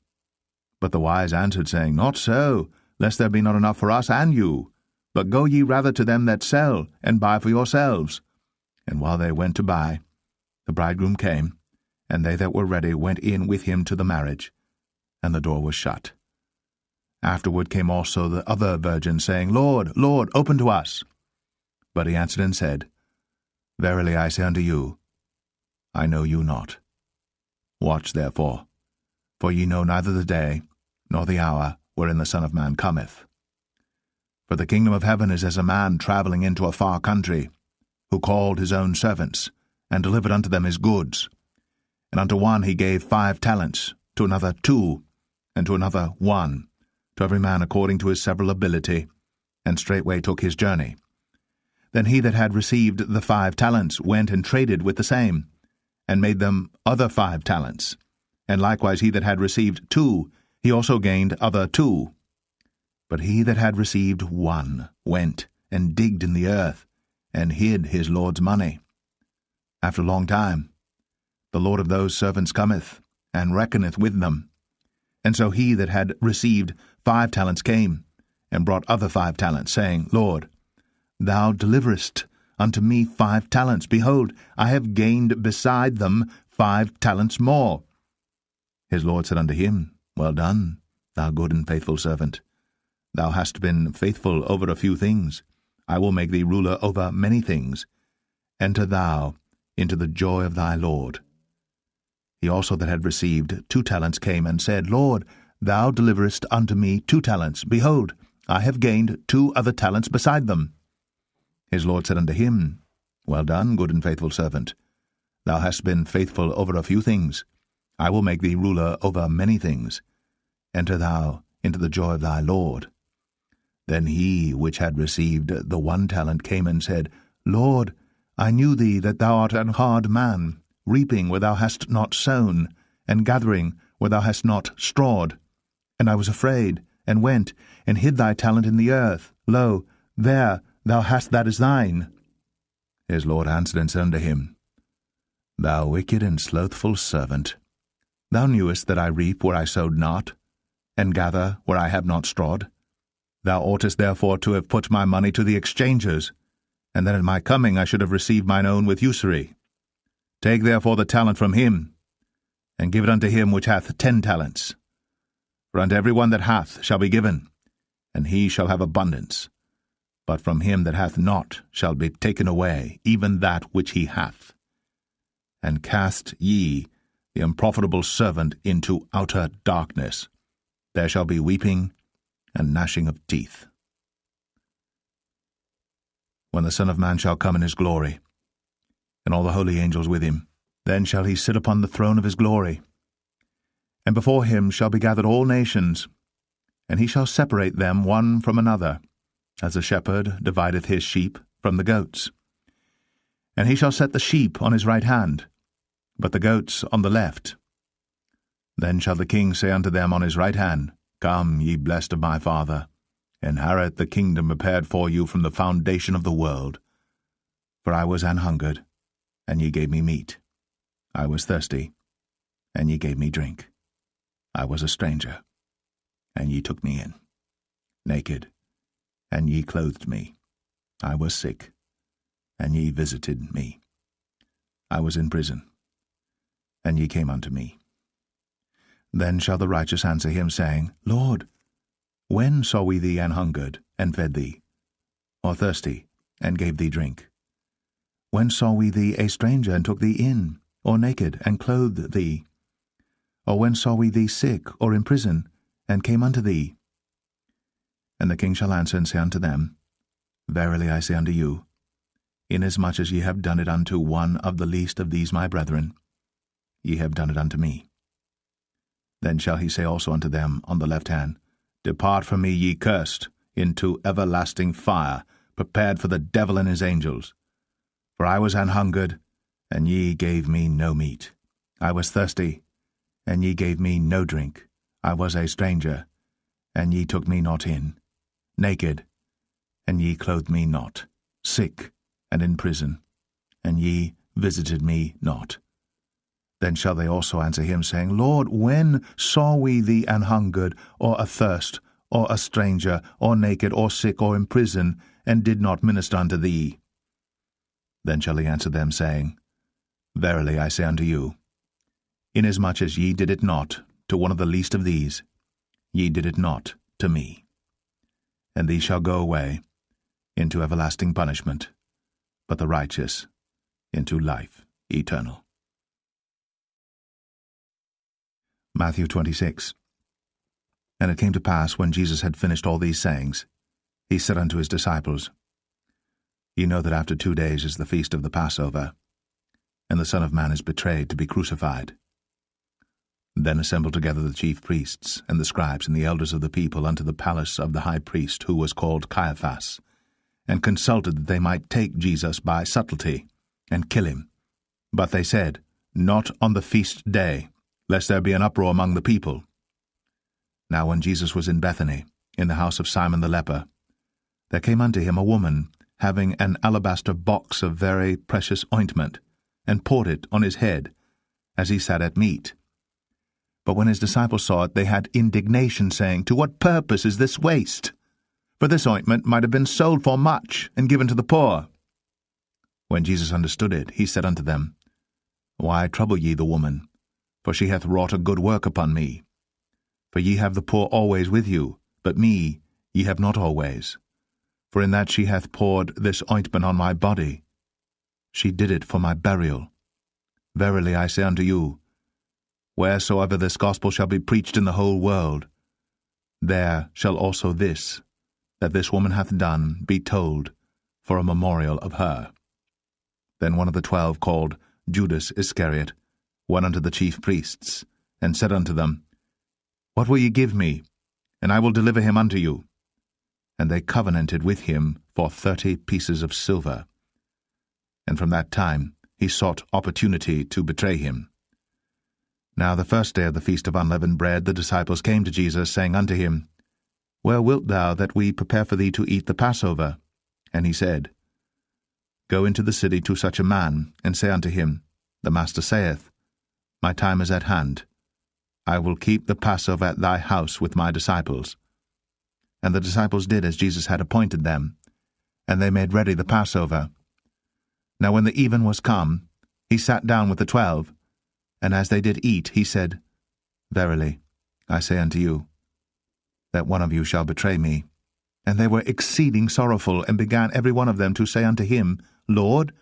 A: But the wise answered, saying, Not so, lest there be not enough for us and you. But go ye rather to them that sell, and buy for yourselves. And while they went to buy, the bridegroom came, and they that were ready went in with him to the marriage, and the door was shut. Afterward came also the other virgins, saying, Lord, Lord, open to us. But he answered and said, Verily I say unto you, I know you not. Watch therefore, for ye know neither the day nor the hour wherein the Son of Man cometh. For the kingdom of heaven is as a man travelling into a far country, who called his own servants, and delivered unto them his goods. And unto one he gave 5 talents, to another 2, and to another 1, to every man according to his several ability, and straightway took his journey. Then he that had received the 5 talents went and traded with the same, and made them other 5 talents. And likewise he that had received 2, he also gained other 2. But he that had received 1 went and digged in the earth, and hid his Lord's money. After a long time, the Lord of those servants cometh, and reckoneth with them. And so he that had received 5 talents came, and brought other 5 talents, saying, Lord, thou deliverest unto me 5 talents. Behold, I have gained beside them 5 talents more. His Lord said unto him, Well done, thou good and faithful servant. Thou hast been faithful over a few things. I will make thee ruler over many things. Enter thou into the joy of thy Lord. He also that had received 2 talents came and said, Lord, thou deliverest unto me 2 talents. Behold, I have gained 2 other talents beside them. His Lord said unto him, Well done, good and faithful servant. Thou hast been faithful over a few things. I will make thee ruler over many things. Enter thou into the joy of thy Lord. Then he which had received the 1 talent came and said, Lord, I knew thee that thou art an hard man, reaping where thou hast not sown, and gathering where thou hast not strawed. And I was afraid, and went, and hid thy talent in the earth. Lo, there thou hast that is thine. His Lord answered and said unto him, Thou wicked and slothful servant, thou knewest that I reap where I sowed not, and gather where I have not strawed. Thou oughtest therefore to have put my money to the exchangers, and then at my coming I should have received mine own with usury. Take therefore the talent from him, and give it unto him which hath 10 talents. For unto every one that hath shall be given, and he shall have abundance. But from him that hath not shall be taken away even that which he hath. And cast ye the unprofitable servant into outer darkness. There shall be weeping and gnashing of teeth. When the Son of Man shall come in his glory, and all the holy angels with him, then shall he sit upon the throne of his glory. And before him shall be gathered all nations, and he shall separate them one from another, as a shepherd divideth his sheep from the goats. And he shall set the sheep on his right hand, but the goats on the left. Then shall the king say unto them on his right hand, Come, ye blessed of my Father, inherit the kingdom prepared for you from the foundation of the world. For I was an hungered, and ye gave me meat. I was thirsty, and ye gave me drink. I was a stranger, and ye took me in. Naked, and ye clothed me. I was sick, and ye visited me. I was in prison, and ye came unto me. Then shall the righteous answer him, saying, Lord, when saw we thee an hungered, and fed thee, or thirsty, and gave thee drink? When saw we thee a stranger, and took thee in, or naked, and clothed thee? Or when saw we thee sick, or in prison, and came unto thee? And the king shall answer and say unto them, Verily I say unto you, inasmuch as ye have done it unto one of the least of these my brethren, ye have done it unto me. Then shall he say also unto them on the left hand, Depart from me, ye cursed, into everlasting fire, prepared for the devil and his angels. For I was an hungered, and ye gave me no meat. I was thirsty, and ye gave me no drink. I was a stranger, and ye took me not in. Naked, and ye clothed me not. Sick, and in prison, and ye visited me not. Then shall they also answer him, saying, Lord, when saw we thee an hungered, or athirst, or a stranger, or naked, or sick, or in prison, and did not minister unto thee? Then shall he answer them, saying, Verily I say unto you, inasmuch as ye did it not to one of the least of these, ye did it not to me. And these shall go away into everlasting punishment, but the righteous into life eternal. Matthew 26. And it came to pass, when Jesus had finished all these sayings, he said unto his disciples, Ye know that after 2 days is the feast of the Passover, and the Son of Man is betrayed to be crucified. Then assembled together the chief priests, and the scribes, and the elders of the people unto the palace of the high priest, who was called Caiaphas, and consulted that they might take Jesus by subtlety, and kill him. But they said, Not on the feast day, lest there be an uproar among the people. Now when Jesus was in Bethany, in the house of Simon the leper, there came unto him a woman, having an alabaster box of very precious ointment, and poured it on his head, as he sat at meat. But when his disciples saw it, they had indignation, saying, To what purpose is this waste? For this ointment might have been sold for much, and given to the poor. When Jesus understood it, he said unto them, Why trouble ye the woman? For she hath wrought a good work upon me. For ye have the poor always with you, but me ye have not always. For in that she hath poured this ointment on my body, she did it for my burial. Verily I say unto you, Wheresoever this gospel shall be preached in the whole world, there shall also this, that this woman hath done, be told, for a memorial of her. Then one of the 12, called Judas Iscariot, went unto the chief priests, and said unto them, What will ye give me? And I will deliver him unto you. And they covenanted with him for 30 pieces of silver. And from that time he sought opportunity to betray him. Now the first day of the feast of unleavened bread, the disciples came to Jesus, saying unto him, Where wilt thou that we prepare for thee to eat the Passover? And he said, Go into the city to such a man, and say unto him, The Master saith, My time is at hand. I will keep the Passover at thy house with my disciples. And the disciples did as Jesus had appointed them, and they made ready the Passover. Now when the even was come, he sat down with the 12, and as they did eat, he said, Verily, I say unto you, that one of you shall betray me. And they were exceeding sorrowful, and began every one of them to say unto him, Lord,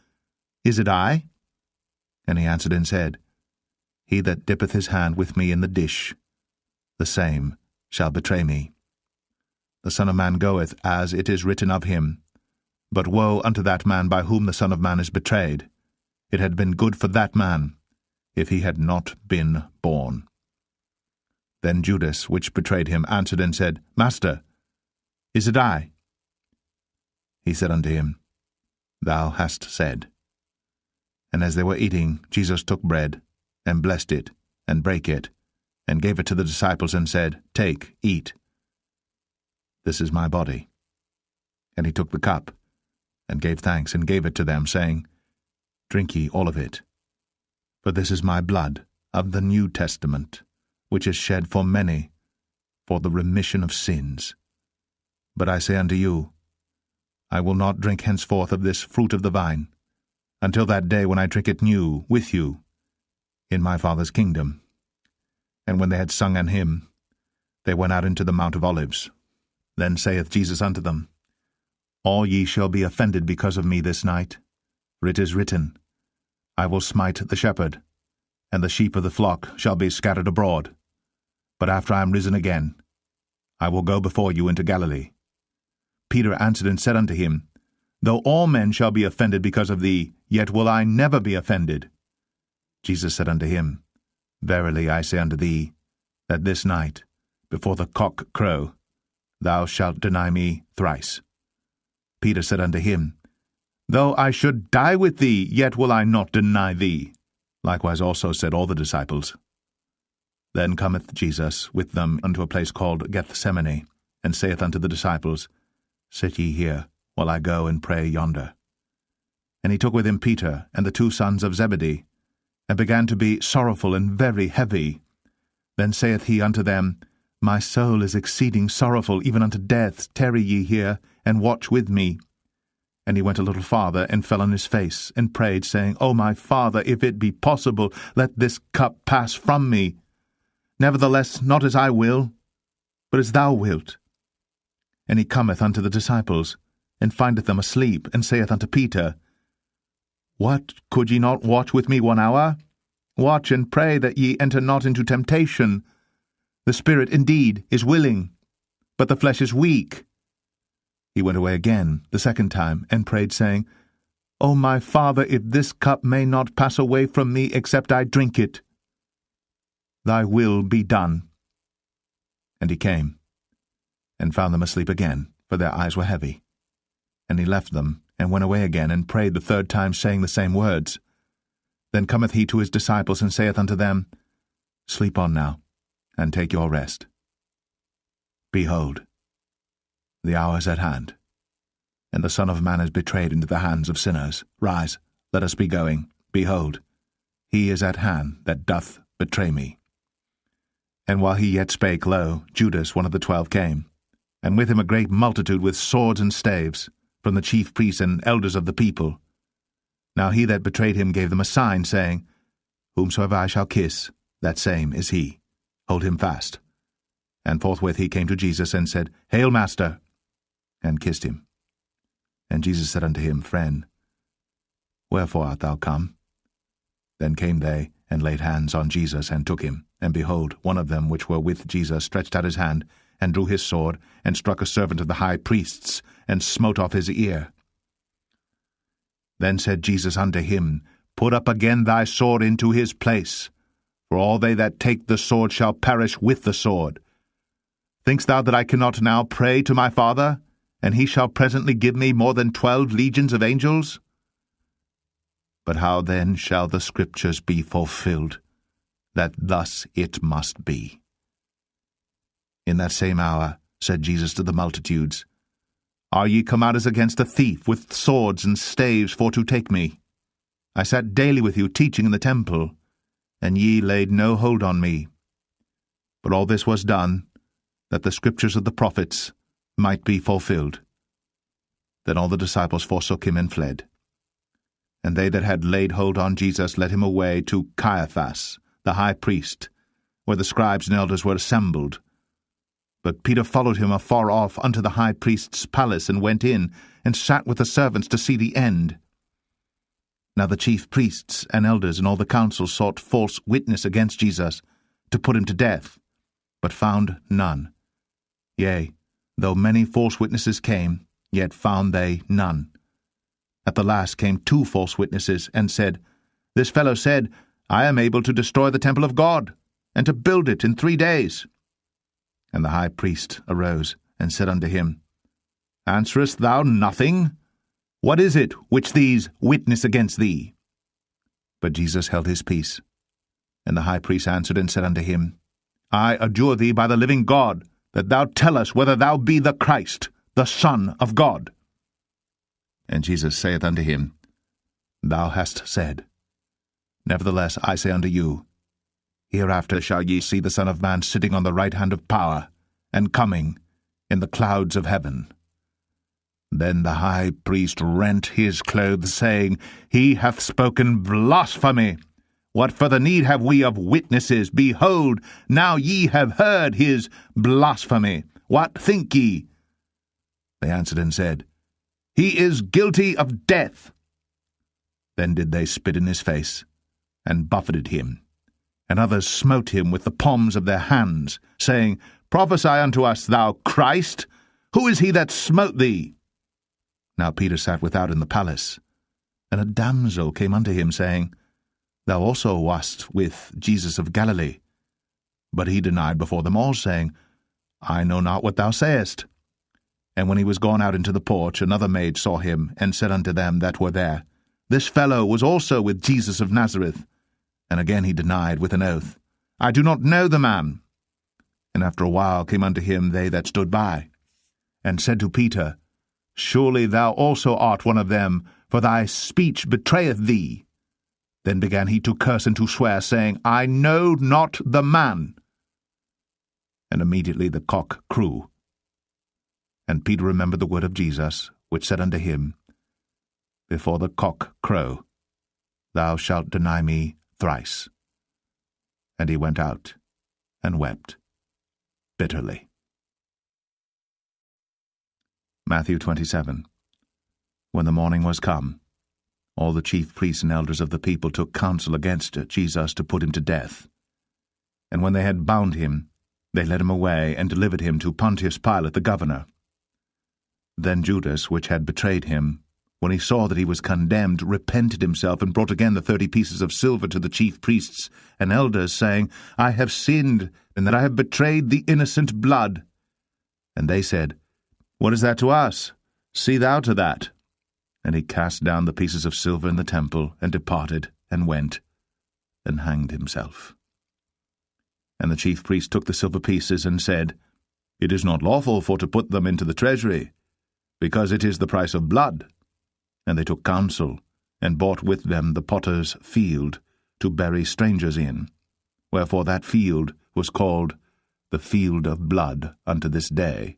A: is it I? And he answered and said, He that dippeth his hand with me in the dish, the same shall betray me. The Son of Man goeth, as it is written of him. But woe unto that man by whom the Son of Man is betrayed. It had been good for that man, if he had not been born. Then Judas, which betrayed him, answered and said, Master, is it I? He said unto him, Thou hast said. And as they were eating, Jesus took bread, and blessed it, and brake it, and gave it to the disciples, and said, Take, eat. This is my body. And he took the cup, and gave thanks, and gave it to them, saying, Drink ye all of it. For this is my blood of the New Testament, which is shed for many, for the remission of sins. But I say unto you, I will not drink henceforth of this fruit of the vine, until that day when I drink it new with you in my Father's kingdom. And when they had sung an hymn, they went out into the Mount of Olives. Then saith Jesus unto them, All ye shall be offended because of me this night, for it is written, I will smite the shepherd, and the sheep of the flock shall be scattered abroad. But after I am risen again, I will go before you into Galilee. Peter answered and said unto him, Though all men shall be offended because of thee, yet will I never be offended. Jesus said unto him, Verily I say unto thee, that this night, before the cock crow, thou shalt deny me thrice. Peter said unto him, Though I should die with thee, yet will I not deny thee. Likewise also said all the disciples. Then cometh Jesus with them unto a place called Gethsemane, and saith unto the disciples, Sit ye here, while I go and pray yonder. And he took with him Peter and the 2 sons of Zebedee, and began to be sorrowful and very heavy. Then saith he unto them, My soul is exceeding sorrowful, even unto death. Tarry ye here, and watch with me. And he went a little farther, and fell on his face, and prayed, saying, O my Father, if it be possible, let this cup pass from me. Nevertheless, not as I will, but as thou wilt. And he cometh unto the disciples, and findeth them asleep, and saith unto Peter, What, could ye not watch with me 1 hour? Watch and pray that ye enter not into temptation. The spirit indeed is willing, but the flesh is weak. He went away again the 2nd time, and prayed, saying, O my Father, if this cup may not pass away from me, except I drink it, thy will be done. And he came, and found them asleep again, for their eyes were heavy. And he left them, and went away again, and prayed the 3rd time, saying the same words. Then cometh he to his disciples, and saith unto them, Sleep on now, and take your rest. Behold, the hour is at hand, and the Son of Man is betrayed into the hands of sinners. Rise, let us be going. Behold, he is at hand that doth betray me. And while he yet spake, lo, Judas, one of the 12, came, and with him a great multitude with swords and staves, from the chief priests and elders of the people. Now he that betrayed him gave them a sign, saying, Whomsoever I shall kiss, that same is he. Hold him fast. And forthwith he came to Jesus, and said, Hail, Master! And kissed him. And Jesus said unto him, Friend, wherefore art thou come? Then came they, and laid hands on Jesus, and took him. And behold, one of them which were with Jesus stretched out his hand, and drew his sword, and struck a servant of the high priest's, and smote off his ear. Then said Jesus unto him, Put up again thy sword into his place, for all they that take the sword shall perish with the sword. Think'st thou that I cannot now pray to my Father, and he shall presently give me more than 12 legions of angels? But how then shall the Scriptures be fulfilled, that thus it must be? In that same hour said Jesus to the multitudes, Are ye come out as against a thief, with swords and staves for to take me? I sat daily with you teaching in the temple, and ye laid no hold on me. But all this was done, that the Scriptures of the prophets might be fulfilled. Then all the disciples forsook him and fled. And they that had laid hold on Jesus led him away to Caiaphas, the high priest, where the scribes and elders were assembled. But Peter followed him afar off unto the high priest's palace, and went in, and sat with the servants to see the end. Now the chief priests and elders and all the council sought false witness against Jesus, to put him to death, but found none. Yea, though many false witnesses came, yet found they none. At the last came 2 false witnesses, and said, This fellow said, I am able to destroy the temple of God, and to build it in 3 days. And the high priest arose, and said unto him, Answerest thou nothing? What is it which these witness against thee? But Jesus held his peace. And the high priest answered and said unto him, I adjure thee by the living God, that thou tell us whether thou be the Christ, the Son of God. And Jesus saith unto him, Thou hast said. Nevertheless I say unto you, Hereafter shall ye see the Son of Man sitting on the right hand of power, and coming in the clouds of heaven. Then the high priest rent his clothes, saying, He hath spoken blasphemy. What further need have we of witnesses? Behold, now ye have heard his blasphemy. What think ye? They answered and said, He is guilty of death. Then did they spit in his face, and buffeted him. And others smote him with the palms of their hands, saying, Prophesy unto us, thou Christ. Who is he that smote thee? Now Peter sat without in the palace. And a damsel came unto him, saying, Thou also wast with Jesus of Galilee. But he denied before them all, saying, I know not what thou sayest. And when he was gone out into the porch, another maid saw him, and said unto them that were there, This fellow was also with Jesus of Nazareth. And again he denied with an oath, I do not know the man. And after a while came unto him they that stood by, and said to Peter, Surely thou also art one of them, for thy speech betrayeth thee. Then began he to curse and to swear, saying, I know not the man. And immediately the cock crew. And Peter remembered the word of Jesus, which said unto him, Before the cock crow, thou shalt deny me thrice. And he went out, and wept bitterly. Matthew 27. When the morning was come, all the chief priests and elders of the people took counsel against Jesus to put him to death. And when they had bound him, they led him away, and delivered him to Pontius Pilate the governor. Then Judas, which had betrayed him, when he saw that he was condemned, repented himself, and brought again the 30 pieces of silver to the chief priests and elders, saying, I have sinned, and that I have betrayed the innocent blood. And they said, What is that to us? See thou to that. And he cast down the pieces of silver in the temple, and departed, and went, and hanged himself. And the chief priest took the silver pieces, and said, It is not lawful for to put them into the treasury, because it is the price of blood. And they took counsel, and bought with them the potter's field, to bury strangers in. Wherefore that field was called the field of blood unto this day.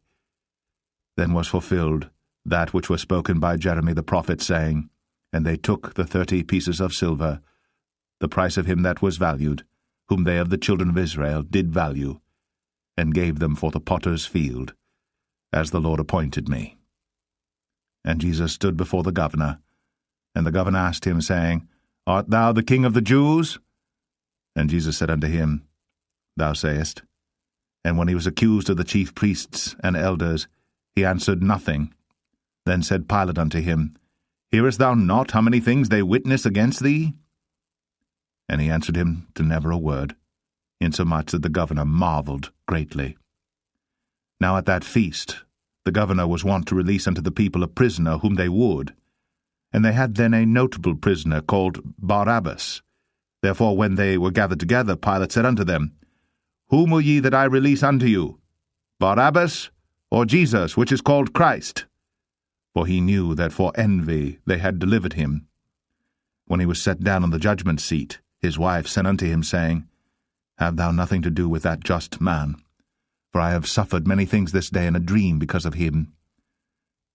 A: Then was fulfilled that which was spoken by Jeremy the prophet, saying, And they took the 30 pieces of silver, the price of him that was valued, whom they of the children of Israel did value, and gave them for the potter's field, as the Lord appointed me. And Jesus stood before the governor, and the governor asked him, saying, Art thou the King of the Jews? And Jesus said unto him, thou sayest? And when he was accused of the chief priests and elders, he answered nothing. Then said Pilate unto him, Hearest thou not how many things they witness against thee? And he answered him to never a word, insomuch that the governor marveled greatly. Now at that feast the governor was wont to release unto the people a prisoner whom they would. And they had then a notable prisoner called Barabbas. Therefore when they were gathered together, Pilate said unto them, Whom will ye that I release unto you, Barabbas, or Jesus, which is called Christ? For he knew that for envy they had delivered him. When he was set down on the judgment seat, his wife sent unto him, saying, Have thou nothing to do with that just man? For I have suffered many things this day in a dream because of him.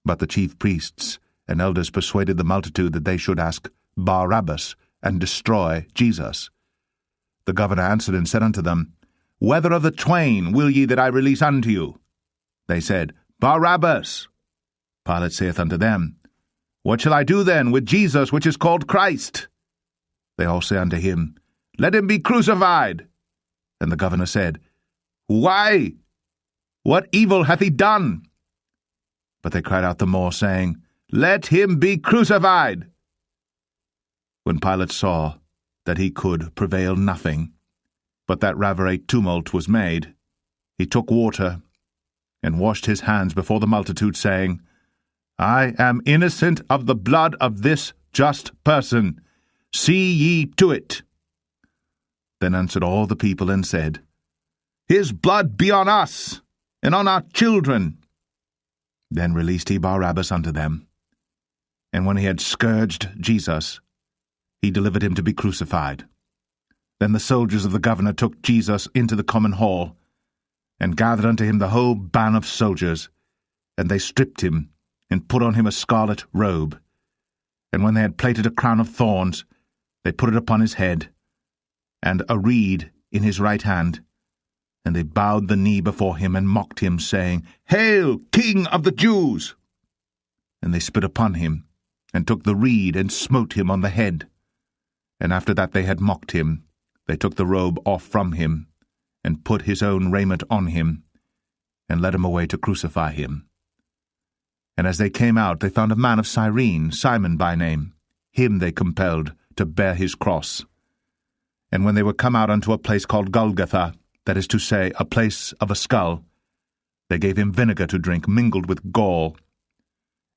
A: But the chief priests and elders persuaded the multitude that they should ask Barabbas, and destroy Jesus. The governor answered and said unto them, Whether of the twain will ye that I release unto you? They said, Barabbas. Pilate saith unto them, What shall I do then with Jesus which is called Christ? They all say unto him, Let him be crucified. And the governor said, Why? What evil hath he done? But they cried out the more, saying, Let him be crucified. When Pilate saw that he could prevail nothing, but that rather a tumult was made, he took water, and washed his hands before the multitude, saying, I am innocent of the blood of this just person. See ye to it. Then answered all the people, and said, His blood be on us, and on our children. Then released he Barabbas unto them. And when he had scourged Jesus, he delivered him to be crucified. Then the soldiers of the governor took Jesus into the common hall, and gathered unto him the whole band of soldiers, and they stripped him, and put on him a scarlet robe. And when they had plaited a crown of thorns, they put it upon his head, and a reed in his right hand. And they bowed the knee before him, and mocked him, saying, Hail, King of the Jews! And they spit upon him, and took the reed, and smote him on the head. And after that they had mocked him, they took the robe off from him, and put his own raiment on him, and led him away to crucify him. And as they came out, they found a man of Cyrene, Simon by name. Him they compelled to bear his cross. And when they were come out unto a place called Golgotha, that is to say, a place of a skull, they gave him vinegar to drink, mingled with gall.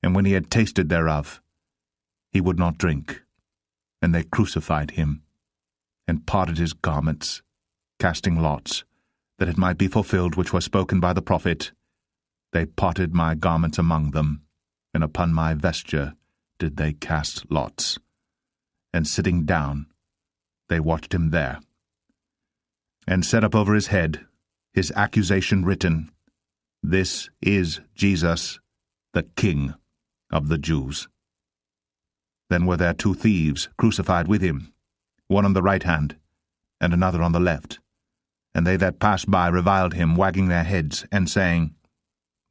A: And when he had tasted thereof, he would not drink. And they crucified him, and parted his garments, casting lots, that it might be fulfilled which was spoken by the prophet, They parted my garments among them, and upon my vesture did they cast lots. And sitting down, they watched him there. And set up over his head his accusation written, This is Jesus, the King of the Jews. Then were there 2 thieves crucified with him, one on the right hand, and another on the left. And they that passed by reviled him, wagging their heads, and saying,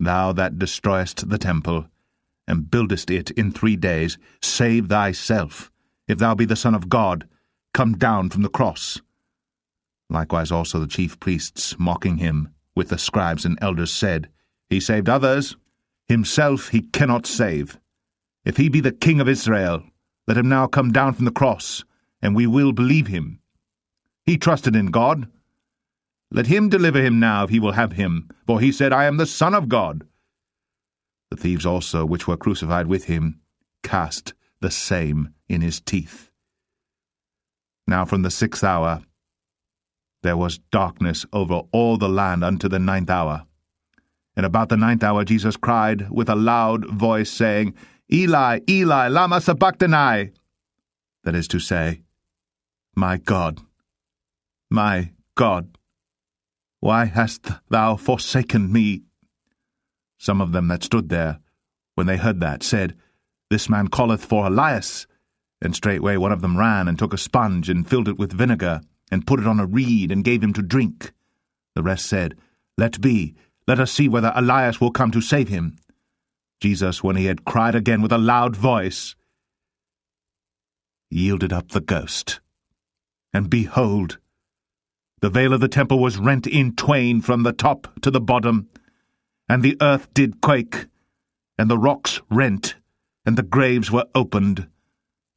A: Thou that destroyest the temple, and buildest it in 3 days, save thyself. If thou be the Son of God, come down from the cross. Likewise also the chief priests, mocking him, with the scribes and elders, said, He saved others, himself he cannot save. If he be the King of Israel, let him now come down from the cross, and we will believe him. He trusted in God. Let him deliver him now, if he will have him, for he said, I am the Son of God. The thieves also, which were crucified with him, cast the same in his teeth. Now from the 6th hour there was darkness over all the land unto the 9th hour. And about the 9th hour Jesus cried with a loud voice, saying, Eli, Eli, lama sabachthani? That is to say, My God, why hast thou forsaken me? Some of them that stood there, when they heard that, said, This man calleth for Elias. And straightway one of them ran, and took a sponge, and filled it with vinegar, and put it on a reed, and gave him to drink. The rest said, Let be, let us see whether Elias will come to save him. Jesus, when he had cried again with a loud voice, yielded up the ghost. And behold, the veil of the temple was rent in twain from the top to the bottom, and the earth did quake, and the rocks rent, and the graves were opened,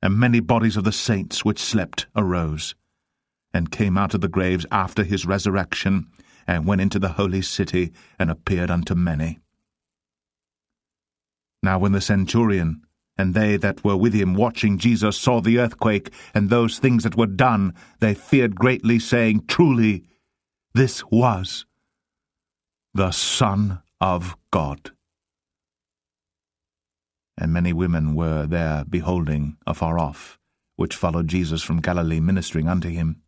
A: and many bodies of the saints which slept arose, and came out of the graves after his resurrection, and went into the holy city, and appeared unto many. Now when the centurion and they that were with him watching Jesus saw the earthquake, and those things that were done, they feared greatly, saying, Truly, this was the Son of God. And many women were there beholding afar off, which followed Jesus from Galilee, ministering unto him,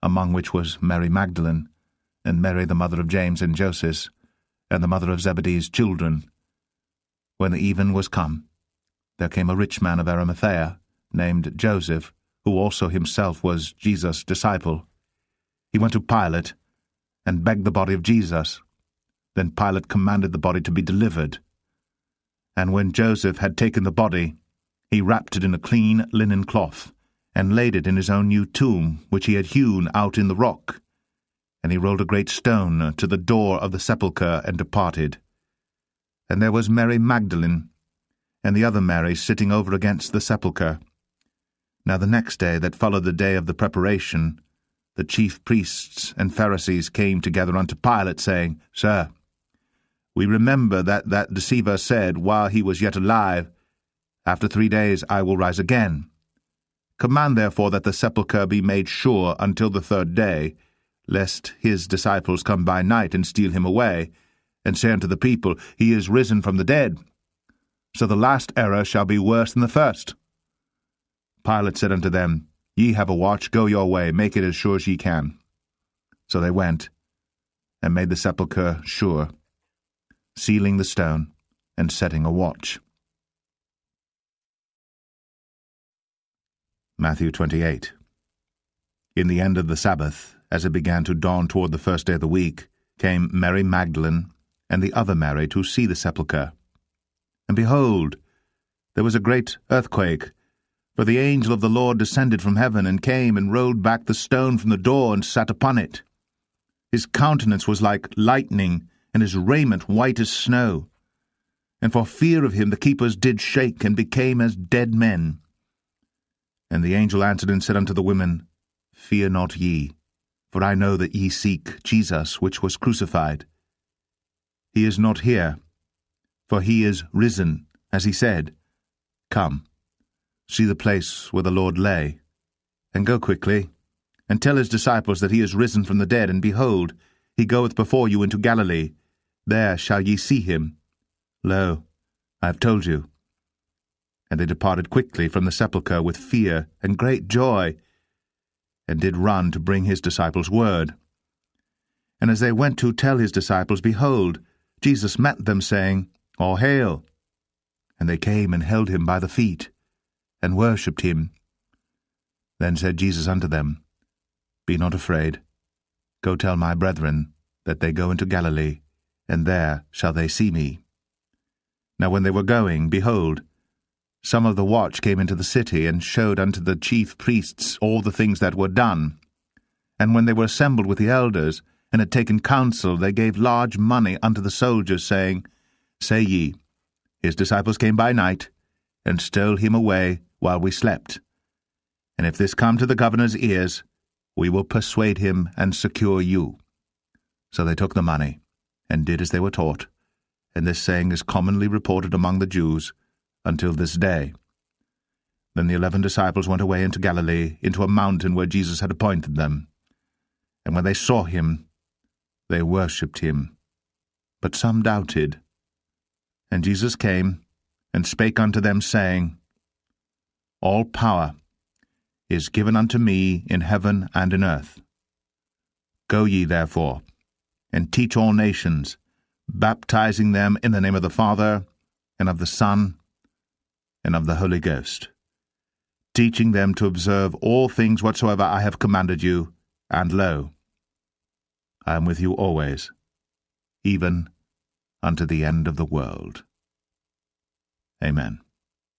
A: among which was Mary Magdalene, and Mary the mother of James and Joses, and the mother of Zebedee's children. When the even was come, there came a rich man of Arimathea, named Joseph, who also himself was Jesus' disciple. He went to Pilate, and begged the body of Jesus. Then Pilate commanded the body to be delivered. And when Joseph had taken the body, he wrapped it in a clean linen cloth, and laid it in his own new tomb, which he had hewn out in the rock. And he rolled a great stone to the door of the sepulchre, and departed. And there was Mary Magdalene, and the other Mary sitting over against the sepulchre. Now the next day that followed the day of the preparation, the chief priests and Pharisees came together unto Pilate, saying, Sir, we remember that deceiver said, while he was yet alive, After 3 days I will rise again. Command therefore that the sepulchre be made sure until the 3rd day, lest his disciples come by night and steal him away, and say unto the people, He is risen from the dead. So the last error shall be worse than the first. Pilate said unto them, Ye have a watch, go your way, make it as sure as ye can. So they went, and made the sepulchre sure, sealing the stone, and setting a watch. Matthew 28. In the end of the Sabbath, as it began to dawn toward the 1st day of the week, came Mary Magdalene and the other Mary to see the sepulchre. And behold, there was a great earthquake, for the angel of the Lord descended from heaven, and came and rolled back the stone from the door, and sat upon it. His countenance was like lightning, and his raiment white as snow. And for fear of him the keepers did shake, and became as dead men. And the angel answered and said unto the women, Fear not ye, for I know that ye seek Jesus, which was crucified. He is not here, for he is risen, as he said. Come, see the place where the Lord lay, and go quickly, and tell his disciples that he is risen from the dead, and behold, he goeth before you into Galilee. There shall ye see him. Lo, I have told you. And they departed quickly from the sepulchre with fear and great joy, and did run to bring his disciples word. And as they went to tell his disciples, behold, Jesus met them, saying, All hail! And they came and held him by the feet, and worshipped him. Then said Jesus unto them, Be not afraid. Go tell my brethren that they go into Galilee, and there shall they see me. Now when they were going, behold, some of the watch came into the city, and showed unto the chief priests all the things that were done. And when they were assembled with the elders, and had taken counsel, they gave large money unto the soldiers, saying, Say ye, his disciples came by night, and stole him away while we slept. And if this come to the governor's ears, we will persuade him and secure you. So they took the money, and did as they were taught. And this saying is commonly reported among the Jews until this day. Then the 11 disciples went away into Galilee, into a mountain where Jesus had appointed them. And when they saw him, they worshipped him. But some doubted. And Jesus came, and spake unto them, saying, All power is given unto me in heaven and in earth. Go ye therefore, and teach all nations, baptizing them in the name of the Father, and of the Son, and of the Holy Ghost, teaching them to observe all things whatsoever I have commanded you, and lo, I am with you always, even unto the end of the world. Amen.